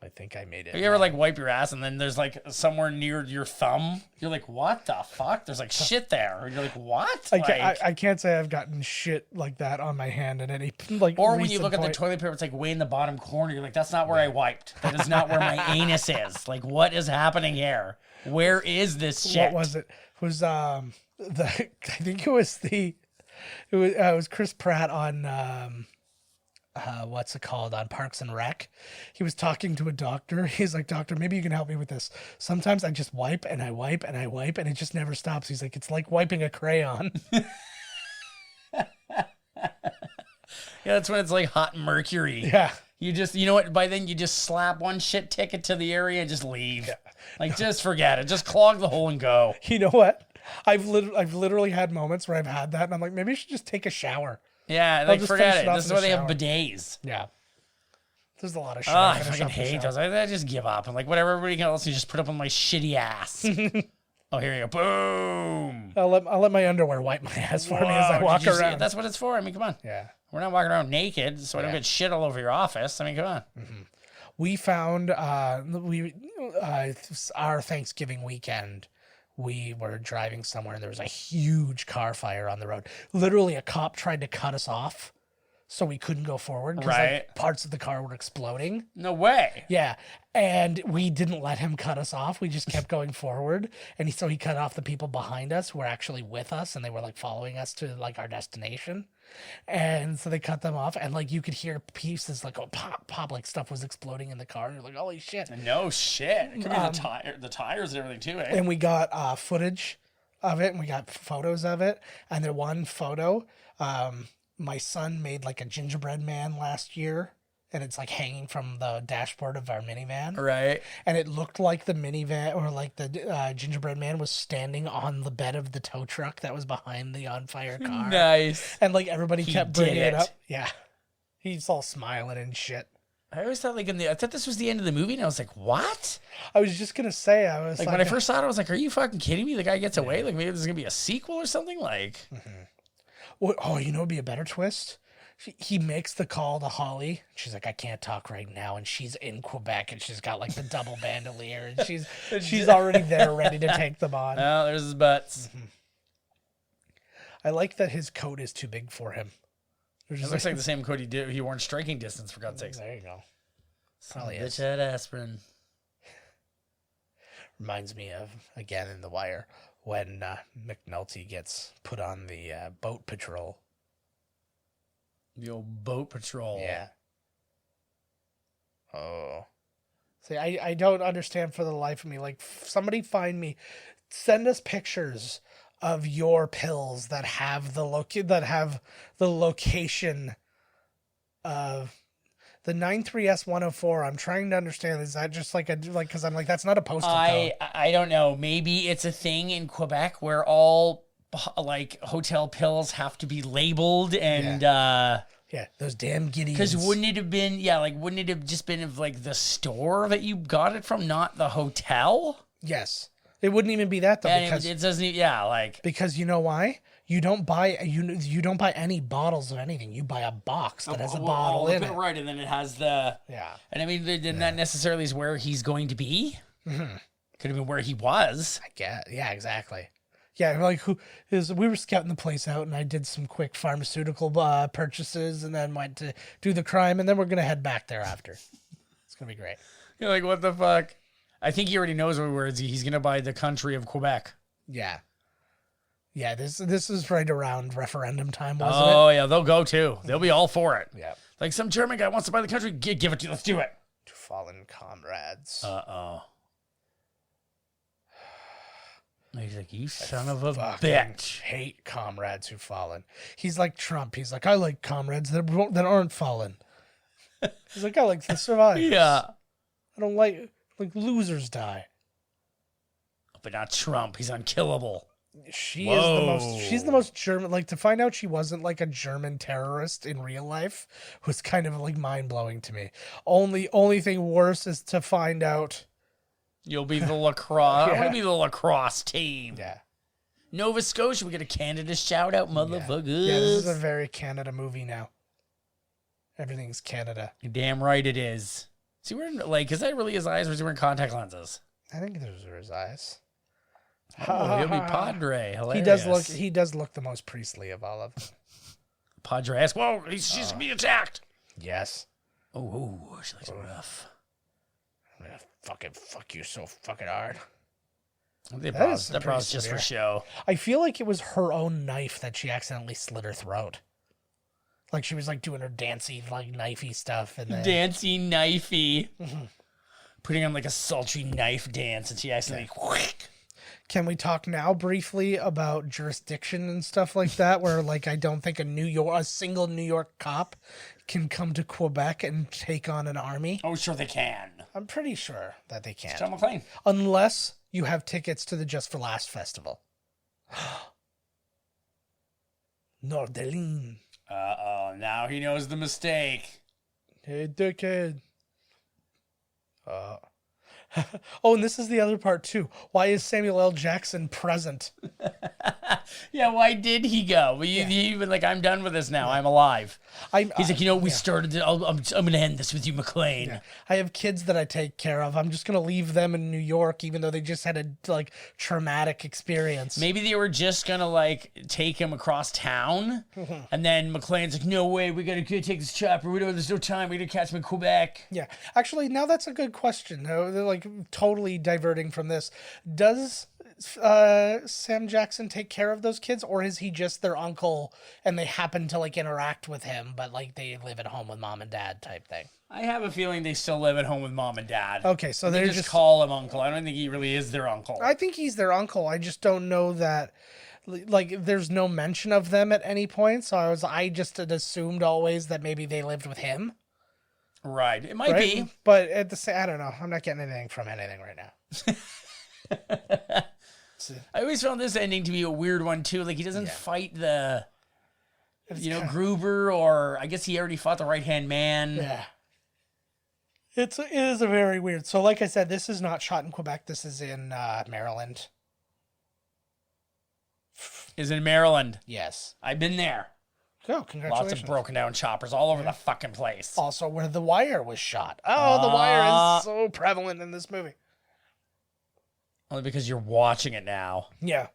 I think I made it. Have you ever wipe your ass and then there's somewhere near your thumb? You're like, what the fuck? There's shit there. And you're like, what? I can't say I've gotten shit like that on my hand at any Or when you look at the toilet paper, it's way in the bottom corner. You're like, that's not where I wiped. That is not where my anus is. Like, what is happening here? Where is this shit? What was it? It was I think it was Chris Pratt on what's it called, on Parks and Rec. He was talking to a doctor. He's like, doctor, maybe you can help me with this. Sometimes I just wipe and I wipe and I wipe and it just never stops. He's like, it's like wiping a crayon. Yeah, that's when it's hot mercury. Yeah. You just, you know what? By then you just slap one shit ticket to the area and just leave. Yeah. Just forget it. Just clog the hole and go. You know what? I've literally had moments where I've had that and I'm like, maybe I should just take a shower. Yeah, forget it. This is why they have bidets. Yeah. There's a lot of shit. I fucking hate those. I just give up. I'm like, whatever, everybody else, you just put up on my shitty ass. Oh, here you go. Boom. I'll let my underwear wipe my ass for me as I walk around. That's what it's for. I mean, come on. Yeah. We're not walking around naked, so I don't get shit all over your office. I mean, come on. Mm-hmm. We found our Thanksgiving weekend, we were driving somewhere and there was a huge car fire on the road. Literally, a cop tried to cut us off so we couldn't go forward because like, parts of the car were exploding. No way. Yeah. And we didn't let him cut us off. We just kept going forward. And so he cut off the people behind us who were actually with us, and they were like following us to like our destination. And so they cut them off, and like you could hear pieces like pop, pop, like stuff was exploding in the car. And you're like, holy shit. No shit. It could be the tires and everything too, eh? And we got footage of it, and we got photos of it. And the one photo, my son made like a gingerbread man last year, and it's like hanging from the dashboard of our minivan. Right. And it looked like the minivan or like the gingerbread man was standing on the bed of the tow truck that was behind the on fire car. Nice. And like everybody kept bringing it up. Yeah. He's all smiling and shit. I always thought I thought this was the end of the movie, and I was like, what? I was just going to say, I was like when I first saw it, I was like, are you fucking kidding me? The guy gets away? Like maybe there's going to be a sequel or something? Like, Well, oh, you know, it'd be a better twist. He makes the call to Holly. She's like, I can't talk right now, and she's in Quebec, and she's got like the double bandolier, and she's already there, ready to take them on. Oh, there's his butts. I like that his coat is too big for him. It looks like the same coat he wore in Striking Distance, for God's sakes. There you go. Probably bitch had aspirin. Reminds me of again in The Wire when McNulty gets put on the boat patrol. The old boat patrol. Yeah. Oh. See, I don't understand for the life of me. Like, somebody send us pictures of your pills that have the location of the 93S104. I'm trying to understand. Is that just because I'm like, that's not a postal code. I don't know. Maybe it's a thing in Quebec where all like hotel pills have to be labeled and yeah, those damn Gideons. Because wouldn't it have just been of like the store that you got it from, not the hotel? Yes. It wouldn't even be that though, because it doesn't. Because you know why? You don't buy any bottles of anything. You buy a box that has a bottle in it. Right, and then it has the And I mean, then that necessarily is where he's going to be. Mm-hmm. Could have been where he was. I guess. Yeah, exactly. Yeah, like we were scouting the place out, and I did some quick pharmaceutical purchases, and then went to do the crime, and then we're gonna head back there after. It's gonna be great. You're like, what the fuck? I think he already knows where he's gonna buy the country of Quebec. Yeah. Yeah, this is right around referendum time, wasn't it? Oh yeah, they'll go too. They'll be all for it. Yeah. Like some German guy wants to buy the country, give it to. Let's do it. To fallen comrades. He's like, you son of a bitch. Hate comrades who've fallen. He's like Trump. He's like, I like comrades that aren't fallen. He's like, I like the survivors. Yeah. I don't like losers die. But not Trump. He's unkillable. She's the most German. Like, to find out she wasn't like a German terrorist in real life was kind of like mind blowing to me. Only thing worse is to find out. You'll be the lacrosse. I'm gonna be the lacrosse team. Yeah. Nova Scotia, we get a Canada shout out, motherfuckers. Yeah, this is a very Canada movie now. Everything's Canada. You're damn right it is. Is he wearing is that really his eyes, or is he wearing contact lenses? I think those are his eyes. Oh, he'll be Padre. Hilarious. He does look the most priestly of all of them. Padre asks, whoa, she's gonna be attacked. Yes. Oh, she looks rough. I'm gonna fucking fuck you so fucking hard. That probably just for show. I feel like it was her own knife that she accidentally slit her throat. Like she was like doing her dancey, like knifey stuff, and then dancey knifey, putting on like a sultry knife dance, and she accidentally. Can we talk now briefly about jurisdiction and stuff like that? Where like I don't think a single New York cop can come to Quebec and take on an army. Oh, sure they can. I'm pretty sure that they can. John McClane. Unless you have tickets to the Just for Last festival. Nordelin. Uh-oh, now he knows the mistake. Hey, dickhead. Oh, and this is the other part too. Why is Samuel L. Jackson present? Yeah, why did he go? He was like, I'm done with this now. I'm alive. He's like, we started it. I'm going to end this with you, McClane. Yeah. I have kids that I take care of. I'm just going to leave them in New York, even though they just had a traumatic experience. Maybe they were just going to take him across town. And then McClane's like, no way. We got to take this chopper. There's no time. We got to catch him in Quebec. Yeah. Actually, now that's a good question. They're totally diverting from this. Does Sam Jackson take care of those kids, or is he just their uncle and they happen to interact with him, but they live at home with mom and dad type thing? I have a feeling they still live at home with mom and dad. Okay, so they just call him uncle. I don't think he really is their uncle. I think he's their uncle. I just don't know that. There's no mention of them at any point, so I just had assumed always that maybe they lived with him. Right, it might be, but at the same, I don't know. I'm not getting anything from anything right now. I always found this ending to be a weird one too. He doesn't fight the, Gruber, or I guess he already fought the right-hand man. Yeah. It is a very weird. So like I said, this is not shot in Quebec. This is in Maryland. Is in Maryland. Yes. I've been there. Oh, congratulations. Lots of broken down choppers all over the fucking place. Also where The Wire was shot. Oh, The Wire is so prevalent in this movie. Only because you're watching it now. Yeah.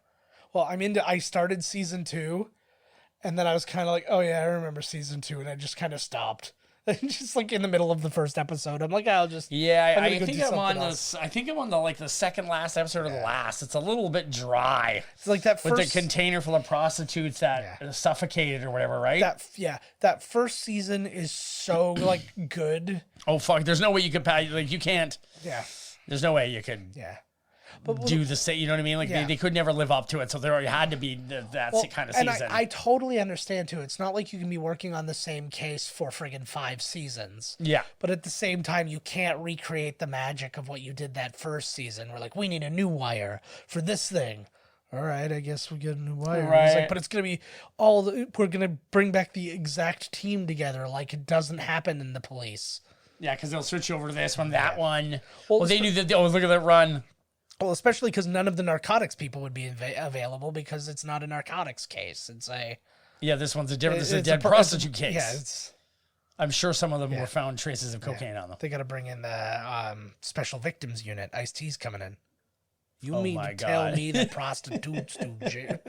Well, I started season 2, and then I was kind of like, oh yeah, I remember season 2, and I just kind of stopped. Just in the middle of the first episode, I'm like, I'll just I think I'm on this. I think I'm on the second last episode of the last. It's a little bit dry. It's like that first, with the container full of prostitutes that suffocated or whatever, right? That first season is so good. Oh fuck! There's no way you could you can't. Yeah. There's no way you could. Yeah. Do the same, you know what I mean? They could never live up to it, so there had to be that kind of season. And I totally understand too. It's not like you can be working on the same case for friggin' 5 seasons. Yeah. But at the same time, you can't recreate the magic of what you did that first season. We're like, we need a new wire for this thing. All right, I guess we get a new wire. Right. It's but it's gonna be we're gonna bring back the exact team together, like it doesn't happen in the police. Yeah, because they'll switch over to this one, that one. Well, they knew that. Oh, look at that run. Well, especially because none of the narcotics people would be available because it's not a narcotics case. It's a this one's a different. It's a dead prostitute case. Yeah, I'm sure some of them were found traces of cocaine on them. They got to bring in the special victims unit. Ice-T's coming in. You mean to tell me that prostitutes do jail?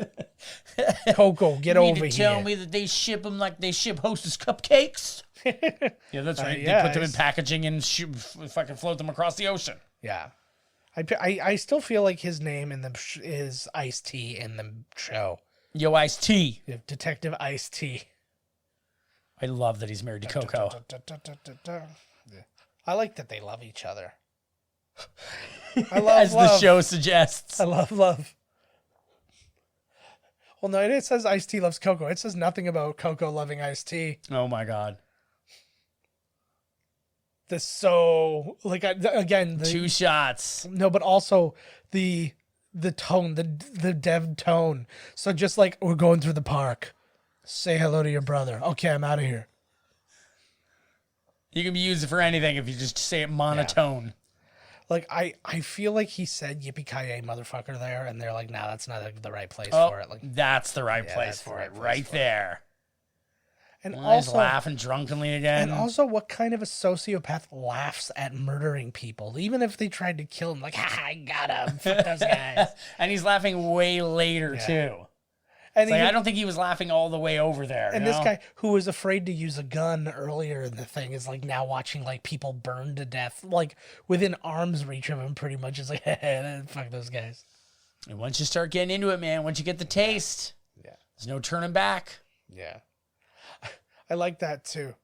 Coco, get over here. Tell me that they ship them like they ship Hostess cupcakes? Yeah, that's right. They put them in packaging and fucking float them across the ocean. Yeah. I still feel like his name in is Ice-T in the show. Yo, Ice-T. Detective Ice-T. I love that he's married to Coco. I like that they love each other. As the show suggests. I love love. Well, no, it says Ice-T loves Coco. It says nothing about Coco loving Ice-T. Oh, my God. This so again 2 shots. No, but also the tone, the dev tone. So just we're going through the park. Say hello to your brother. Okay, I'm out of here. You can be used for anything if you just say it monotone. I feel like he said yippee-ki-yay motherfucker there, and they're like, nah, that's not the right place for it. That's the right place for it, right there. And also laughing drunkenly again. And also, what kind of a sociopath laughs at murdering people, even if they tried to kill him? I got him. Fuck those guys. And he's laughing way later too. And I don't think he was laughing all the way over there. And this guy who was afraid to use a gun earlier in the thing is now watching people burn to death, within arm's reach of him. Pretty much is fuck those guys. And once you start getting into it, man, once you get the taste, there's no turning back. Yeah. I like that too.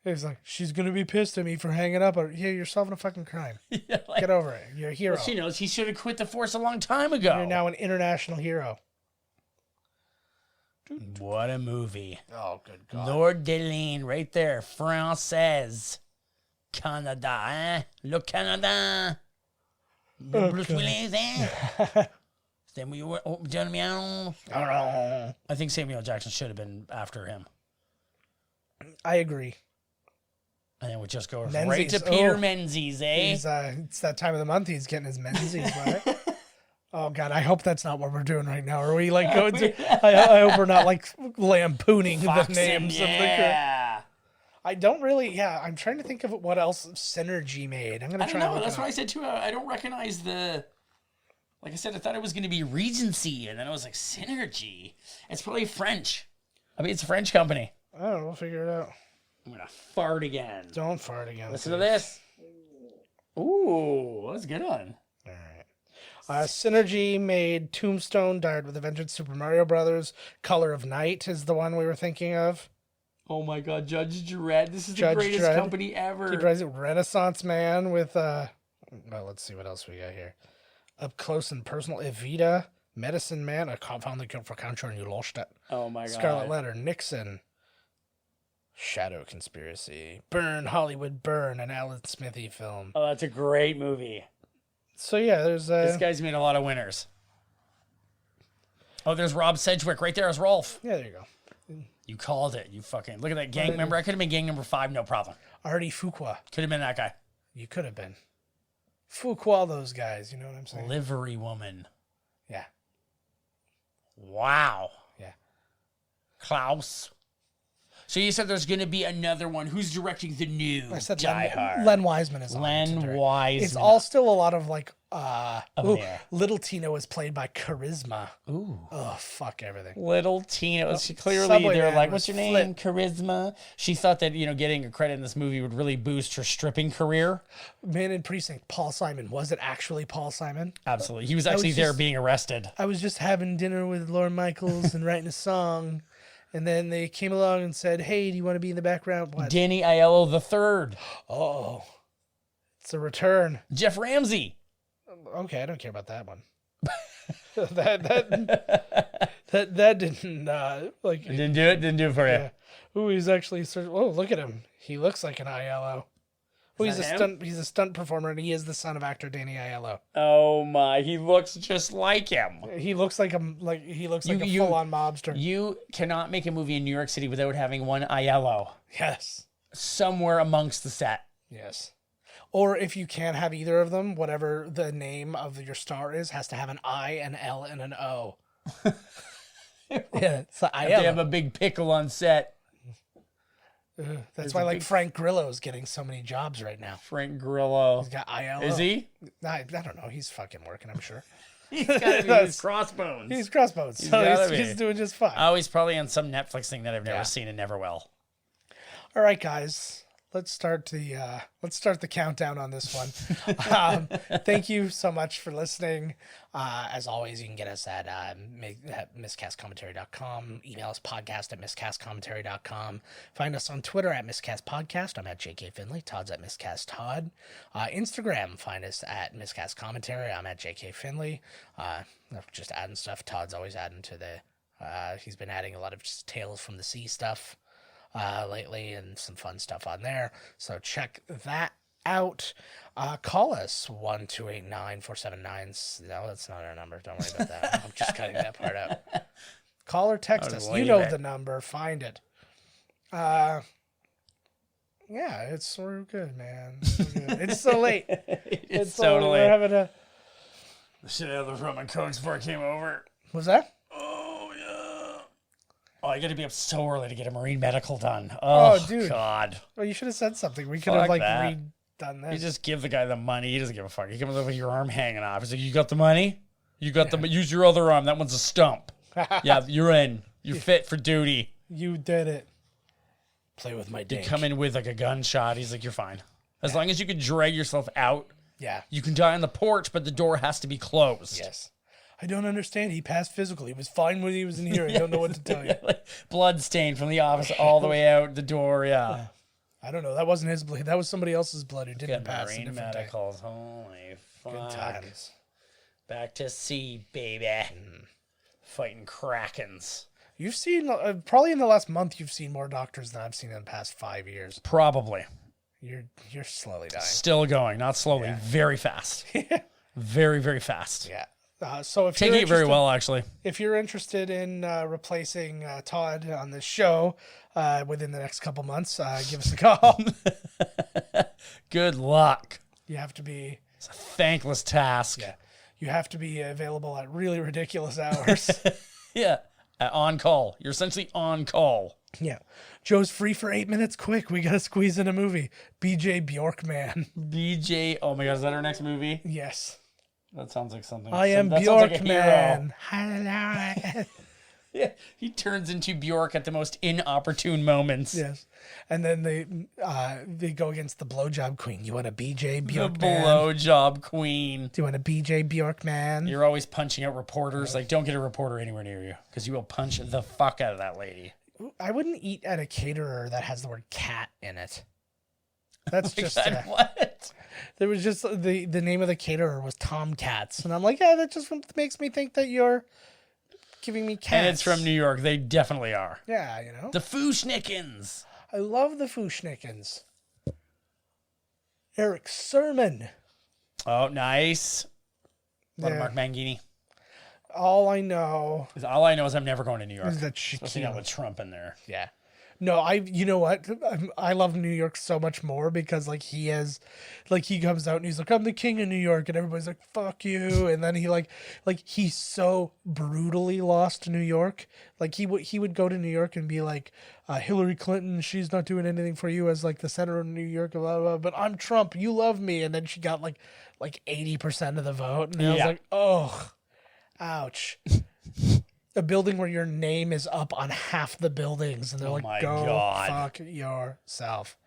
He's like, she's gonna be pissed at me for hanging up. Yeah, you're solving a fucking crime. Get over it. You're a hero. Well, she knows he should have quit the force a long time ago. You're now an international hero. What a movie. Oh, good God. Lord Deline, right there. Française. Canada, eh? Le Canada. Bruce Willis, eh? Samuel I think Samuel Jackson should have been after him. I agree. And then we just go right Menzies. to Peter Menzies, eh? It's that time of the month. He's getting his Menzies, right? Oh God, I hope that's not what we're doing right now. Are we like going to? I hope we're not like lampooning the names of the. Yeah. I don't really. Yeah, I'm trying to think of what else Synergy made. I'm gonna try. No, that's what I said too. I don't recognize the. Like I said, I thought it was going to be Regency, and then it was like Synergy. It's probably French. I mean, it's a French company. I don't know. We'll figure it out. I'm gonna fart again. Don't fart again. Listen to this. Ooh, that's a good one. All right. Synergy made Tombstone, Died with a Vengeance, Super Mario Brothers, Color of Night is the one we were thinking of. Oh my God, Judge Dredd. This is Judge the greatest Dredd. company ever. Renaissance Man with well, let's see what else we got here. Up Close and Personal, Evita, Medicine Man, I found the cure for cancer and you lost it. Oh my God. Scarlet Letter, Nixon, Shadow Conspiracy, Burn, Hollywood Burn, an Alan Smithy film. Oh, that's a great movie. So yeah, there's This guy's made a lot of winners. Oh, there's Rob Sedgwick right there as Rolf. yeah, there you go. You called it. You fucking look at that gang member. I could have been gang number 5, no problem. Artie Fuqua, Could have been that guy. you could have been. Fuqua, those guys, you know what I'm saying? Livery woman. Yeah, Wow. yeah. Klaus. So you said there's going to be another one. Who's directing the new I said Die Hard? Len Wiseman is on it to Len direct. Wiseman. It's all still a lot of like there. Little Tina was played by Charisma. Ooh. Oh fuck everything. Little Tina. She clearly, Subway they're Man like, was what's your name? Charisma. She thought that, getting a credit in this movie would really boost her stripping career. Man in Precinct, Paul Simon. Was it actually Paul Simon? Absolutely. He was actually there just- being arrested. I was just having dinner with Lorne Michaels and writing a song. And then they came along and said, hey, do you want to be in the background? What? Danny Aiello III. Oh, it's a return. Jeff Ramsey. Okay, I don't care about that one. that didn't like. Didn't do it? Didn't do it for you. Yeah. Ooh, he's actually. Oh, look at him. He looks like an Aiello. Oh, he's that a stunt. He's a stunt performer, and he is the son of actor Danny Aiello. Oh my, he looks just like him. He looks like a You- full-on mobster. You cannot make a movie in New York City without having one Aiello Yes. somewhere amongst the set. Yes. Or if you can't have either of them, whatever the name of your star is, has to have an I, an L, and an O. Yeah, it's the They have Aiello. a big pickle on set. That's why like Frank Grillo's getting so many jobs right now. Frank Grillo. He's got Aiello. Is he? I don't know. He's fucking working, I'm sure. He's got to be his crossbones. He's crossbones, so gotta he's be. doing just fine. Oh, he's probably on some Netflix thing that I've never Yeah. seen and never will. All right, guys. Let's start the countdown on this one. Thank you so much for listening. As always, you can get us at miscastcommentary.com. Email us podcast@miscastcommentary.com. Find us on Twitter at miscastpodcast. I'm at JK Finley. Todd's at miscasttodd. Instagram, find us at miscastcommentary. I'm at JK Finley. Just adding stuff. Todd's always adding to the. He's been adding a lot of just Tales from the Sea stuff lately, and some fun stuff on there, so check that out. Call us 1-289-479. No, that's not our number, don't worry about that. I'm just cutting that part out. Call or text us, you know the number, find it. Yeah, we're good, man. We're good. It's so late. It's so totally. we're having a Shit out of the Roman codes before I came over. was that Oh, yeah. Oh, I got to be up so early to get a marine medical done. Oh, Oh, dude. God. well, you should have said something. We could have Fuck like that. redone You this. just give the guy the money. He doesn't give a fuck. He comes up with your arm hanging off. He's like, you got the money? You got the... Use your other arm. That one's a stump. Yeah, you're in. You're fit for duty. You did it. Play with my You dick. come in with like a gunshot. He's like, you're fine. As long as you can drag yourself out, Yeah. you can die on the porch, but the door has to be closed. Yes. I don't understand. He passed physical. He was fine when he was in here. I don't know what to tell you. Like, blood stain from the office all the way out the door. Yeah. I don't know. That wasn't his blood. That was somebody else's blood who didn't Get pass a marine different day. medicals. Holy fuck. Good times. Back to sea, baby. Fighting krakens. You've seen, probably in the last month, you've seen more doctors than I've seen in the past 5 years. Probably. You're slowly dying. Still going. Not slowly. Very fast. Very, very fast. Yeah. So if Taking you're it very interested- well, actually. If you're interested in replacing Todd on this show within the next couple months, give us a call. Good luck. You have to be... It's a thankless task. Yeah. You have to be available at really ridiculous hours. Yeah. On call. You're essentially on call. Yeah. Joe's free for 8 minutes. Quick, we got to squeeze in a movie. BJ Bjorkman. BJ. Oh my God, is that our next movie? Yes. That sounds like something. I am that sounds like a hero. Bjorkman. Yeah. He turns into Bjork at the most inopportune moments. Yes. And then they go against the blowjob queen. You want a BJ The Bjorkman? blowjob queen. Do you want a BJ Bjorkman? You're always punching out reporters. Like, don't get a reporter anywhere near you because you will punch the fuck out of that lady. I wouldn't eat at a caterer that has the word cat in it. That's just God, what? there was just the name of the caterer was Tomcats, and I'm like, yeah, that just makes me think that you're giving me cats. And it's from New York. They definitely are. Yeah, you know. The Fushnikins. I love the Fushnikins. Eric Sermon. Oh, nice. What Yeah. Mark Mangini. All I know All I know is I'm never going to New York. is that Especially now Shaquille. with Trump in there. Yeah. No, you know what? I love New York so much more because like he comes out and he's like, I'm the king of New York, and everybody's like, fuck you. And then he like he's so brutally lost to New York. Like he would go to New York and be like, Hillary Clinton, she's not doing anything for you as like the senator of New York, blah, blah, blah, but I'm Trump, you love me. And then she got like 80% of the vote. And I was like, oh, ouch. A building where your name is up on half the buildings, and they're like, my "Go God. fuck yourself."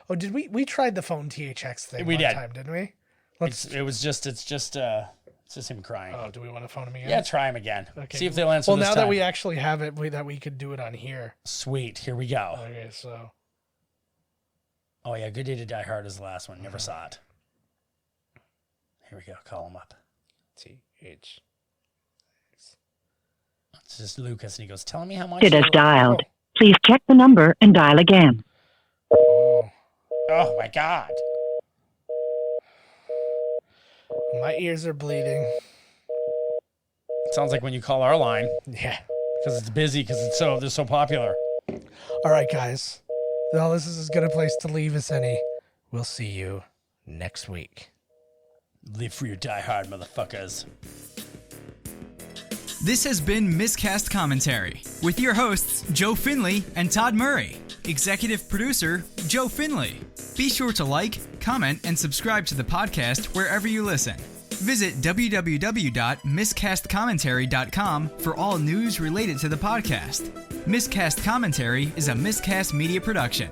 Oh, did we tried the phone THX thing We one did. time, didn't we? It's just him crying. Oh, do we want to phone him again? Yeah, try him again. Okay. See if they'll answer Well, this now time. that we actually have it, that we could do it on here. Sweet, here we go. Okay, so Oh yeah, Good Day to Die Hard is the last one. Never saw it. Here we go. Call him up. TH. It's just Lucas, and he goes, "Tell me how much." It has dialed. Please check the number and dial again. Oh, Oh my God. my ears are bleeding. Sounds like when you call our line Yeah. because it's busy because they're so popular. All right, guys. Well, this is as good a place to leave as any. We'll see you next week. Live for your Die Hard, motherfuckers. This has been Miscast Commentary with your hosts, Joe Finley and Todd Murray. Executive producer, Joe Finley. Be sure to like, comment, and subscribe to the podcast wherever you listen. Visit www.miscastcommentary.com for all news related to the podcast. Miscast Commentary is a Miscast Media production.